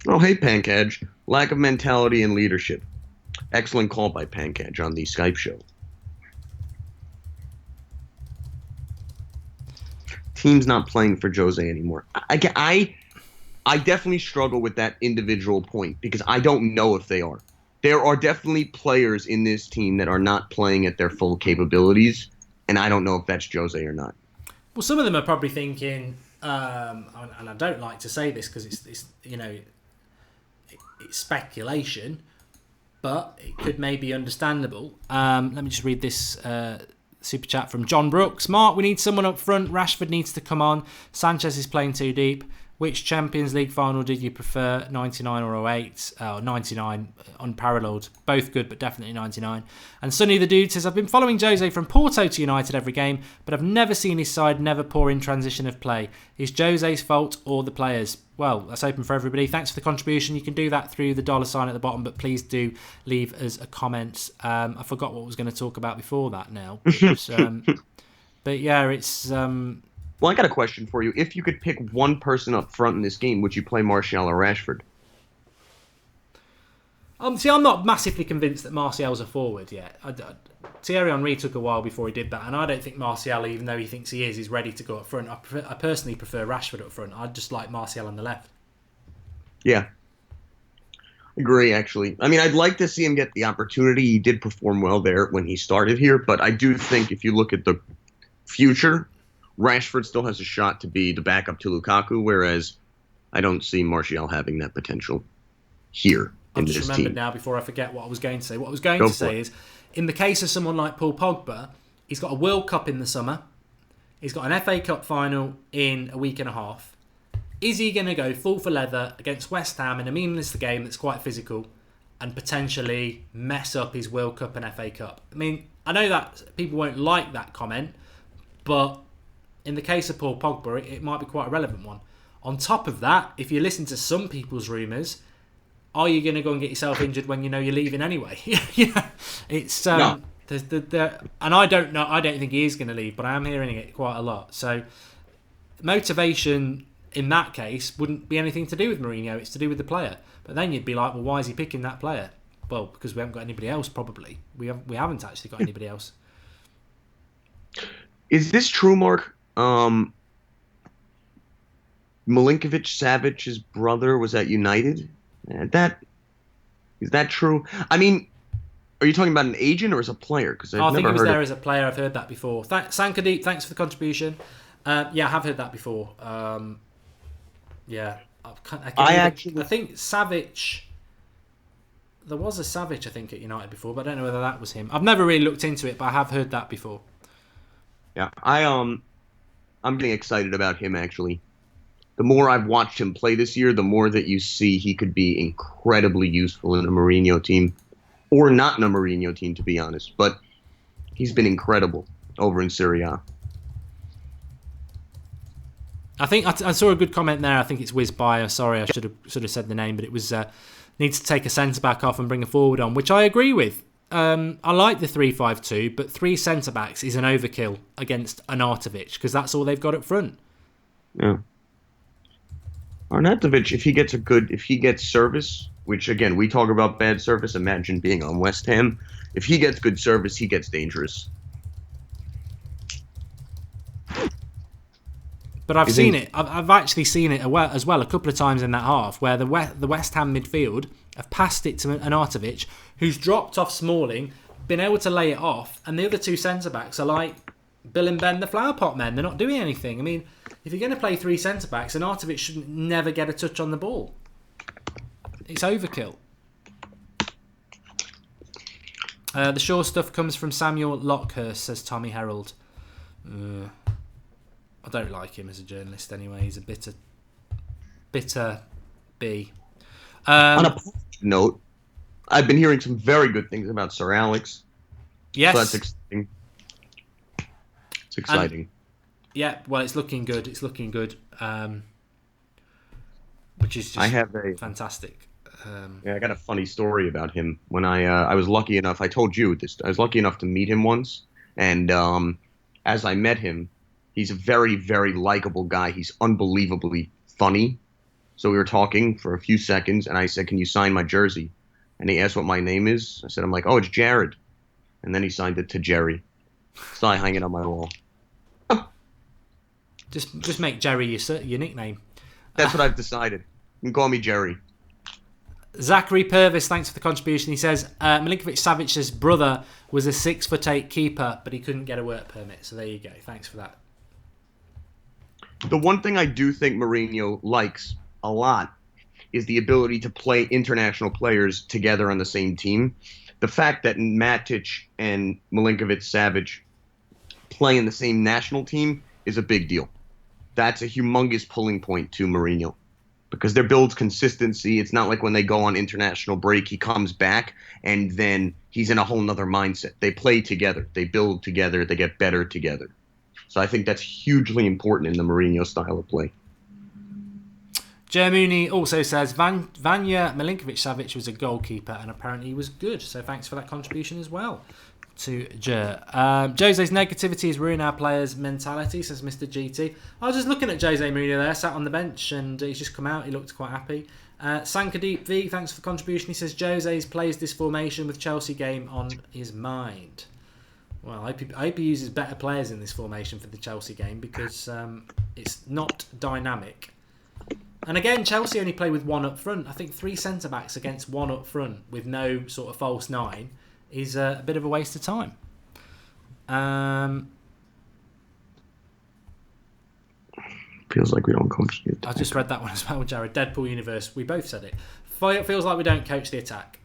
Oh, hey, Pankaj. Lack of mentality and leadership. Excellent call by Pankaj on the Skype show. Team's not playing for Jose anymore. I definitely struggle with that individual point because I don't know if they are. There are definitely players in this team that are not playing at their full capabilities, and I don't know if that's Jose or not. Well, some of them are probably thinking, and I don't like to say this because it's speculation, but it could maybe be understandable. Let me just read this super chat from John Brooks. Mark, we need someone up front. Rashford needs to come on. Sanchez is playing too deep. Which Champions League final did you prefer, 99 or 08? 99, unparalleled. Both good, but definitely 99. And Sonny the Dude says, I've been following Jose from Porto to United every game, but I've never seen his side never poor in transition of play. Is Jose's fault or the players? Well, that's open for everybody. Thanks for the contribution. You can do that through the $sign at the bottom, but please do leave us a comment. I forgot what I was going to talk about before that now. But yeah, it's... Well, I got a question for you. If you could pick one person up front in this game, would you play Martial or Rashford? See, I'm not massively convinced that Martial's a forward yet. Thierry Henry took a while before he did that, and I don't think Martial, even though he thinks he is ready to go up front. I personally prefer Rashford up front. I'd just like Martial on the left. Yeah. Agree, actually. I mean, I'd like to see him get the opportunity. He did perform well there when he started here, but I do think if you look at the future... Rashford still has a shot to be the backup to Lukaku, whereas I don't see Martial having that potential here in this team. I've just remembered now before I forget what I was going to say. What I was going to say is, in the case of someone like Paul Pogba, he's got a World Cup in the summer. He's got an FA Cup final in a week and a half. Is he going to go full for leather against West Ham in a meaningless game that's quite physical and potentially mess up his World Cup and FA Cup? I mean, I know that people won't like that comment, but... in the case of Paul Pogba, it might be quite a relevant one. On top of that, if you listen to some people's rumours, are you going to go and get yourself injured when you know you're leaving anyway? It's no. And I don't know. I don't think he is going to leave, but I am hearing it quite a lot. So motivation in that case wouldn't be anything to do with Mourinho. It's to do with the player. But then you'd be like, well, why is he picking that player? Well, because we haven't got anybody else. Probably we haven't actually got anybody else. Is this true, Mark? Milinkovic-Savic's brother was at United. Is that true? I mean, are you talking about an agent or as a player? Because I think he was there as a player. I've heard that before. Sankadeep, thanks for the contribution. Yeah, I have heard that before. Yeah, I think Savic. There was a Savic, I think, at United before, but I don't know whether that was him. I've never really looked into it, but I have heard that before. Yeah, I'm getting excited about him, actually. The more I've watched him play this year, the more that you see he could be incredibly useful in a Mourinho team. Or not in a Mourinho team, to be honest. But he's been incredible over in Serie A. I think I saw a good comment there. I think it's Whiz Bio. Sorry, I should have said the name, but it was needs to take a centre back off and bring a forward on, which I agree with. I like the 3-5-2, but 3 centre backs is an overkill against Arnautovic because that's all they've got up front. Yeah, Arnautovic, if he gets service, which again we talk about bad service. Imagine being on West Ham. If he gets good service, he gets dangerous. But I've seen it. I've actually seen it as well a couple of times in that half where the West Ham midfield have passed it to Arnautovic, who's dropped off Smalling, been able to lay it off, and the other 2 centre-backs are like Bill and Ben, the flower pot men. They're not doing anything. I mean, if you're going to play 3 centre-backs, Arnautovic should never get a touch on the ball. It's overkill. The Shaw stuff comes from Samuel Lockhurst, says Tommy Herald. I don't like him as a journalist anyway. He's a bitter bee. On a positive note, I've been hearing some very good things about Sir Alex. Yes. So that's exciting. It's exciting. Yeah, well, it's looking good. Which is just fantastic. I got a funny story about him. When I was lucky enough, I told you this. I was lucky enough to meet him once, and as I met him, he's a very, very likable guy. He's unbelievably funny. So we were talking for a few seconds, and I said, "Can you sign my jersey?" And he asked what my name is. I said, "I'm like, oh, it's Jared." And then he signed it to Jerry. So I hang it on my wall. Just make Jerry your nickname. That's what I've decided. You can call me Jerry. Zachary Purvis, thanks for the contribution. He says, Milinkovic-Savic's brother was a 6'8" keeper, but he couldn't get a work permit. So there you go. Thanks for that. The one thing I do think Mourinho likes a lot is the ability to play international players together on the same team. The fact that Matic and Milinkovic-Savic play in the same national team is a big deal. That's a humongous pulling point to Mourinho because there builds consistency. It's not like when they go on international break, he comes back and then he's in a whole nother mindset. They play together. They build together. They get better together. So I think that's hugely important in the Mourinho style of play. Jer Mooney also says Vanya Milinkovic-Savic was a goalkeeper and apparently he was good. So thanks for that contribution as well to Jer. Jose's negativity has ruined our players' mentality, says Mr. GT. I was just looking at Jose Mourinho there, sat on the bench, and he's just come out. He looked quite happy. Sankadeep V, thanks for the contribution. He says Jose's plays this formation with Chelsea game on his mind. Well, I hope he uses better players in this formation for the Chelsea game because it's not dynamic. And again, Chelsea only play with 1 up front. I think 3 centre-backs against 1 up front with no sort of false 9 is a bit of a waste of time. Feels like we don't coach the attack. I just read that one as well, Jared. Deadpool Universe. We both said it. Feels like we don't coach the attack.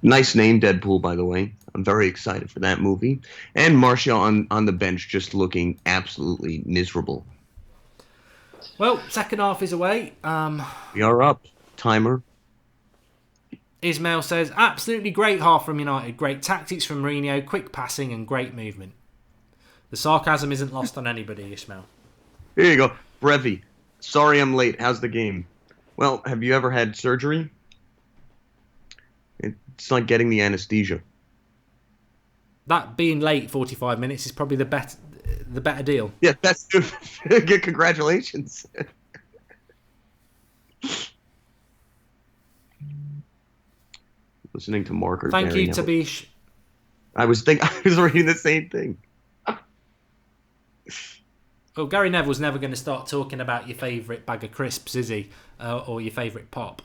Nice name, Deadpool, by the way. I'm very excited for that movie. And Martial on the bench just looking absolutely miserable. Well, second half is away. We are up. Timer. Ismail says, absolutely great half from United. Great tactics from Mourinho, quick passing and great movement. The sarcasm isn't lost on anybody, Ismail. Here you go. Brevi. Sorry I'm late. How's the game? Well, have you ever had surgery? It's like getting the anesthesia. That being late 45 minutes is probably the better deal. Yeah, that's good. Congratulations. Listening to Marker. Thank you, Tabish. I was reading the same thing. Well, Gary Neville's never going to start talking about your favourite bag of crisps, is he? Or your favourite pop.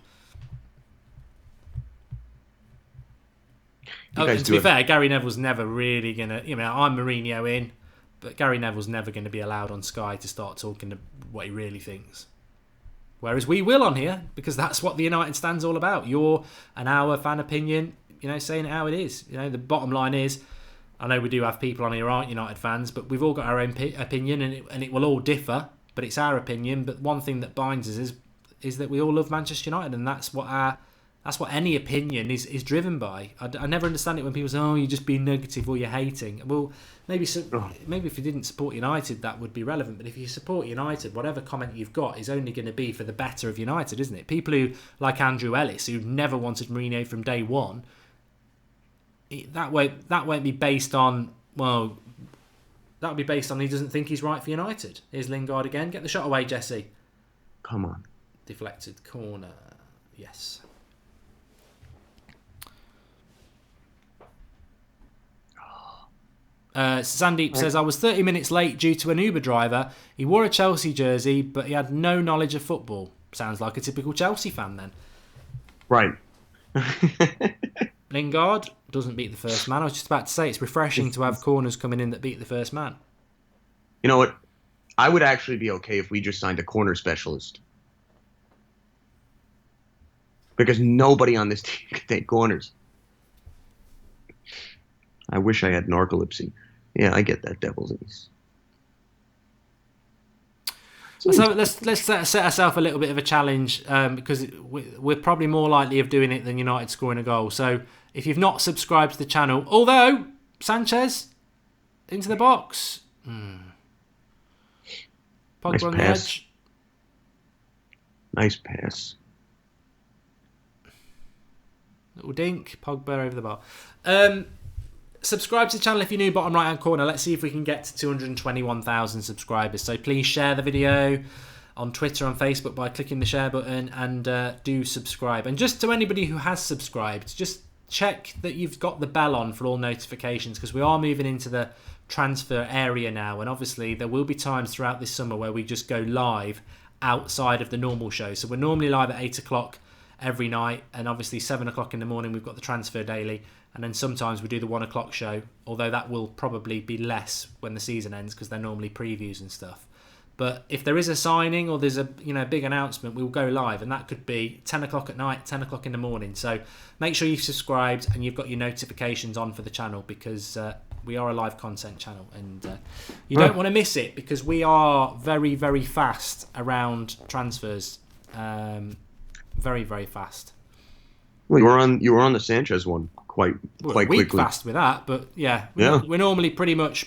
And to be fair, Gary Neville's never really going to... I'm Mourinho in. But Gary Neville's never going to be allowed on Sky to start talking what he really thinks. Whereas we will on here, because that's what the United stand's all about. You're an hour fan opinion, saying it how it is. The bottom line is, I know we do have people on here who aren't United fans, but we've all got our own opinion, and it will all differ, but it's our opinion. But one thing that binds us is that we all love Manchester United, and that's what any opinion is driven by. I never understand it when people say, "Oh, you're just being negative or you're hating." Well, maybe if you didn't support United, that would be relevant. But if you support United, whatever comment you've got is only going to be for the better of United, isn't it? People who, like Andrew Ellis, who never wanted Mourinho from day one, that won't be based on, well, that would be based on he doesn't think he's right for United. Here's Lingard again. Get the shot away, Jesse. Come on. Deflected corner. Yes. Sandeep says, I was 30 minutes late due to an Uber driver. He wore a Chelsea jersey, but he had no knowledge of football. Sounds like a typical Chelsea fan then. Right. Lingard doesn't beat the first man. I was just about to say, it's refreshing to have corners coming in that beat the first man. You know what? I would actually be okay if we just signed a corner specialist. Because nobody on this team can take corners. I wish I had narcolepsy. Yeah, I get that, Devil's Ace. So let's set ourselves a little bit of a challenge, because we're probably more likely of doing it than United scoring a goal. So if you've not subscribed to the channel, although Sanchez into the box, Pogba nice on pass. The edge. Nice pass. Little dink, Pogba over the bar. Subscribe to the channel if you're new, bottom right hand corner. Let's see if we can get to 221,000 subscribers. So please share the video on Twitter, on Facebook by clicking the share button, and do subscribe. And just to anybody who has subscribed, just check that you've got the bell on for all notifications, because we are moving into the transfer area now, and obviously there will be times throughout this summer where we just go live outside of the normal show. So we're normally live at 8 o'clock every night, and obviously 7 o'clock in the morning we've got the transfer daily, and then sometimes we do the 1 o'clock show, although that will probably be less when the season ends because they're normally previews and stuff. But if there is a signing or there's a big announcement, we'll go live, and that could be 10 o'clock at night, 10 o'clock in the morning. So make sure you've subscribed and you've got your notifications on for the channel, because we are a live content channel, and you don't want to miss it, because we are very, very fast around transfers. Very, very fast. Well, you were on the Sanchez one quite quickly. Fast with that, but we're normally pretty much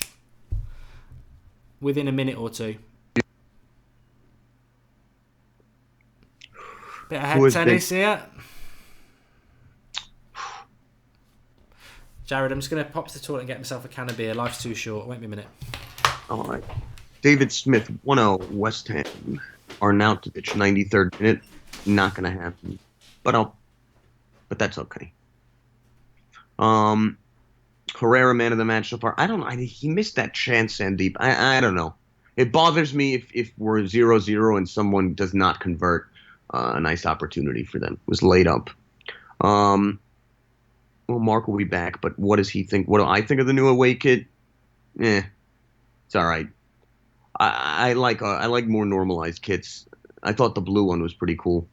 within a minute or two. Bit of head tennis here. Jared, I'm just going to pop to the toilet and get myself a can of beer. Life's too short. Wait me a minute. All right. David Smith, 1-0, West Ham. Arnautovic, 93rd minute. Not going to happen. But that's okay. Herrera, man of the match so far. I don't know. He missed that chance, Sandeep. I don't know. It bothers me if we're 0-0 and someone does not convert. A nice opportunity for them. It was laid up. Well, Mark will be back, but what does he think? What do I think of the new away kit? It's all right. I like more normalized kits. I thought the blue one was pretty cool.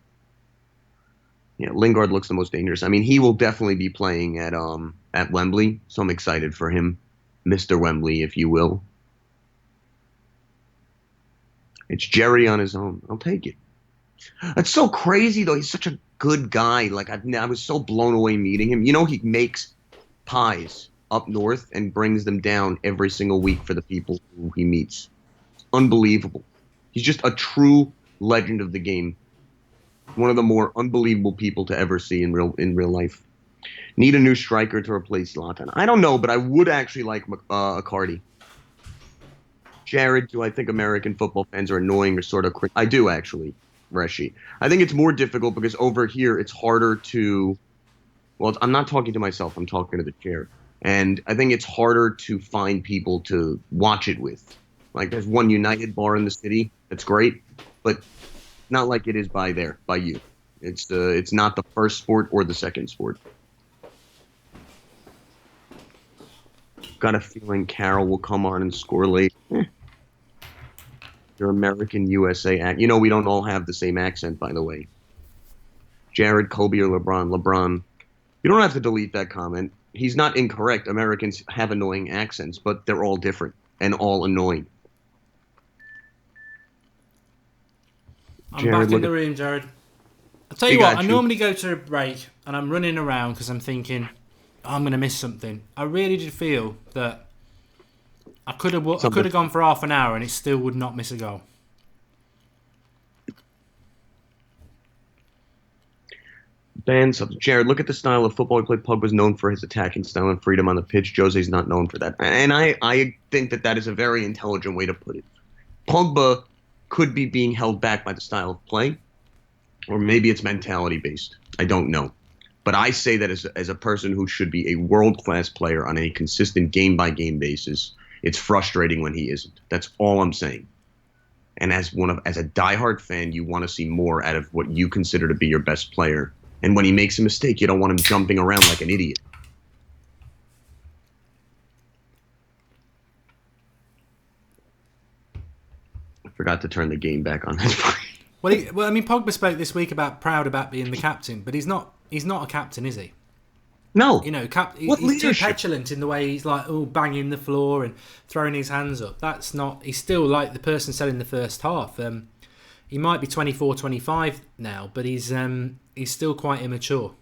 Yeah, Lingard looks the most dangerous. I mean, he will definitely be playing at Wembley, so I'm excited for him, Mr. Wembley, if you will. It's Jerry on his own. I'll take it. It's so crazy, though. He's such a good guy. Like, I was so blown away meeting him. You know, he makes pies up north and brings them down every single week for the people who he meets. It's unbelievable. He's just a true legend of the game. One of the more unbelievable people to ever see in real life. Need a new striker to replace Zlatan. I don't know, but I would actually like Icardi. Jared, do I think American football fans are annoying or sort of I do, actually. Reshi. I think it's more difficult because over here it's harder to, well, I'm not talking to myself, I'm talking to the chair. And I think it's harder to find people to watch it with. Like, there's one United bar in the city that's great, but not like it is by you. It's not the first sport or the second sport. Got a feeling Carroll will come on and score late. Your American USA act. You know, we don't all have the same accent, by the way. Jared, Kobe, or LeBron. LeBron. You don't have to delete that comment. He's not incorrect. Americans have annoying accents, but they're all different and all annoying. I'm back in the room, Jared. I'll tell you what, I normally go to a break and I'm running around because I'm thinking, I'm going to miss something. I really did feel that I could have gone for half an hour and it still would not miss a goal. Jared, look at the style of football he played. Pogba's known for his attacking style and freedom on the pitch. Jose's not known for that. And I think that is a very intelligent way to put it. Pogba could be being held back by the style of play, or maybe it's mentality-based. I don't know. But I say that as a person who should be a world-class player on a consistent game-by-game basis, it's frustrating when he isn't. That's all I'm saying. And as a diehard fan, you want to see more out of what you consider to be your best player. And when he makes a mistake, you don't want him jumping around like an idiot. I forgot to turn the game back on. Well, I mean, Pogba spoke this week proud about being the captain, but he's not a captain, is he? No. You know, he's too petulant in the way he's like, banging the floor and throwing his hands up. That's not. He's still like the person said in the first half. He might be 24, 25 now, but he's still quite immature.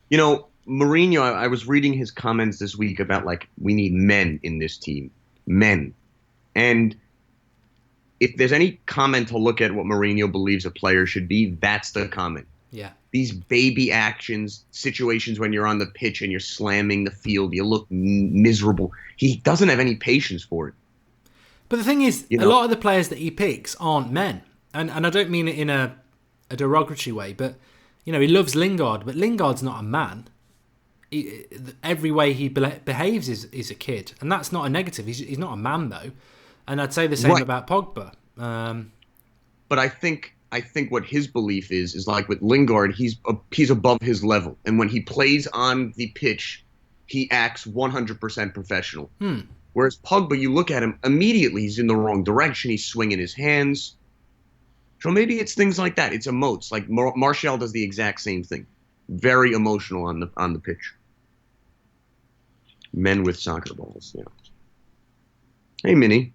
You know, Mourinho, I was reading his comments this week about, like, we need men in this team. Men. And if there's any comment to look at what Mourinho believes a player should be, that's the comment. Yeah. These baby actions, situations when you're on the pitch and you're slamming the field, you look miserable. He doesn't have any patience for it. But the thing is, a lot of the players that he picks aren't men. And I don't mean it in a derogatory way, but, you know, he loves Lingard, but Lingard's not a man. Every way he behaves is a kid. And that's not a negative. He's not a man, though. And I'd say the same about Pogba. But I think what his belief is like with Lingard, he's above his level. And when he plays on the pitch, he acts 100% professional. Whereas Pogba, you look at him, immediately he's in the wrong direction. He's swinging his hands. So maybe it's things like that. It's emotes. Like Martial does the exact same thing. Very emotional on the pitch. Men with soccer balls, yeah. Hey, Minnie.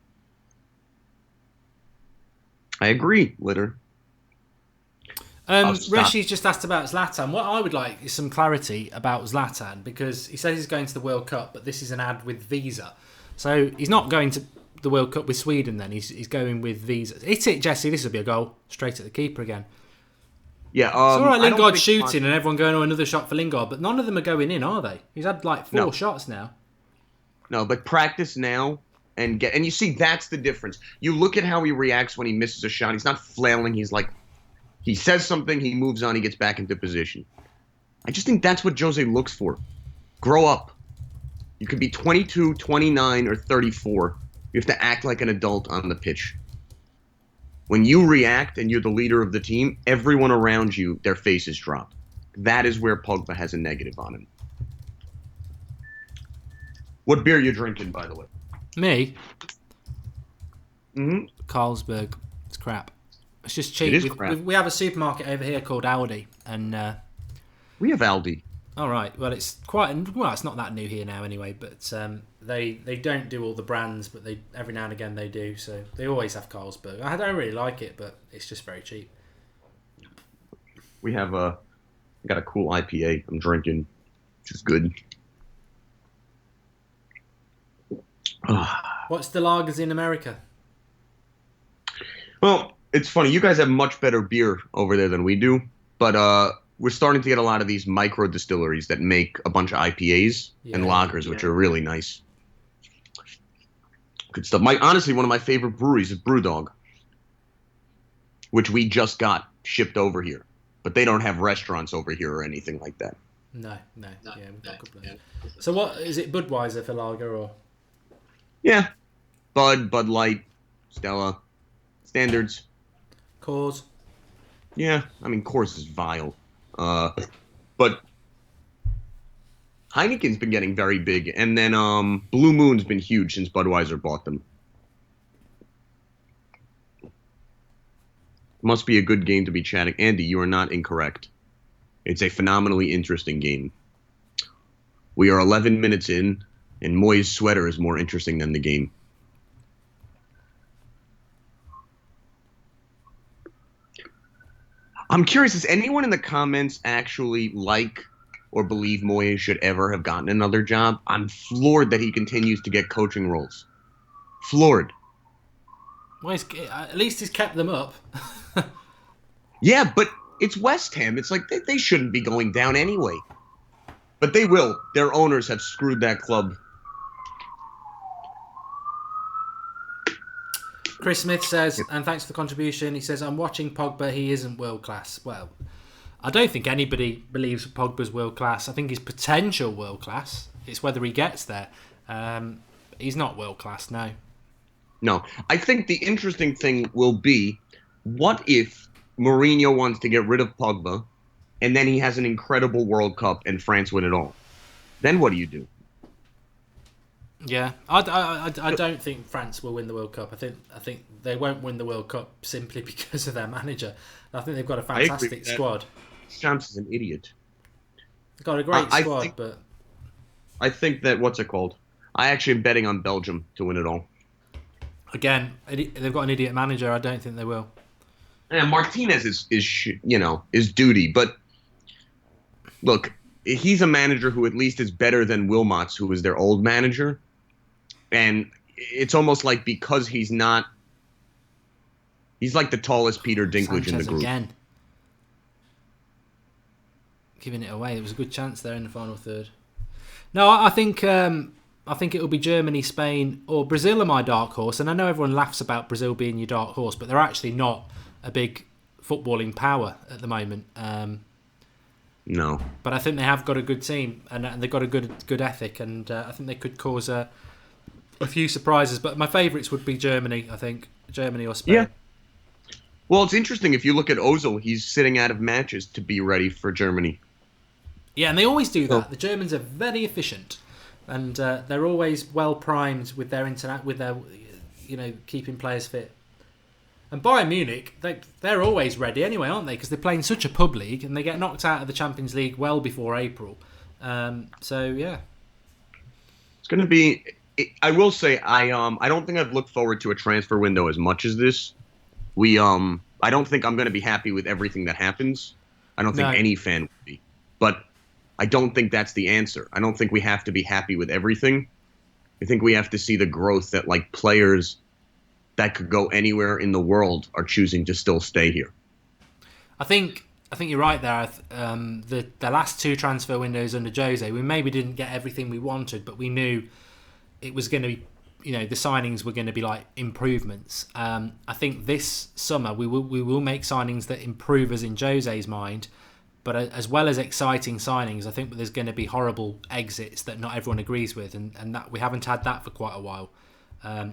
I agree, Litter. Reshi's just asked about Zlatan. What I would like is some clarity about Zlatan, because he says he's going to the World Cup, but this is an ad with Visa. So he's not going to the World Cup with Sweden then. He's going with Visa. Hit it, Jesse. This will be a goal. Straight at the keeper again. Yeah, it's all right, Lingard shooting and everyone going, another shot for Lingard, but none of them are going in, are they? He's had like 4 shots now. No, but practice now. And you see, that's the difference. You look at how he reacts when he misses a shot. He's not flailing. He's like, he says something, he moves on, he gets back into position. I just think that's what Jose looks for. Grow up. You could be 22, 29, or 34. You have to act like an adult on the pitch. When you react and you're the leader of the team, everyone around you, their faces drop. That is where Pogba has a negative on him. What beer are you drinking, by the way? Me? Mm-hmm. Carlsberg. It's crap. It's just cheap. It is crap. We have a supermarket over here called Aldi, and we have Aldi. All right. Well, it's it's not that new here now anyway. But they don't do all the brands, but they every now and again they do. So they always have Carlsberg. I don't really like it, but it's just very cheap. We have got a cool IPA I'm drinking, which is good. What's the lagers in America? Well, it's funny. You guys have much better beer over there than we do, but we're starting to get a lot of these micro distilleries that make a bunch of IPAs and lagers, which are really nice. Good stuff. Honestly, one of my favorite breweries is Brewdog, which we just got shipped over here, but they don't have restaurants over here or anything like that. No. Yeah, we've got a couple of. So what is it? Budweiser for lager or? Yeah, Bud Light, Stella, standards. Coors. Yeah, I mean Coors is vile, but Heineken's been getting very big, and then Blue Moon's been huge since Budweiser bought them. Must be a good game to be chatting. Andy, you are not incorrect. It's a phenomenally interesting game. We are 11 minutes in, and Moy's sweater is more interesting than the game. I'm curious, does anyone in the comments actually like or believe Moyes should ever have gotten another job? I'm floored that he continues to get coaching roles. Floored. Well, at least he's kept them up. Yeah, but it's West Ham. It's like they shouldn't be going down anyway. But they will. Their owners have screwed that club. Chris Smith says, and thanks for the contribution, he says, I'm watching Pogba, he isn't world class. Well, I don't think anybody believes Pogba's world class. I think he's potential world class. It's whether he gets there. He's not world class, no. No. I think the interesting thing will be, what if Mourinho wants to get rid of Pogba, and then he has an incredible World Cup and France win it all? Then what do you do? Yeah, I don't think France will win the World Cup. I think they won't win the World Cup simply because of their manager. I think they've got a fantastic squad. Shams is an idiot. They've got a great squad, but I think that what's it called? I actually am betting on Belgium to win it all. Again, they've got an idiot manager. I don't think they will. And Martinez is duty, but look, he's a manager who at least is better than Wilmots, who was their old manager. And it's almost like because he's like the tallest Peter Dinklage in the group. Again. Giving it away. There was a good chance there in the final third. No, I think it will be Germany, Spain, or Brazil are my dark horse. And I know everyone laughs about Brazil being your dark horse, but they're actually not a big footballing power at the moment. No. But I think they have got a good team, and they've got a good ethic, and I think they could cause a few surprises. But my favourites would be Germany, I think. Germany or Spain. Yeah. Well, it's interesting. If you look at Ozil, he's sitting out of matches to be ready for Germany. Yeah, and they always do that. The Germans are very efficient, and they're always well primed with their keeping players fit. And Bayern Munich, they're always ready anyway, aren't they? Because they're playing such a pub league, and they get knocked out of the Champions League well before April. So yeah, it's going to be. I will say, I don't think I've looked forward to a transfer window as much as this. I don't think I'm going to be happy with everything that happens. I don't think any fan would be, but I don't think that's the answer. I don't think we have to be happy with everything. I think we have to see the growth that players that could go anywhere in the world are choosing to still stay here. I think you're right there. The last two transfer windows under Jose, we maybe didn't get everything we wanted, but we knew it was going to be, the signings were going to be like improvements. I think this summer we will make signings that improve us in Jose's mind, but as well as exciting signings, I think there's going to be horrible exits that not everyone agrees with, and that we haven't had that for quite a while.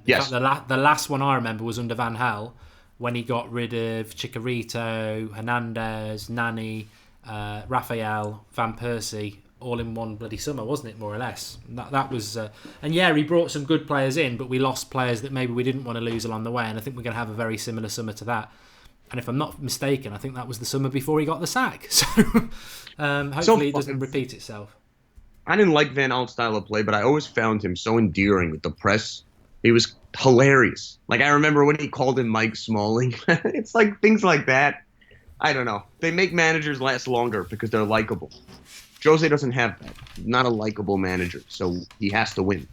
Yes. In fact, the last one I remember was under Van Gaal, when he got rid of Chicharito, Hernandez, Nani, Raphael, Van Persie, all in one bloody summer, wasn't it, more or less? That was... and yeah, he brought some good players in, but we lost players that maybe we didn't want to lose along the way, and I think we're going to have a very similar summer to that. And if I'm not mistaken, I think that was the summer before he got the sack. So hopefully it doesn't repeat itself. I didn't like Van Gaal's style of play, but I always found him so endearing with the press. He was hilarious. I remember when he called him Mike Smalling. It's things like that. I don't know. They make managers last longer because they're likable. Jose doesn't have that. He's not a likable manager, so he has to win.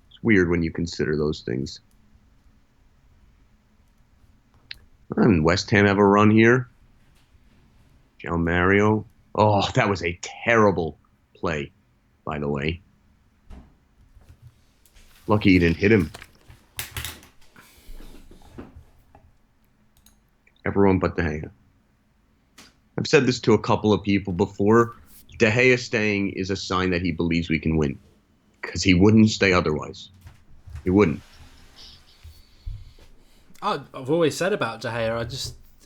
It's weird when you consider those things. And West Ham have a run here. João Mario. Oh, that was a terrible play, by the way. Lucky he didn't hit him. Everyone but De Gea. I've said this to a couple of people before. De Gea staying is a sign that he believes we can win, because he wouldn't stay otherwise. He wouldn't. I've always said about De Gea,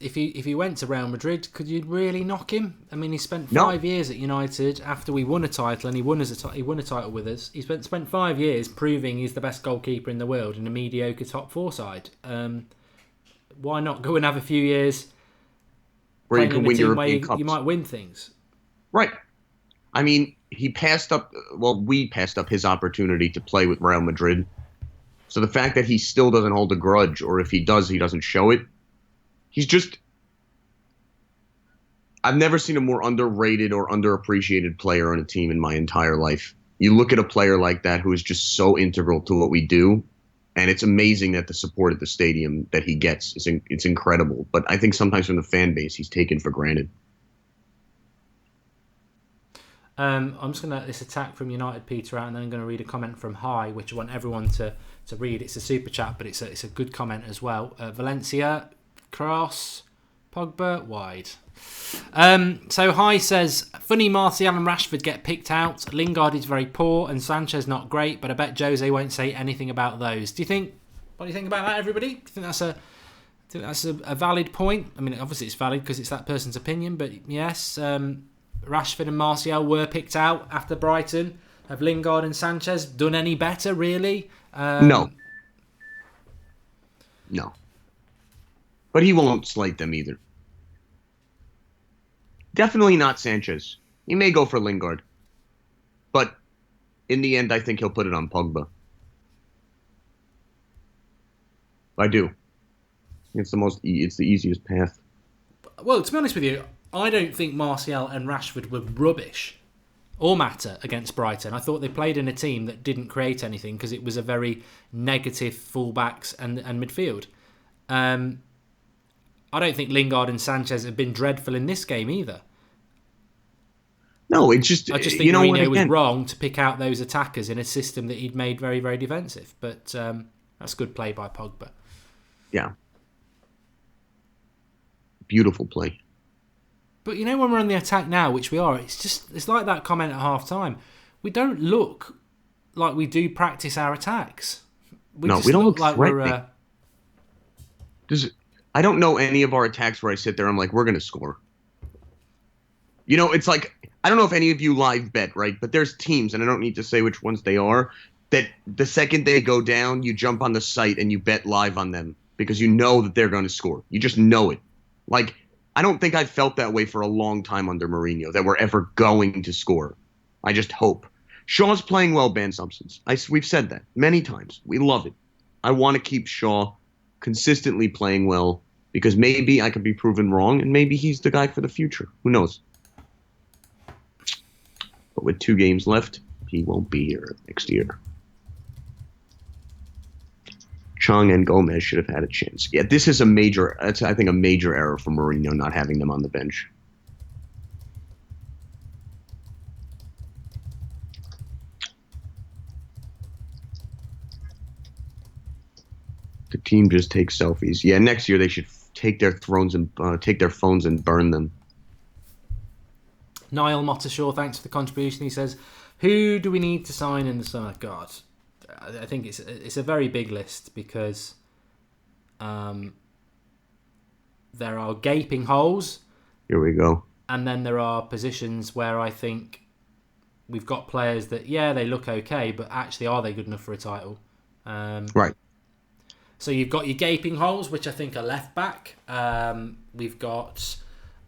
if he went to Real Madrid, could you really knock him? I mean, he spent No. 5 years at United after we won a title, and he won a title with us. He spent 5 years proving he's the best goalkeeper in the world in a mediocre top 4 side. Why not go and have a few years Where you playing can in a win team where European Cups. you might win things? Right. I mean, we passed up his opportunity to play with Real Madrid. So the fact that he still doesn't hold a grudge, or if he does, he doesn't show it. I've never seen a more underrated or underappreciated player on a team in my entire life. You look at a player like that who is just so integral to what we do, and it's amazing that the support at the stadium that he gets, it's incredible. But I think sometimes from the fan base, he's taken for granted. I'm just going to let this attack from United Peter out, and then I'm going to read a comment from Hi, which I want everyone to read. It's a super chat, but it's a good comment as well. Valencia, cross, Pogba, wide. So Hi says, funny Martial and Rashford get picked out. Lingard is very poor and Sanchez not great, but I bet Jose won't say anything about those. What do you think about that, everybody? Do you think that's a valid point? I mean, obviously it's valid because it's that person's opinion, but yes, Rashford and Martial were picked out after Brighton. Have Lingard and Sanchez done any better, really? No. But he won't slight them either. Definitely not Sanchez. He may go for Lingard. But in the end, I think he'll put it on Pogba. I do. It's the easiest path. Well, to be honest with you, I don't think Martial and Rashford were rubbish or matter against Brighton. I thought they played in a team that didn't create anything because it was a very negative fullbacks and midfield. I don't think Lingard and Sanchez have been dreadful in this game either. No, it's just... I just think Mourinho was wrong to pick out those attackers in a system that he'd made very, very defensive. But that's good play by Pogba. Yeah. Beautiful play. But you know, when we're on the attack now, which we are, it's like that comment at half time. We don't look like we do practice our attacks. We don't look like we're... I don't know any of our attacks where I sit there, I'm like, we're going to score. You know, it's like, I don't know if any of you live bet, right? But there's teams, and I don't need to say which ones they are, that the second they go down, you jump on the site and you bet live on them because you know that they're going to score. You just know it. Like, I don't think I've felt that way for a long time under Mourinho, that we're ever going to score. I just hope. Shaw's playing well, ban substance. We've said that many times. We love it. I want to keep Shaw consistently playing well because maybe I could be proven wrong and maybe he's the guy for the future. Who knows? But with 2 games left, he won't be here next year. Chung and Gomez should have had a chance. Yeah, this is I think a major error for Mourinho not having them on the bench. The team just takes selfies. Yeah, next year they should take their phones and burn them. Niall Mottershaw, thanks for the contribution. He says, who do we need to sign in the summer? God, I think it's a very big list because there are gaping holes. Here we go. And then there are positions where I think we've got players that, yeah, they look okay, but actually are they good enough for a title? Right. So you've got your gaping holes, which I think are left back. We've got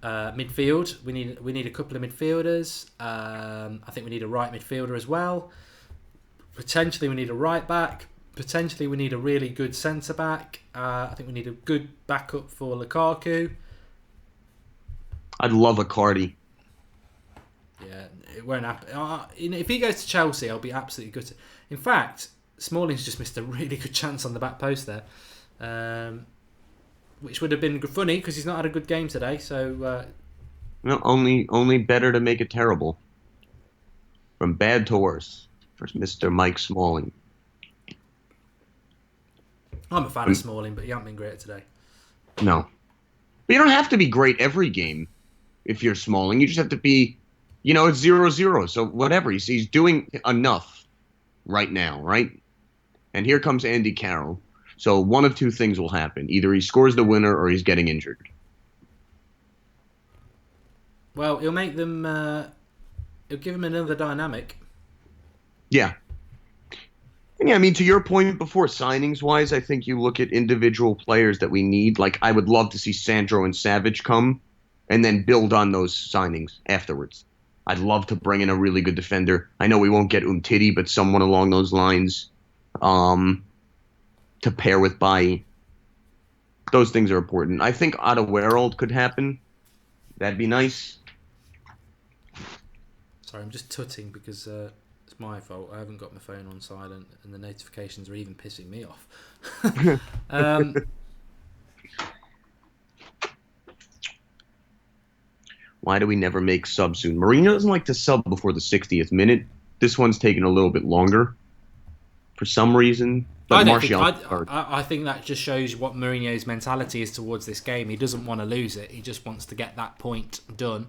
midfield. We need a couple of midfielders. I think we need a right midfielder as well. Potentially we need a right back. Potentially we need a really good centre back. I think we need a good backup for Lukaku. I'd love a Cardi. Yeah, it won't happen. If he goes to Chelsea, I'll be absolutely gutted. In fact, Smalling's just missed a really good chance on the back post there, which would have been funny because he's not had a good game today. So, no, only better to make it terrible. From bad to worse, for Mr. Mike Smalling. I'm a fan of Smalling, but he hasn't been great today. No, but you don't have to be great every game if you're Smalling. You just have to be, it's 0-0. So whatever he's doing enough right now, right? And here comes Andy Carroll. So one of two things will happen. Either he scores the winner or he's getting injured. Well, it'll make them. It'll give them another dynamic. Yeah. Yeah, I mean, to your point before, signings-wise, I think you look at individual players that we need. Like, I would love to see Sandro and Savage come and then build on those signings afterwards. I'd love to bring in a really good defender. I know we won't get Umtiti, but someone along those lines to pair with Bailly. Those things are important. I think Ottaworld could happen. That'd be nice. Sorry, I'm just tutting because it's my fault. I haven't got my phone on silent, and the notifications are even pissing me off. Why do we never make subs soon? Mourinho doesn't like to sub before the 60th minute. This one's taking a little bit longer for some reason. But I think that just shows what Mourinho's mentality is towards this game. He doesn't want to lose it. He just wants to get that point done.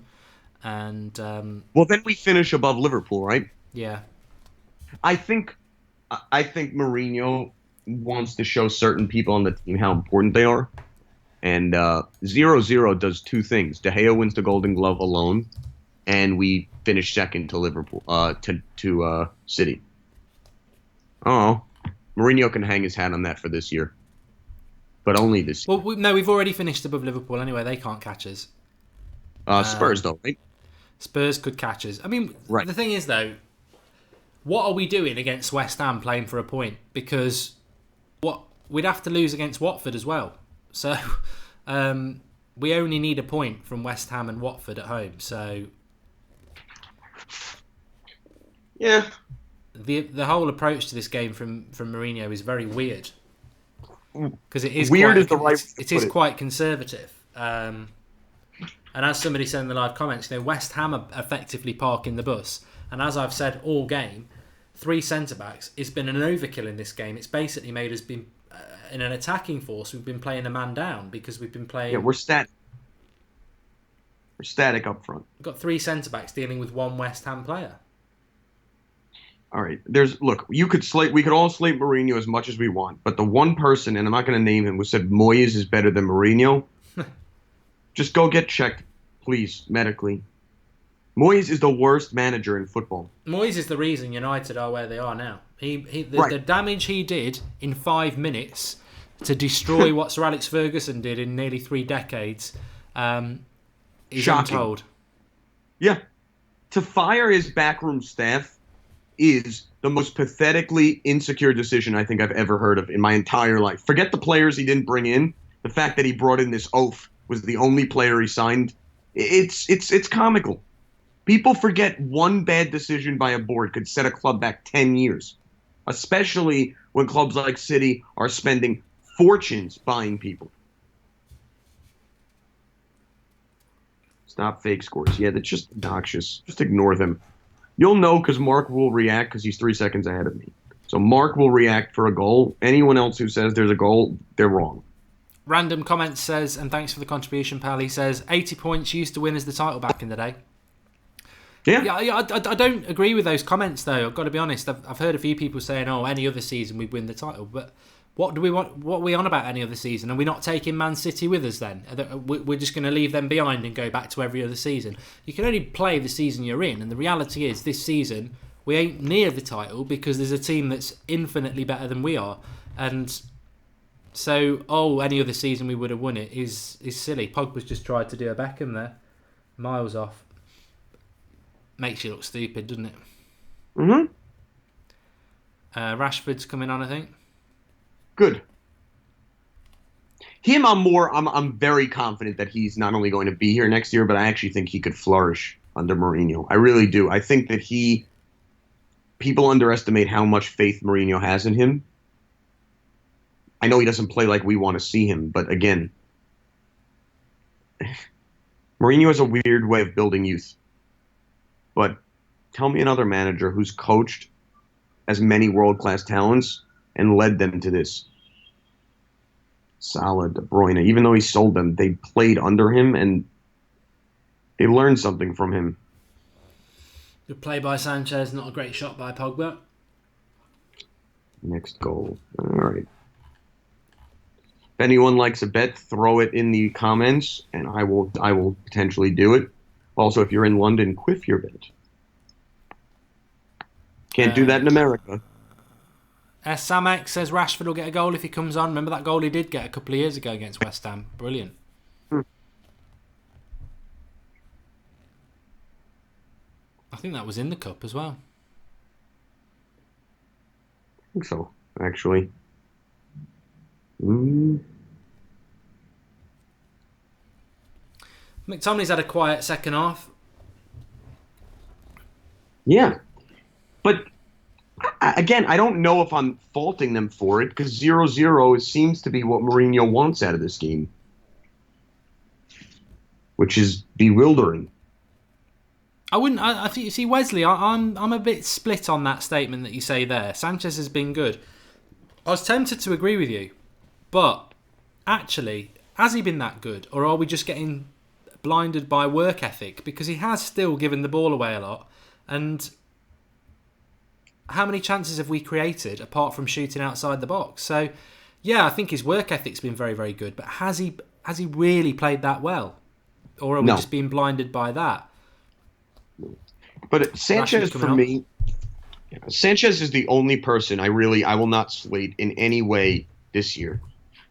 And well, then we finish above Liverpool, right? Yeah. I think Mourinho wants to show certain people on the team how important they are. And 0-0 does two things. De Gea wins the Golden Glove alone, and we finish second to Liverpool, to City. Oh, Mourinho can hang his hat on that for this year, but only this year. Well, we've already finished above Liverpool anyway. They can't catch us. Spurs, though, right? Spurs could catch us. I mean, right. The thing is, though, what are we doing against West Ham playing for a point? Because we'd have to lose against Watford as well. So we only need a point from West Ham and Watford at home. So yeah, the whole approach to this game from Mourinho is very weird because it is weird. It is quite conservative. And as somebody said in the live comments, West Ham are effectively parking the bus. And as I've said all game, 3 centre backs. It's been an overkill in this game. It's basically made us be. In an attacking force, we've been playing a man down because we've been playing. Yeah, we're static. We're static up front. We've got 3 centre backs dealing with 1 West Ham player. All right. We could all slate Mourinho as much as we want, but the one person, and I'm not going to name him, who said Moyes is better than Mourinho, just go get checked, please, medically. Moyes is the worst manager in football. Moyes is the reason United are where they are now. The damage he did in 5 minutes to destroy what Sir Alex Ferguson did in nearly 3 decades is shocking. Untold. Yeah. To fire his backroom staff is the most pathetically insecure decision I think I've ever heard of in my entire life. Forget the players he didn't bring in. The fact that he brought in this oaf was the only player he signed. It's comical. People forget one bad decision by a board could set a club back 10 years, especially when clubs like City are spending fortunes buying people. Stop fake scores. Yeah, that's just obnoxious. Just ignore them. You'll know because Mark will react because he's 3 seconds ahead of me. So Mark will react for a goal. Anyone else who says there's a goal, they're wrong. Random Comments says, and thanks for the contribution, pal, he says, 80 points used to win us the title back in the day. Yeah, I don't agree with those comments, though. I've got to be honest. I've heard a few people saying, "Oh, any other season we'd win the title." But what do we want? What are we on about any other season? Are we not taking Man City with us then? We're just going to leave them behind and go back to every other season. You can only play the season you're in, and the reality is, this season we ain't near the title because there's a team that's infinitely better than we are. And so, any other season we would have won it is silly. Pogba's just tried to do a Beckham there, miles off. Makes you look stupid, doesn't it? Mm-hmm. Rashford's coming on, I think. Good. Him, I'm very confident that he's not only going to be here next year, but I actually think he could flourish under Mourinho. I really do. I think that people underestimate how much faith Mourinho has in him. I know he doesn't play like we want to see him, but again, Mourinho has a weird way of building youth. But tell me another manager who's coached as many world-class talents and led them to this. Salah, De Bruyne, even though he sold them, they played under him and they learned something from him. Good play by Sanchez, not a great shot by Pogba. Next goal. All right. If anyone likes a bet, throw it in the comments and I will potentially do it. Also, if you're in London, quiff your bet. Can't do that in America. Samek says Rashford will get a goal if he comes on. Remember that goal he did get a couple of years ago against West Ham? Brilliant. I think that was in the cup as well. I think so, actually. McTominay's had a quiet second half. Yeah. But, again, I don't know if I'm faulting them for it, because 0-0 seems to be what Mourinho wants out of this game, which is bewildering. I wouldn't. I think you see, Wesley. I'm a bit split on that statement that you say there. Sanchez has been good. I was tempted to agree with you, but actually, has he been that good, or are we just getting blinded by work ethic? Because he has still given the ball away a lot, and how many chances have we created apart from shooting outside the box? So, yeah, I think his work ethic's been very, very good. But has he really played that well, or are we just being blinded by that? But Sanchez, for me, Sanchez is the only person I will not slate in any way this year.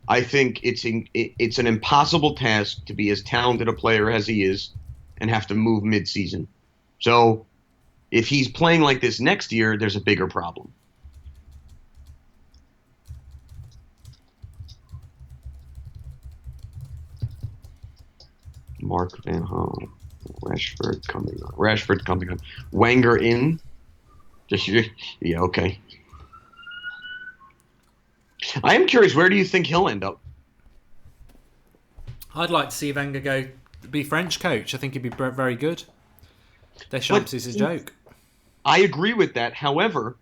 I think it's an impossible task to be as talented a player as he is and have to move mid-season. So if he's playing like this next year, there's a bigger problem. Mark Van Hal. Rashford coming on. Wenger in. Yeah, okay. I am curious, where do you think he'll end up? I'd like to see Wenger be French coach. I think he'd be very good. Deschamps is his joke. I agree with that. However,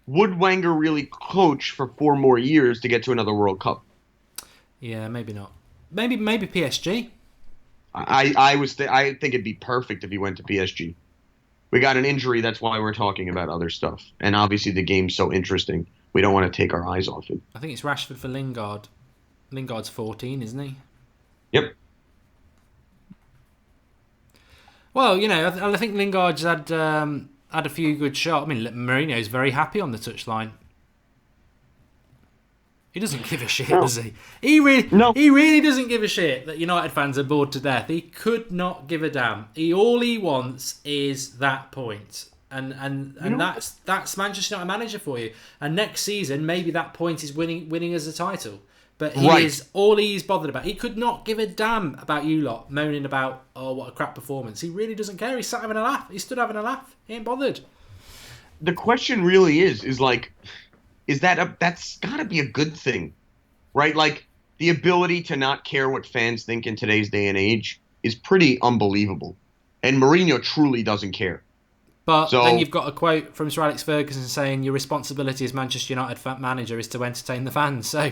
would Wenger really coach for 4 more years to get to another World Cup? Yeah, maybe not. Maybe PSG. I think it'd be perfect if he went to PSG. We got an injury, that's why we're talking about other stuff. And obviously the game's so interesting, we don't want to take our eyes off it. I think it's Rashford for Lingard. Lingard's 14, isn't he? Yep. Well, I think Lingard's had a few good shots. I mean, Mourinho's very happy on the touchline. He doesn't give a shit, does he? He really doesn't give a shit that United fans are bored to death. He could not give a damn. All he wants is that point. And that's Manchester United manager for you. And next season, maybe that point is winning us a title. But is all he's bothered about. He could not give a damn about you lot moaning about, oh, what a crap performance. He really doesn't care. He's sat having a laugh. He stood having a laugh. He ain't bothered. The question really is like, that's got to be a good thing, right? Like, the ability to not care what fans think in today's day and age is pretty unbelievable. And Mourinho truly doesn't care. But then you've got a quote from Sir Alex Ferguson saying your responsibility as Manchester United manager is to entertain the fans. So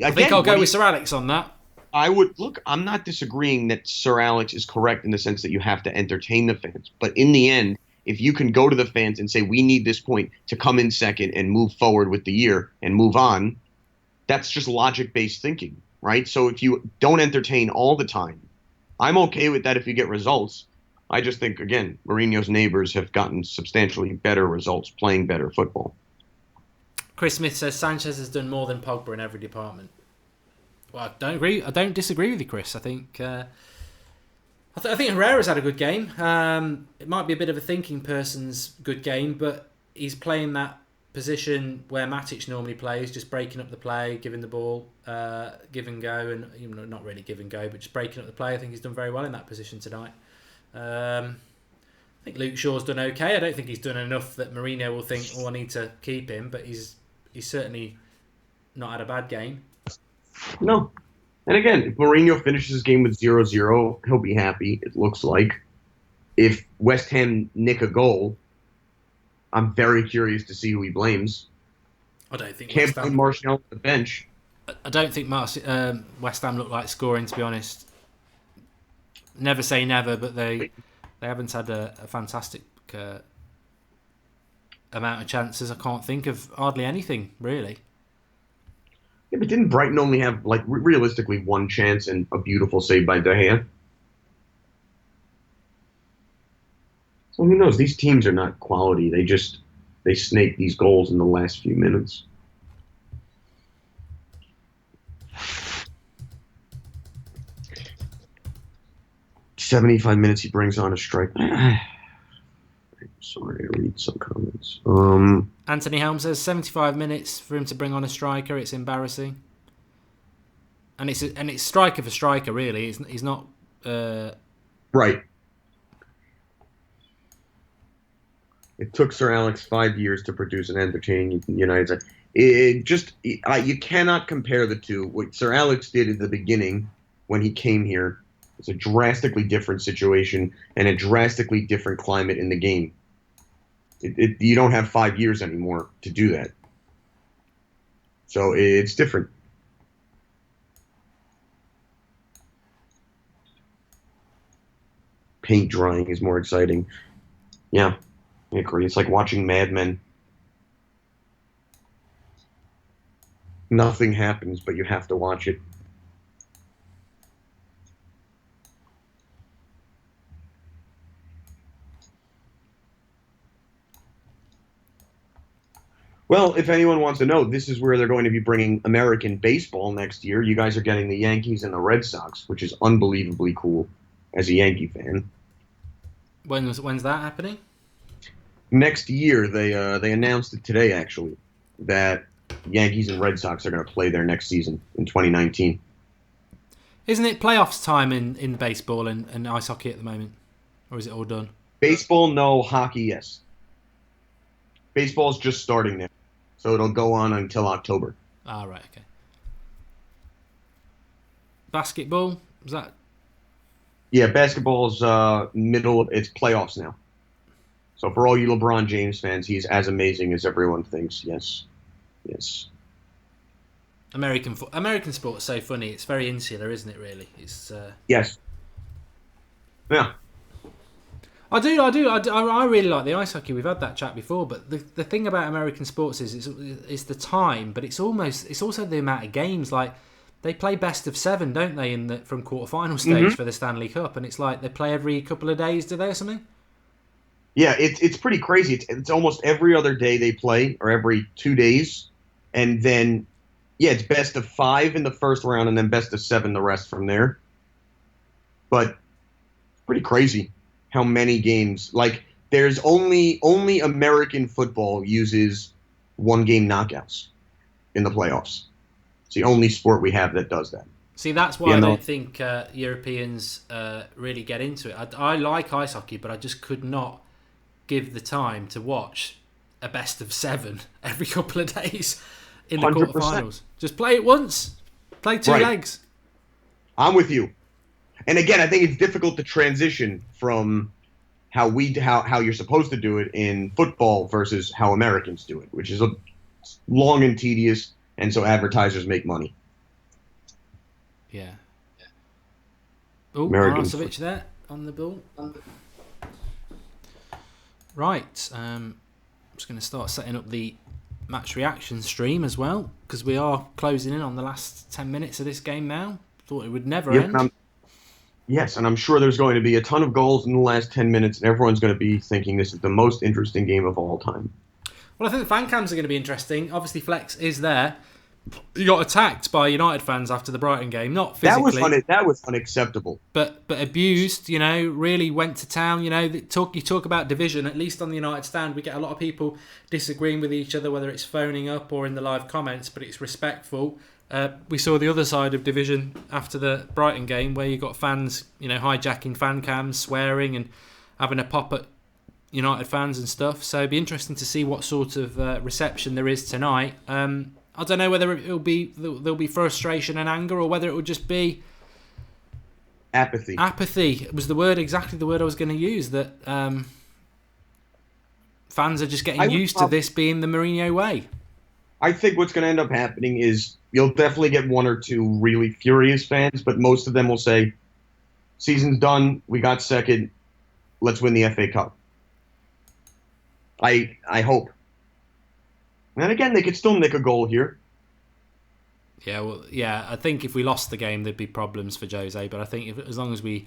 I think I'll go with Sir Alex on that. I'm not disagreeing that Sir Alex is correct in the sense that you have to entertain the fans. But in the end, if you can go to the fans and say, we need this point to come in second and move forward with the year and move on, that's just logic-based thinking, right? So if you don't entertain all the time, I'm okay with that if you get results. I just think, again, Mourinho's neighbors have gotten substantially better results playing better football. Chris Smith says Sanchez has done more than Pogba in every department. Well, I don't disagree with you, Chris. I think Herrera's had a good game. It might be a bit of a thinking person's good game, but he's playing that position where Matic normally plays, just breaking up the play, giving the ball, give and go, and not really give and go, but just breaking up the play. I think he's done very well in that position tonight. I think Luke Shaw's done okay. I don't think he's done enough that Mourinho will think, I need to keep him, but he's certainly not had a bad game. No. And again, if Mourinho finishes his game with 0-0, he'll be happy, it looks like. If West Ham nick a goal, I'm very curious to see who he blames. I don't think Can't blame Martial on the bench. I don't think West Ham look like scoring, to be honest. Never say never, but they haven't had a fantastic amount of chances. I can't think of hardly anything, really. Yeah, but didn't Brighton only have, realistically one chance and a beautiful save by De Gea? So who knows? These teams are not quality. They snake these goals in the last few minutes. 75 minutes he brings on a strike. Sorry, I read some comments. Anthony Helm says 75 minutes for him to bring on a striker. It's embarrassing. And it's striker for striker, really. He's not... Right. It took Sir Alex 5 years to produce an entertaining United side. You cannot compare the two. What Sir Alex did at the beginning when he came here was a drastically different situation and a drastically different climate in the game. You don't have 5 years anymore to do that. So it's different. Paint drying is more exciting. Yeah, I agree. It's like watching Mad Men. Nothing happens, but you have to watch it. Well, if anyone wants to know, this is where they're going to be bringing American baseball next year. You guys are getting the Yankees and the Red Sox, which is unbelievably cool as a Yankee fan. When's that happening? Next year, they announced it today, actually, that Yankees and Red Sox are going to play there next season in 2019. Isn't it playoffs time in baseball and ice hockey at the moment? Or is it all done? Baseball, no. Hockey, yes. Baseball's just starting now, so it'll go on until October. Ah, right, okay. Basketball, is that... Yeah, basketball's it's playoffs now. So for all you LeBron James fans, he's as amazing as everyone thinks. Yes. Yes. American sport's so funny. It's very insular, isn't it, really? It's Yes. Yeah. I really like the ice hockey. We've had that chat before, but the thing about American sports is it's the time, but it's also the amount of games. Like, they play best of 7, don't they, from quarterfinal stage for the Stanley Cup, and it's like they play every couple of days, do they, or something? Yeah, it's pretty crazy. It's almost every other day they play, or every 2 days, and then it's best of 5 in the first round, and then best of 7 the rest from there. But it's pretty crazy how many games. Like, there's only American football uses 1-game knockouts in the playoffs. It's the only sport we have that does that. See, that's why I don't think Europeans really get into it. I like ice hockey, but I just could not give the time to watch a best of 7 every couple of days in the 100%. Quarterfinals. Just play it once. Play 2 legs. I'm with you. And again, I think it's difficult to transition from how you're supposed to do it in football versus how Americans do it, which is long and tedious, and so advertisers make money. Yeah. Oh, Arnautovic there on the ball. Right. I'm just going to start setting up the match reaction stream as well, because we are closing in on the last 10 minutes of this game now. Thought it would never end. Yes, and I'm sure there's going to be a ton of goals in the last 10 minutes, and everyone's going to be thinking this is the most interesting game of all time. Well, I think the fan cams are going to be interesting. Obviously, Flex is there. He got attacked by United fans after the Brighton game. Not physically. That was unacceptable. But abused, really went to town. You talk about division, at least on the United stand, we get a lot of people disagreeing with each other, whether it's phoning up or in the live comments, but it's respectful. We saw the other side of division after the Brighton game, where you got fans, hijacking fan cams, swearing and having a pop at United fans and stuff. So it'd be interesting to see what sort of reception there is tonight. I don't know whether there'll be frustration and anger, or whether it will just be apathy. Apathy was exactly the word I was going to use. That fans are just getting used to this being the Mourinho way. I think what's going to end up happening is you'll definitely get 1 or 2 really furious fans, but most of them will say, season's done, we got second, let's win the FA Cup. I hope. And again, they could still nick a goal here. Yeah, I think if we lost the game, there'd be problems for Jose, but I think as long as we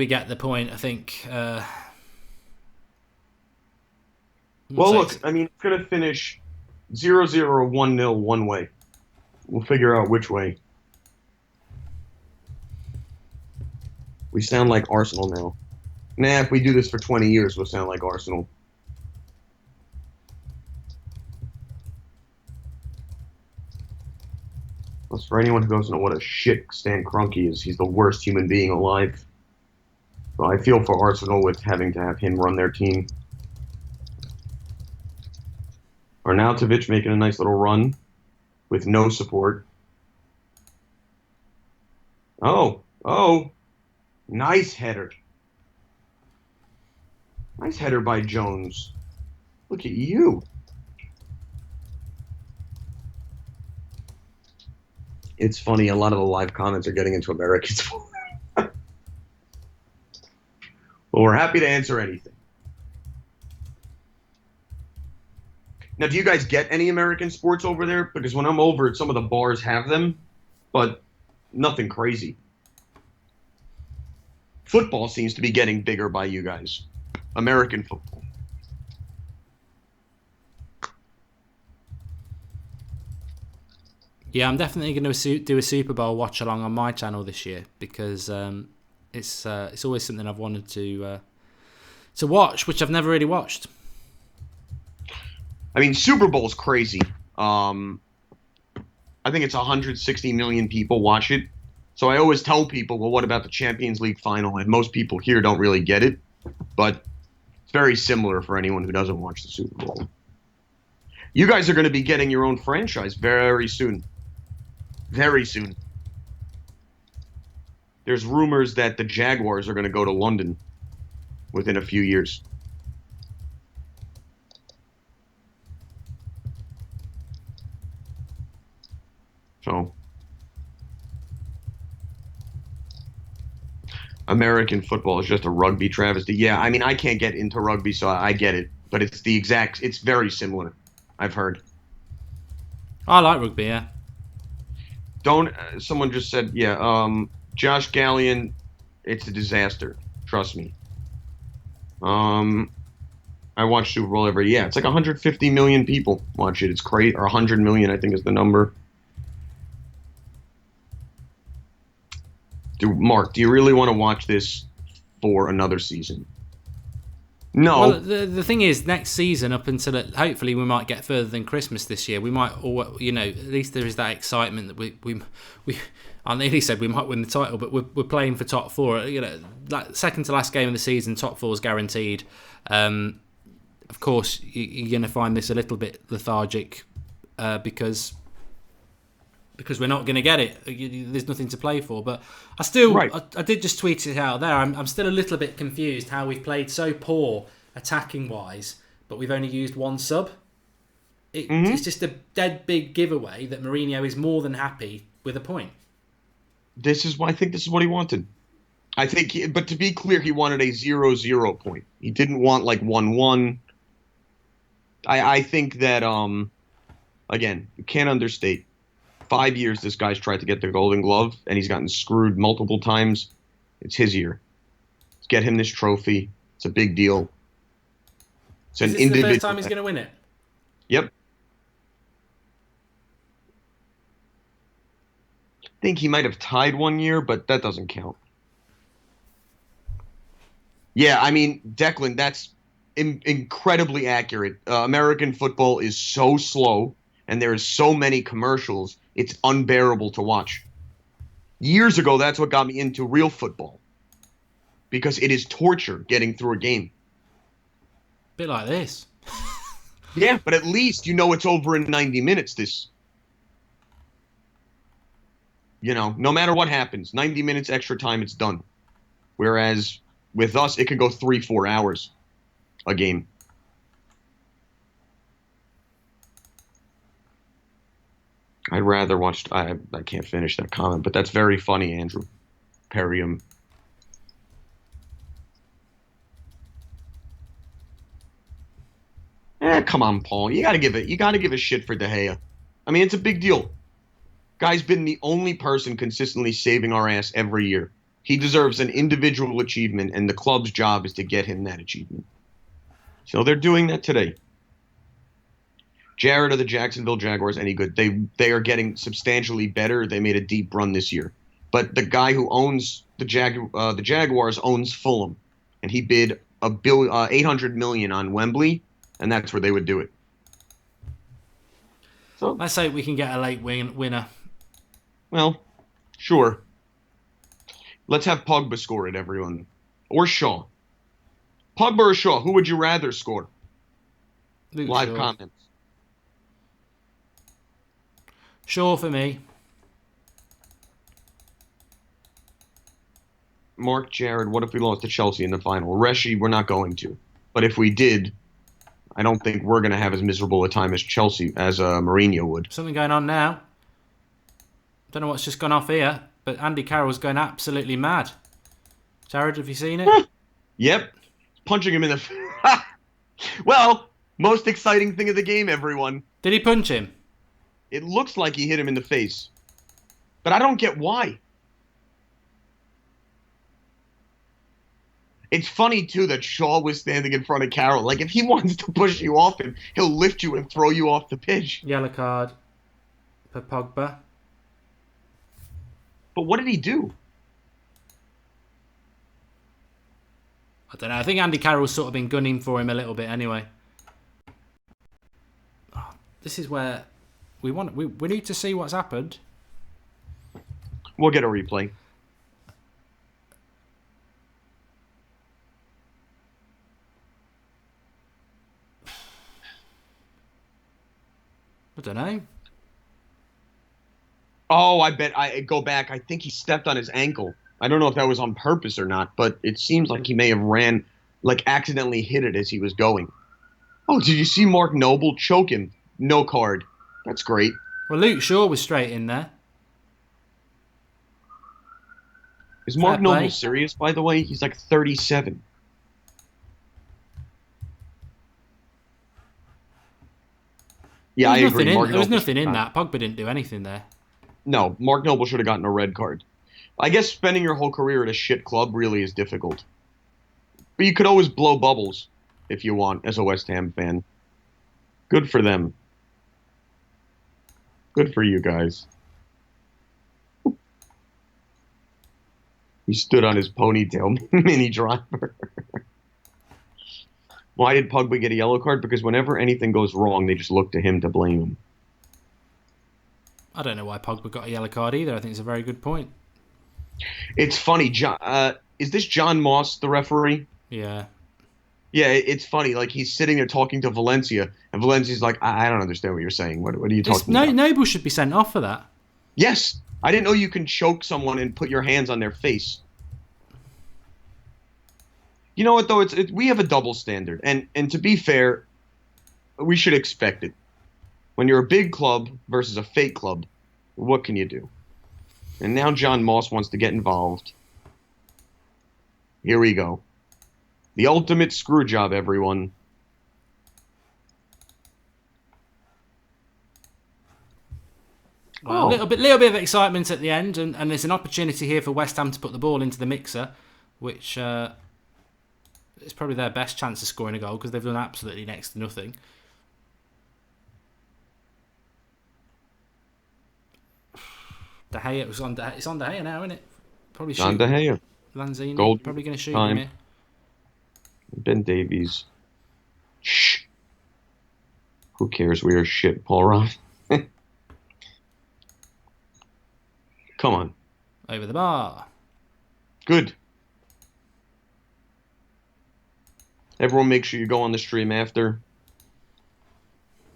get the point, I think Well, look, I mean, it's going to finish 0-0 or 1-0 one way. We'll figure out which way. We sound like Arsenal now. Nah, if we do this for 20 years, we'll sound like Arsenal. Plus, for anyone who doesn't know what a shit Stan Kroenke is, he's the worst human being alive. So I feel for Arsenal with having to have him run their team. Arnautovic making a nice little run with no support. Oh, nice header. Nice header by Jones. Look at you. It's funny, a lot of the live comments are getting into Americans. Well, we're happy to answer anything. Now, do you guys get any American sports over there? Because when I'm over, some of the bars have them, but nothing crazy. Football seems to be getting bigger by you guys. American football. Yeah, I'm definitely going to do a Super Bowl watch along on my channel this year because it's always something I've wanted to watch, which I've never really watched. I mean, Super Bowl's crazy. I think it's 160 million people watch it. So I always tell people, well, what about the Champions League final? And most people here don't really get it. But it's very similar for anyone who doesn't watch the Super Bowl. You guys are going to be getting your own franchise very soon. Very soon. There's rumors that the Jaguars are going to go to London within a few years. So, American football is just a rugby travesty. Yeah, I mean, I can't get into rugby, so I get it. But it's it's very similar, I've heard. I like rugby, yeah. Someone just said, yeah, Josh Gallion, it's a disaster. Trust me. I watch Super Bowl every, yeah, it's like 150 million people watch it. It's crazy, or 100 million, I think is the number. Mark, do you really want to watch this for another season? No. Well, the thing is, next season, up until hopefully we might get further than Christmas this year. We might, at least there is that excitement that we I nearly said we might win the title, but we're playing for top four. Like second to last game of the season, top four is guaranteed. Of course, you're going to find this a little bit lethargic because we're not going to get it. There's nothing to play for. But I still, right. I did just tweet it out there. I'm still a little bit confused how we've played so poor attacking-wise, but we've only used one sub. It's just a dead big giveaway that Mourinho is more than happy with a point. I think this is what he wanted. I think, but to be clear, he wanted a 0-0 point. He didn't want like 1-1. I think that, again, you can't understate. 5 years this guy's tried to get the Golden Glove, and he's gotten screwed multiple times. It's his year. Let's get him this trophy. It's a big deal. It's Is this the first time he's going to win it? Yep. I think he might have tied 1 year, but that doesn't count. Yeah, I mean, Declan, that's incredibly accurate. American football is so slow, and there is so many commercials, it's unbearable to watch. Years ago, that's what got me into real football. Because it is torture getting through a game. Bit like this. Yeah, but at least you know it's over in 90 minutes. No matter what happens, 90 minutes extra time, it's done. Whereas with us, it could go 3-4 hours a game. I'd rather watch. I can't finish that comment, but that's very funny, Andrew. Perium. Come on, Paul. You gotta give a shit for De Gea. I mean, it's a big deal. Guy's been the only person consistently saving our ass every year. He deserves an individual achievement, and the club's job is to get him that achievement. So they're doing that today. Jared, are the Jacksonville Jaguars any good? They are getting substantially better. They made a deep run this year. But the guy who owns the Jaguars owns Fulham, and he bid $800 million on Wembley, and that's where they would do it. So Let's hope we can get a late winner. well, sure. Let's have Pogba score it, everyone, or Shaw. Pogba or Shaw? Who would you rather score? Luke Live Shaw. comments. Shaw for me. Mark, Jared, what if we lost to Chelsea in the final? Reshi, we're not going to. But if we did, I don't think we're going to have as miserable a time as Chelsea, as Mourinho would. Something going on now. Don't know what's just gone off here, but Andy Carroll's going absolutely mad. Jared, have you seen it? Yep. Punching him in the... Well, most exciting thing of the game, everyone. Did he punch him? It looks like he hit him in the face. But I don't get why. It's funny, too, that Shaw was standing in front of Carroll. Like, if he wants to push you off him, he'll lift you and throw you off the pitch. Yellow card for Pogba. But what did he do? I don't know. I think Andy Carroll's sort of been gunning for him a little bit anyway. Oh, this is where we need to see what's happened. We'll get a replay. I don't know. Oh, I bet I go back. I think he stepped on his ankle. I don't know if that was on purpose or not, but it seems like he may have accidentally hit it as he was going. Oh, did you see Mark Noble choke him? No card. That's great. Well, Luke Shaw was straight in there. Is Mark Fair Noble play. serious, by the way? He's like 37. Yeah, I agree. There was Noble nothing should in not. that. Pogba didn't do anything there. No, Mark Noble should have gotten a red card. I guess spending your whole career at a shit club really is difficult. But you could always blow bubbles if you want as a West Ham fan. Good for them. Good for you guys. He stood on his ponytail mini driver. Why did Pogba get a yellow card? Because whenever anything goes wrong, they just look to him to blame him. I don't know why Pogba got a yellow card either. I think it's a very good point. It's funny. Is this John Moss, the referee? Yeah. Yeah, it's funny. Like, he's sitting there talking to Valencia, and Valencia's like, I don't understand what you're saying. What are you talking about? Noble should be sent off for that. Yes. I didn't know you can choke someone and put your hands on their face. You know what, though? We have a double standard. And to be fair, we should expect it. When you're a big club versus a fake club, what can you do? And now John Moss wants to get involved. Here we go. The ultimate screw job, everyone. Well, a little bit of excitement at the end, and there's an opportunity here for West Ham to put the ball into the mixer, which is probably their best chance of scoring a goal because they've done absolutely next to nothing. De Gea it's on De Gea now, isn't it? Probably On De Gea. Lanzini Gold probably going to shoot time. him here. Ben Davies. Shh. Who cares? We are shit, Paul Ross. Come on. Over the bar. Good. Everyone make sure you go on the stream after.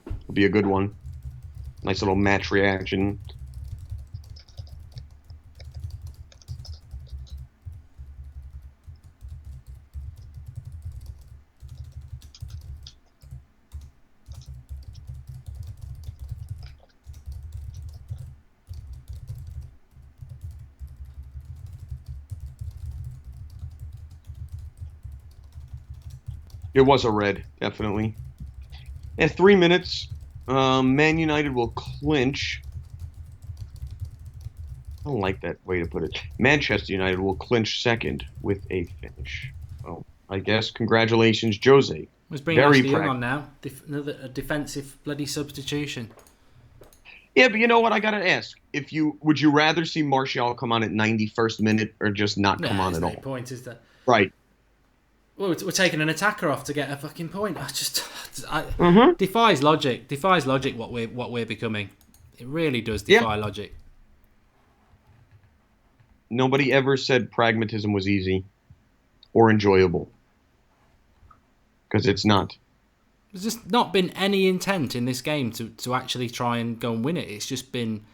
It'll be a good one. Nice little match reaction. It was a red, definitely. At 3 minutes, Man United will clinch. I don't like that way to put it. Manchester United will clinch second with a finish. Oh, I guess congratulations, Jose. Let's bring Very Ashley Young on now. Another defensive bloody substitution. Yeah, but you know what? I gotta ask: would you rather see Martial come on at 91st minute or just not come on at all? No point, is there? Right. Well, we're taking an attacker off to get a fucking point. Defies logic. Defies logic. What we're becoming. It really does defy logic. Nobody ever said pragmatism was easy or enjoyable, because it's not. There's just not been any intent in this game to actually try and go and win it. It's just been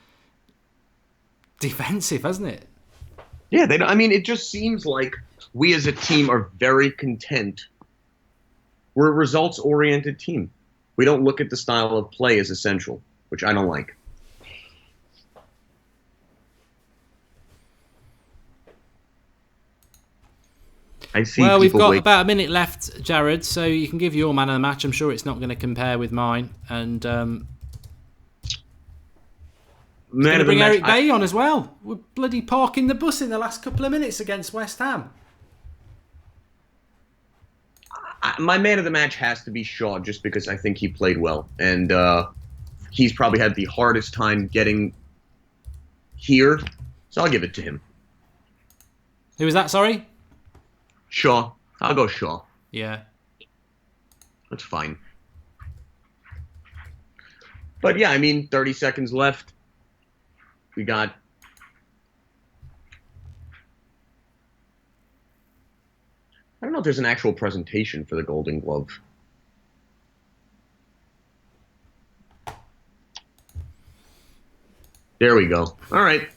defensive, hasn't it? Yeah, it just seems like we as a team are very content. We're a results-oriented team. We don't look at the style of play as essential, which I don't like. Well, we've got about a minute left, Jared, so you can give your man of the match. I'm sure it's not going to compare with mine. And man of the match, Eric Bay on as well. We're bloody parking the bus in the last couple of minutes against West Ham. My man of the match has to be Shaw, just because I think he played well. And he's probably had the hardest time getting here, so I'll give it to him. Who was that, sorry? Shaw. I'll go Shaw. Yeah. That's fine. But yeah, 30 seconds left. We got... I don't know if there's an actual presentation for the Golden Glove. There we go. All right.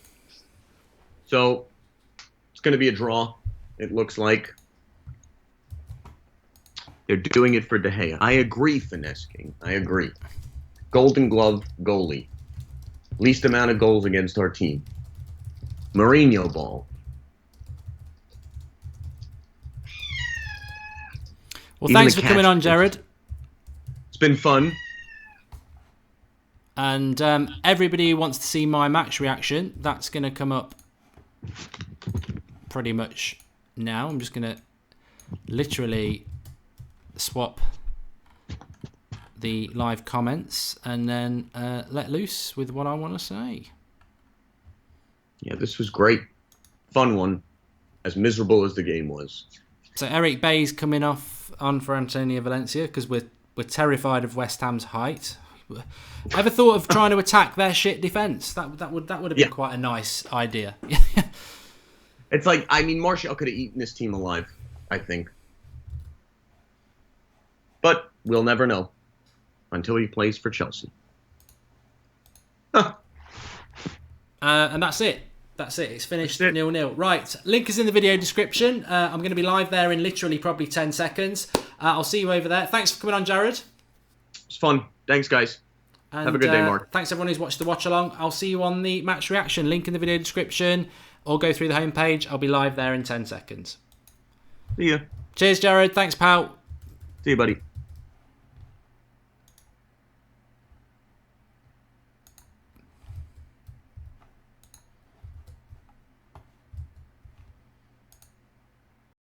So, it's going to be a draw, it looks like. They're doing it for De Gea. I agree, Finesse King. I agree. Golden Glove goalie. Least amount of goals against our team. Mourinho ball. Well, thanks for coming on, Jared. It's been fun. And everybody who wants to see my match reaction, that's going to come up pretty much now. I'm just going to literally swap the live comments and then let loose with what I want to say. Yeah, this was great. Fun one. As miserable as the game was. So Eric Bay's coming on for Antonio Valencia because we're terrified of West Ham's height. Ever thought of trying to attack their shit defence? That would have been quite a nice idea. It's like, Martial could have eaten this team alive, I think. But we'll never know until he plays for Chelsea. And that's it. That's it. It's finished 0-0. Right. Link is in the video description. I'm going to be live there in literally probably 10 seconds. I'll see you over there. Thanks for coming on, Jared. It's fun. Thanks, guys. And, have a good day, Mark. Thanks everyone who's watched the watch along. I'll see you on the match reaction. Link in the video description. Or go through the homepage. I'll be live there in 10 seconds. See ya. Cheers, Jared. Thanks, pal. See you, buddy.